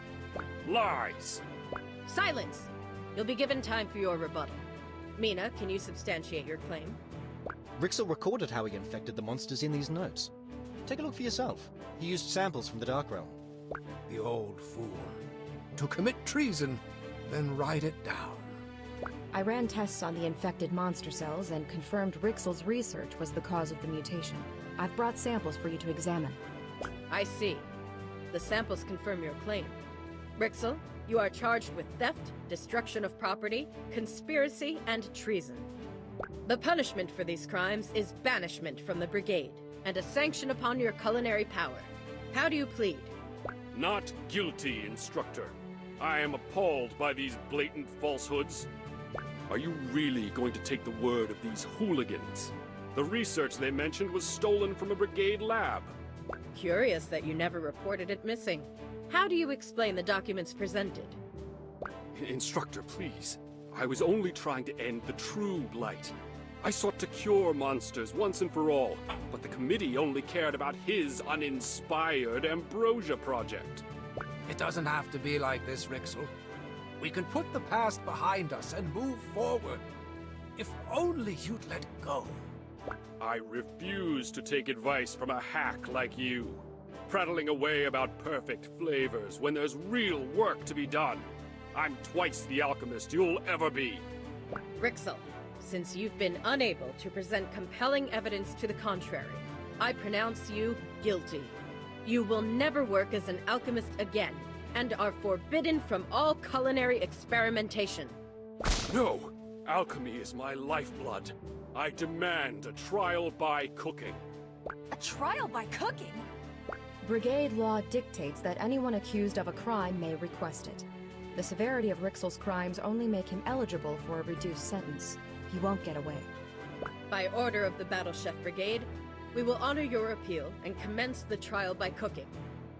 Lies! Silence! You'll be given time for your rebuttal. Mina, can you substantiate your claim? Rixel recorded how he infected the monsters in these notes. Take a look for yourself. He used samples from the Dark Realm. The old fool. To commit treason, then write it down. I ran tests on the infected monster cells and confirmed Rixel's research was the cause of the mutation. I've brought samples for you to examine. I see. The samples confirm your claim. Rixel, you are charged with theft, destruction of property, conspiracy, and treason. The punishment for these crimes is banishment from the Brigade, and a sanction upon your culinary power. How do you plead? Not guilty, Instructor. I am appalled by these blatant falsehoods. Are you really going to take the word of these hooligans? The research they mentioned was stolen from a Brigade lab. Curious that you never reported it missing. How do you explain the documents presented? Instructor, please. I was only trying to end the true blight. I sought to cure monsters once and for all, but the committee only cared about his uninspired Ambrosia project. It doesn't have to be like this, Rixel. We can put the past behind us and move forward. If only you'd let go. I refuse to take advice from a hack like you. Prattling away about perfect flavors when there's real work to be done. I'm twice the alchemist you'll ever be. Rixel, since you've been unable to present compelling evidence to the contrary, I pronounce you guilty. You will never work as an alchemist again, and are forbidden from all culinary experimentation. No! Alchemy is my lifeblood. I demand a trial by cooking. A trial by cooking? Brigade law dictates that anyone accused of a crime may request it. The severity of Rixel's crimes only make him eligible for a reduced sentence. He won't get away. By order of the Battle Chef Brigade, we will honor your appeal and commence the trial by cooking.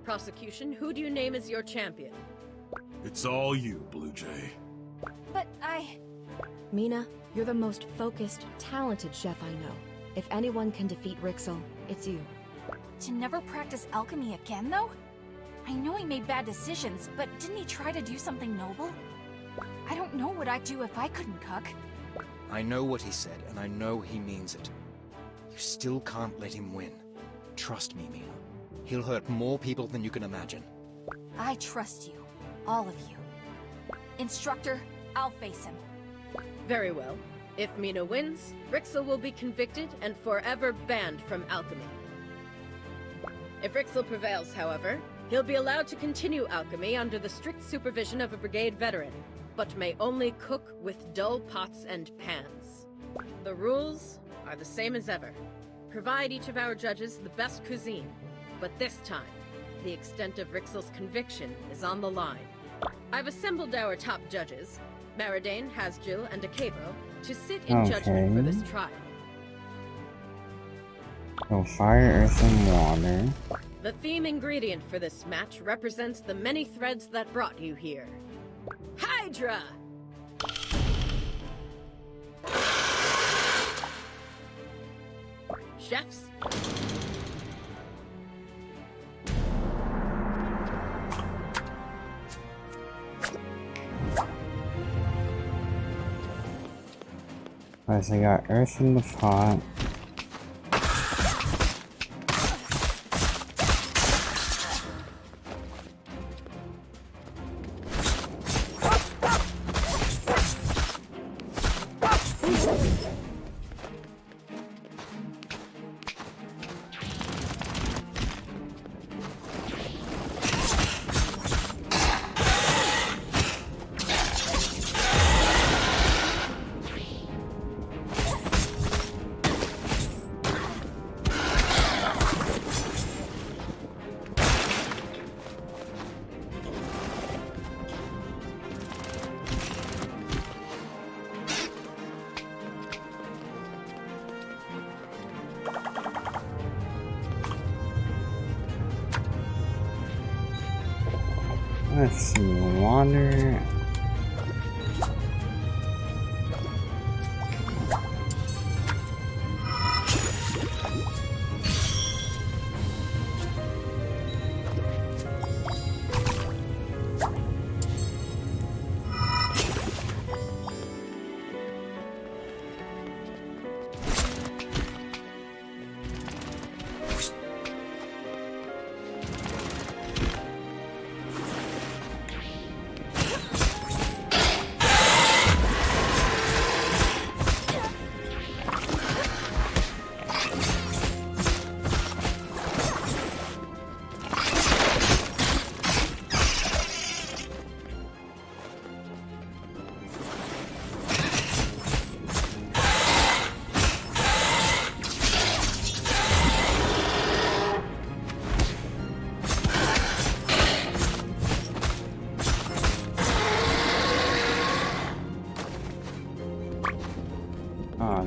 Prosecution, who do you name as your champion? It's all you, Blue Jay. But I... Mina, you're the most focused, talented chef I know. If anyone can defeat Rixel, it's you. To never practice alchemy again, though? I know he made bad decisions, but didn't he try to do something noble? I don't know what I'd do if I couldn't cook. I know what he said, and I know he means it. You still can't let him win. Trust me, Mina. He'll hurt more people than you can imagine. I trust you. All of you. Instructor, I'll face him. Very well. If Mina wins, Rixel will be convicted and forever banned from alchemy. If Rixel prevails, however, he'll be allowed to continue alchemy under the strict supervision of a Brigade veteran, but may only cook with dull pots and pans. The rules are the same as ever. Provide each of our judges the best cuisine, but this time, the extent of Rixel's conviction is on the line. I've assembled our top judges, Maridane, Hasjil, and Akebo, to sit in judgment for this trial. So fire, earth, and water. The theme ingredient for this match represents the many threads that brought you here. Hydra! Chefs? Alright, so I got earth in the pot. Let's see, water.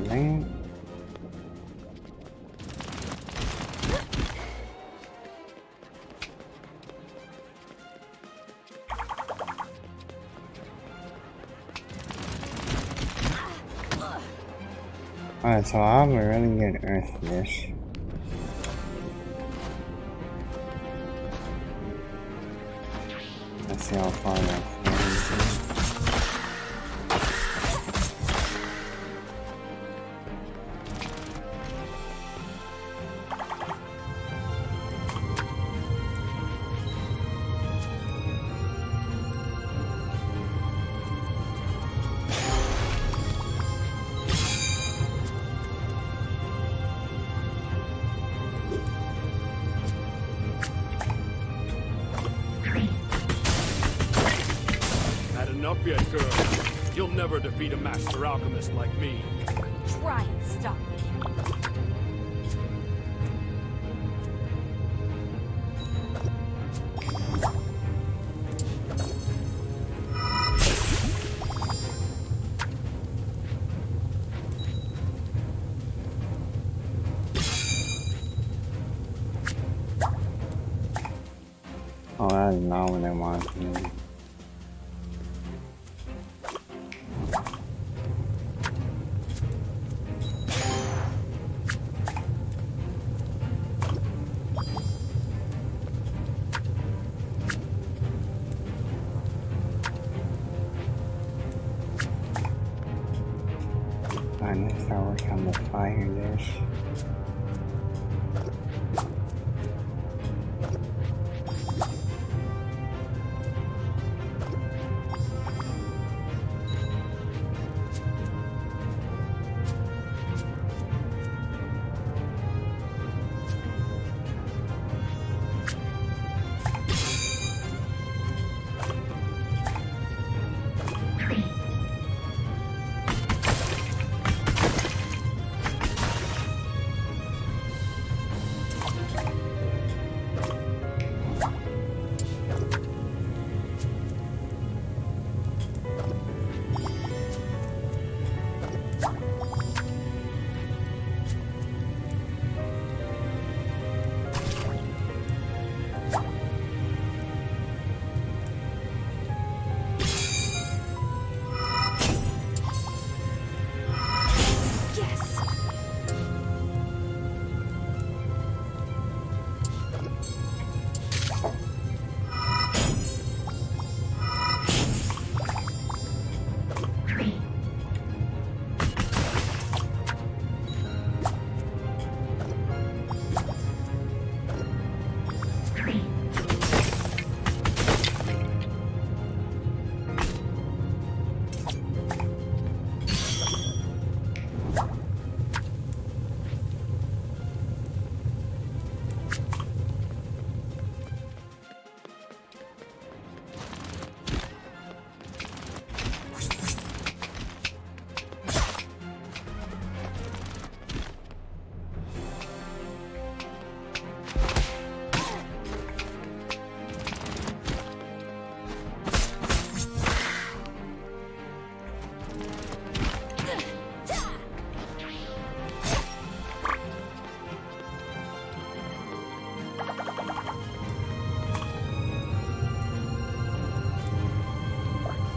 that. Alright, so I have a really good earth dish. Let's see how far that carries. Enough yet, girl. You'll never defeat a master alchemist like me. Try and stop me. Oh, that is not what I want to do. I need to start working on the fire dish.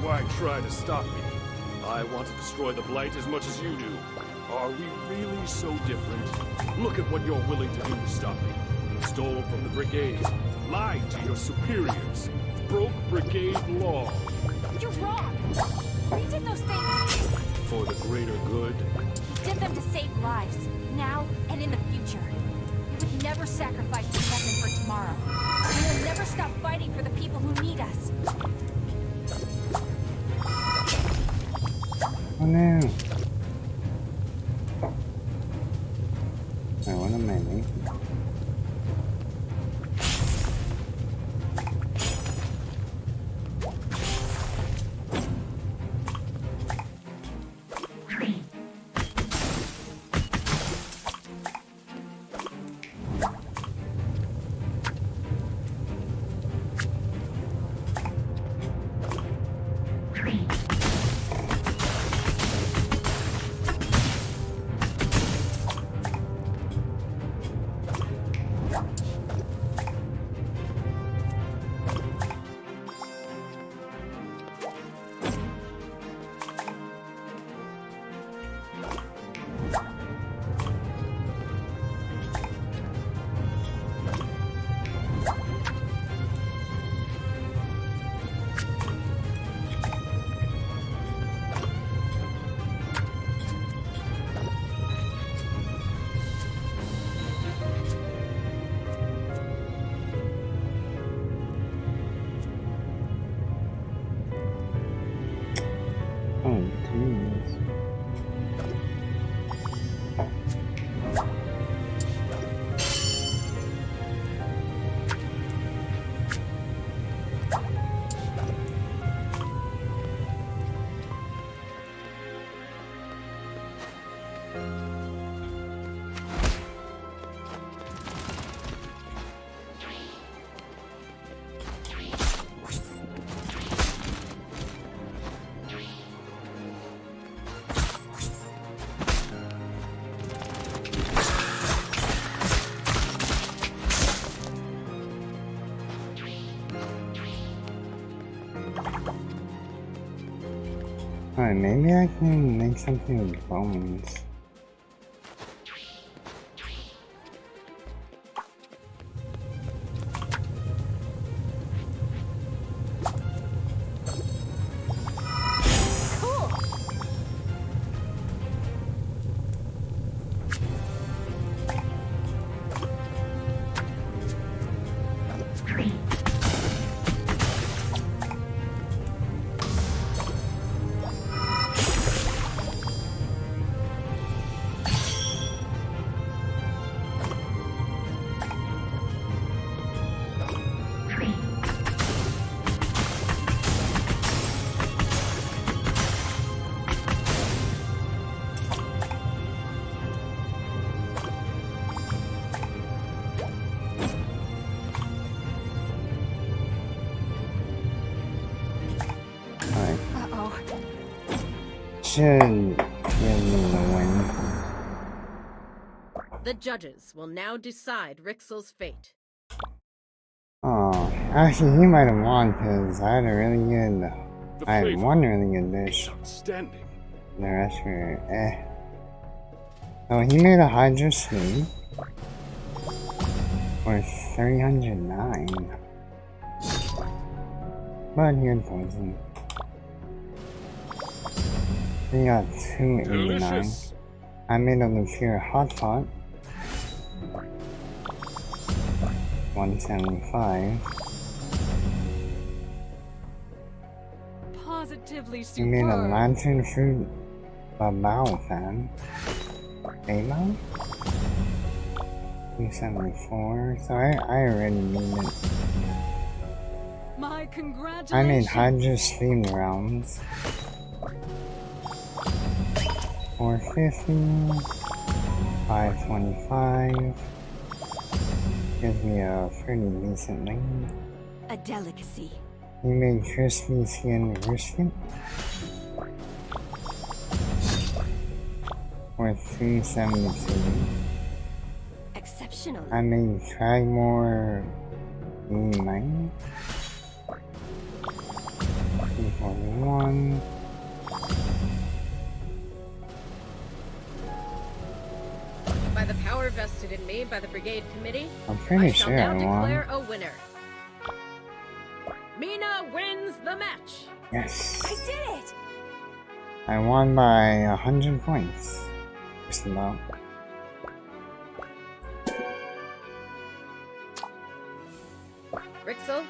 Why try to stop me? I want to destroy the Blight as much as you do. Are we really so different? Look at what you're willing to do to stop me. Stole from the Brigade, lied to your superiors, broke Brigade law. You're wrong! We did those things For the greater good? We did them to save lives, now and in the future. We would never sacrifice the present for tomorrow. We will never stop fighting for the people who need us. Oh no! I want a minute. Alright, maybe I can make something with bones. Should give me the win. The judges will now decide Rixel's fate. Oh, actually, he might have won because I had a really good. I had one really good dish. Outstanding. The rest were eh. So he made a Hydra sleeve for 309. But he had poison. We got 289. I made a Lucia hot pot. 175. Positively We superb. made a lantern fruit babao fan. Babao? 274. So I already made it. My congratulations. I made Hydra steam rounds. 450, 525, gives me a pretty decent lane. A delicacy. We made crispy skin brisket for 372. Exceptional. I made Cragmore mine 341. By the power vested in me by the Brigade Committee, I'm pretty I shall sure now I won. declare a winner. Mina wins the match. Yes. I did it! I won by 100 points. Just about. Rixel,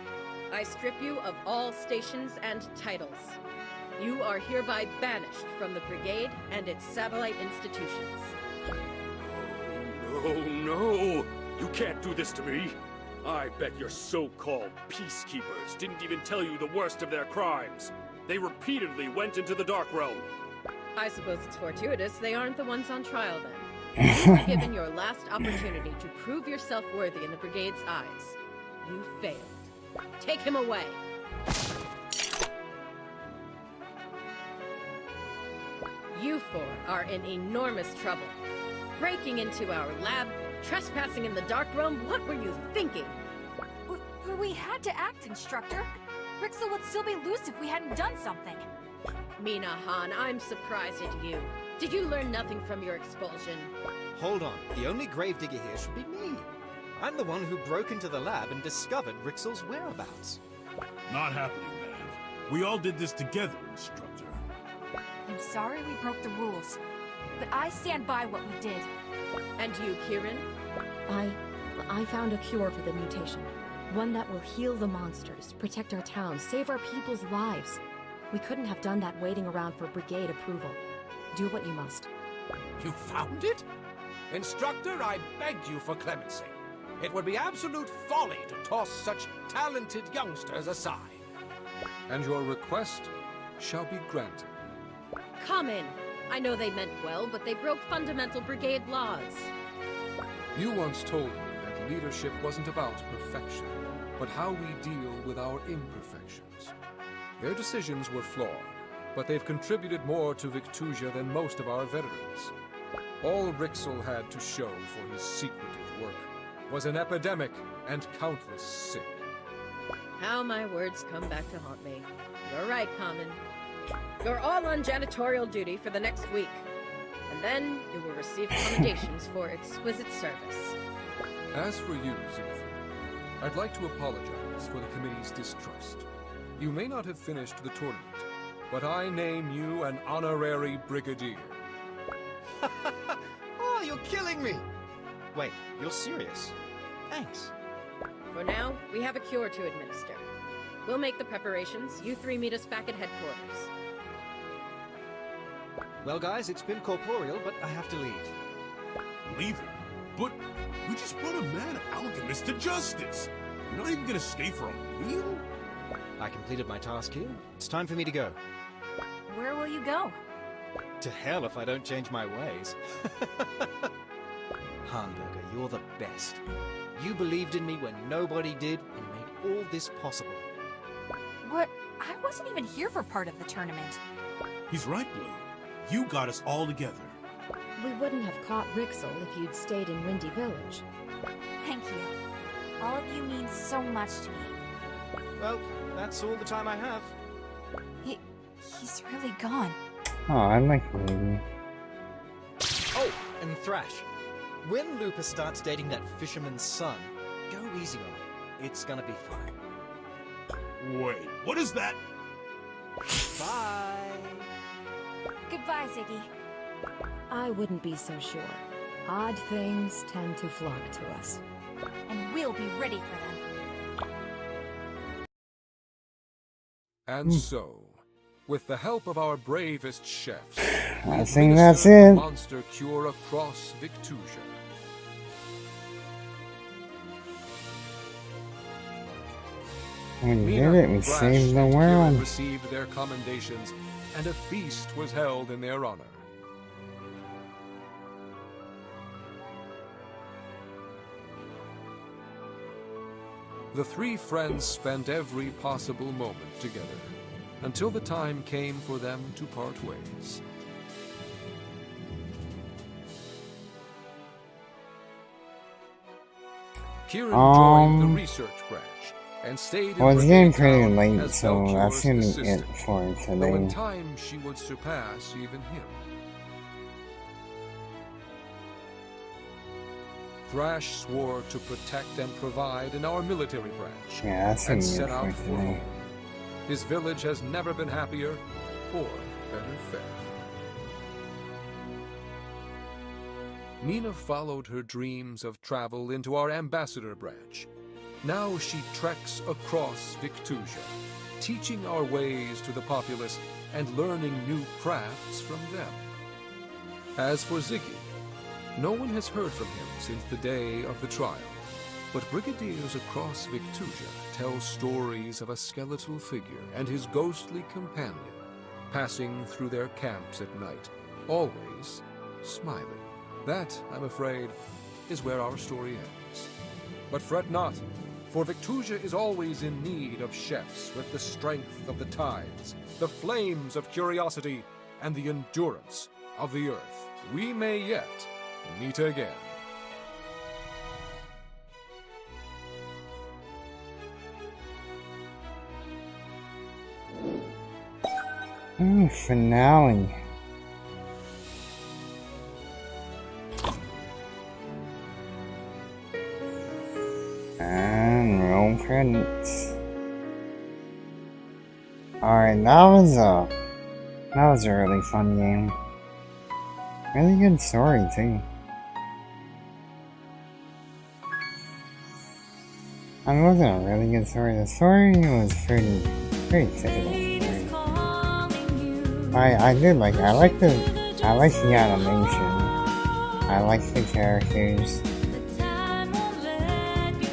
I strip you of all stations and titles. You are hereby banished from the Brigade and its satellite institutions. Oh no! You can't do this to me! I bet your so-called peacekeepers didn't even tell you the worst of their crimes. They repeatedly went into the Dark Realm. I suppose it's fortuitous they aren't the ones on trial then. You were given your last opportunity to prove yourself worthy in the Brigade's eyes. You failed. Take him away. You four are in enormous trouble. Breaking into our lab, trespassing in the Dark Realm, what were you thinking? We had to act, Instructor. Rixel would still be loose if we hadn't done something. Mina Han, I'm surprised at you. Did you learn nothing from your expulsion? Hold on. The only gravedigger here should be me. I'm the one who broke into the lab and discovered Rixel's whereabouts. Not happening, man. We all did this together, Instructor. I'm sorry we broke the rules, but I stand by what we did. And you, Kieran? I found a cure for the mutation. One that will heal the monsters, protect our town, save our people's lives. We couldn't have done that waiting around for Brigade approval. Do what you must. You found it? Instructor, I begged you for clemency. It would be absolute folly to toss such talented youngsters aside. And your request shall be granted. Come in. I know they meant well, but they broke fundamental Brigade laws. You once told me that leadership wasn't about perfection, but how we deal with our imperfections. Their decisions were flawed, but they've contributed more to Victusia than most of our veterans. All Rixel had to show for his secretive work was an epidemic and countless sick. How my words come back to haunt me. You're right, Common. You're all on janitorial duty for the next week. And then you will receive commendations for exquisite service. As for you, Siegfried, I'd like to apologize for the committee's distrust. You may not have finished the tournament, but I name you an honorary brigadier. Oh, you're killing me! Wait, you're serious? Thanks. For now, we have a cure to administer. We'll make the preparations. You three meet us back at headquarters. Well, guys, it's been corporeal, but I have to leave. Leaving? But we just brought a mad alchemist to justice. You're not even gonna stay for a meal? I completed my task here. It's time for me to go. Where will you go? To hell if I don't change my ways. Hamburger, you're the best. You believed in me when nobody did and made all this possible. What? I wasn't even here for part of the tournament. He's right, Blue. You got us all together. We wouldn't have caught Rixel if you'd stayed in Windy Village. Thank you. All of you mean so much to me. Well, that's all the time I have. He's really gone. Oh, I like Rewayde. Oh, and Thrash. When Lupus starts dating that fisherman's son, go easy on him. It's gonna be fine. Wait, what is that? Bye. Goodbye, Ziggy. I wouldn't be so sure. Odd things tend to flock to us. And we'll be ready for them. And so, with the help of our bravest chefs, I think that's it. Monster cure across Victusia. We did it, we saved the world. Received their commendations, and a feast was held in their honor. The three friends spent every possible moment together, until the time came for them to part ways. Kieran joined the research branch and stayed in well, it's getting Brigade pretty Town late, as so that's gonna Belchior's be it assistant, for though in today. time she would surpass even him. Thrash swore to protect and provide in our military branch, Yeah, that's and gonna be set it out for for today. home. His village has never been happier or better fed. Mina followed her dreams of travel into our ambassador branch. Now she treks across Victusia, teaching our ways to the populace and learning new crafts from them. As for Ziggy, no one has heard from him since the day of the trial, but brigadiers across Victusia tell stories of a skeletal figure and his ghostly companion passing through their camps at night, always smiling. That, I'm afraid, is where our story ends. But fret not, for Victusia is always in need of chefs with the strength of the tides, the flames of curiosity, and the endurance of the earth. We may yet meet again. Finale. And roll credits. Alright, that was a really fun game. Really good story too. I mean, it wasn't a really good story. The story was pretty typical. I did like it. I like the animation. I like the characters.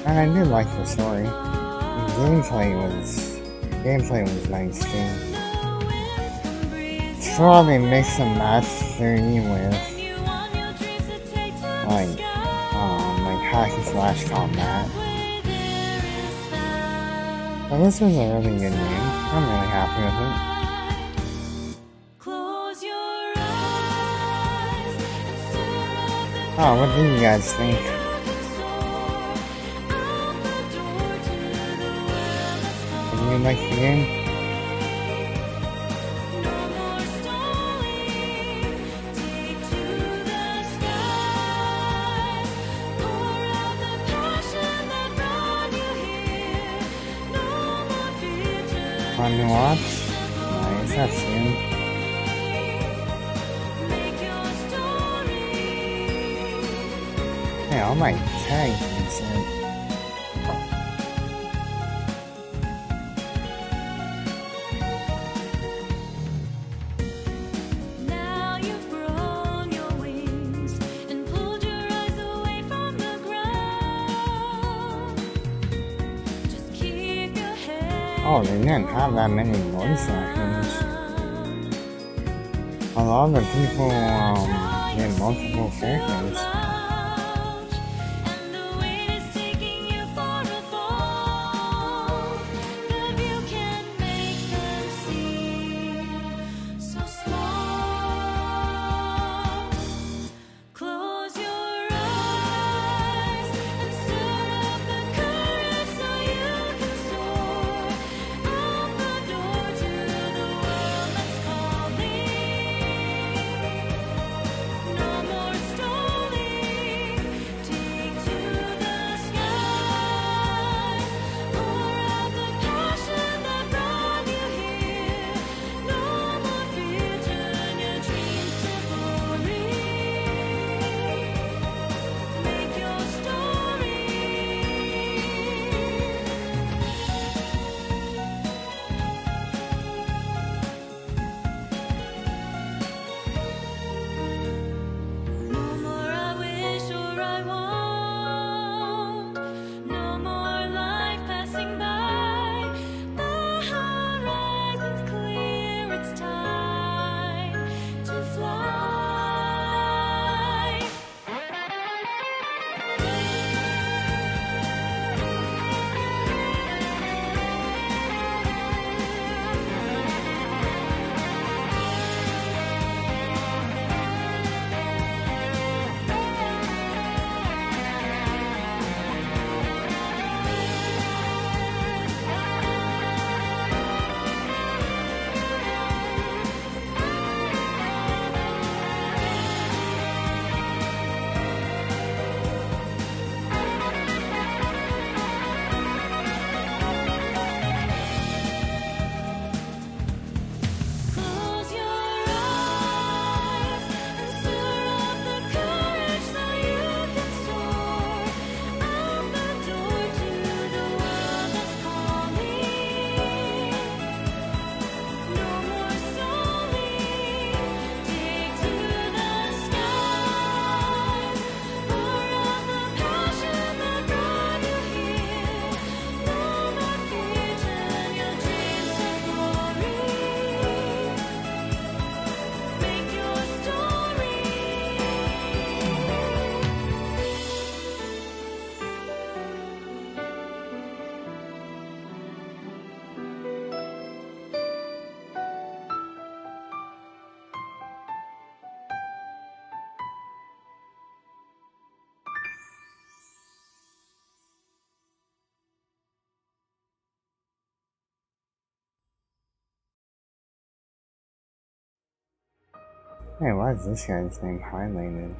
And I did like the story. The gameplay was nice too. It's probably mix and match 3 with like hack and slash combat. But this was a really good game. I'm really happy with it. Oh, what do you guys think? like the game? Fun to watch? Nice, I've seen. Hey, all my tags and Now you've grown your wings and pulled your eyes away from the ground. Just keep your head. oh, they didn't have that many voice actors. A lot of people did multiple characters. And the weight is taking you for a fall. The view can make them seem so small. Close your eyes and stir up the courage so you can soar out the door to the world that's calling. No more stalling. Take to the skies. Pour out the passion that brought you here. No more fear. Turn your dreams to glory. Make your story. No more I wish or I want. No more life passing by. The horizon's clear. It's time to fly. Close your eyes and stir up the courage so you can soar out the door to the world that's calling. No more stalling. Take to the skies. Pour out the passion that brought you here. No more fear. Turn your dreams to glory. Make your story. Hey, why is this guy's name highlighted?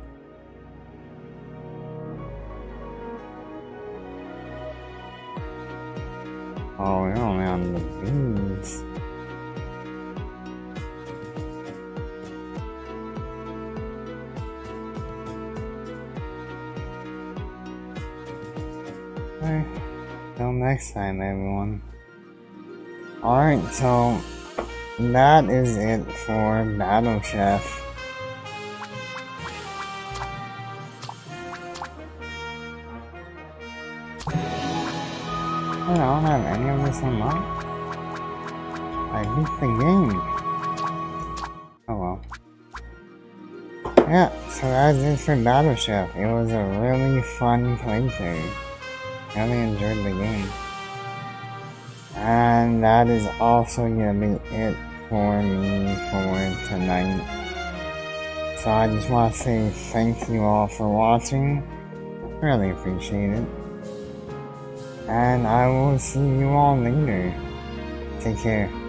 Oh, we're only on the beans. Alright, till next time, everyone. Alright, so that is it for Battle Chef. I don't have any of this unlocked. I beat the game. Oh well. Yeah, so that's it for Battle Chef. It was a really fun playthrough. Really enjoyed the game. And that is also gonna be it for me for tonight. So I just want to say thank you all for watching. Really appreciate it. And I will see you all later. Take care.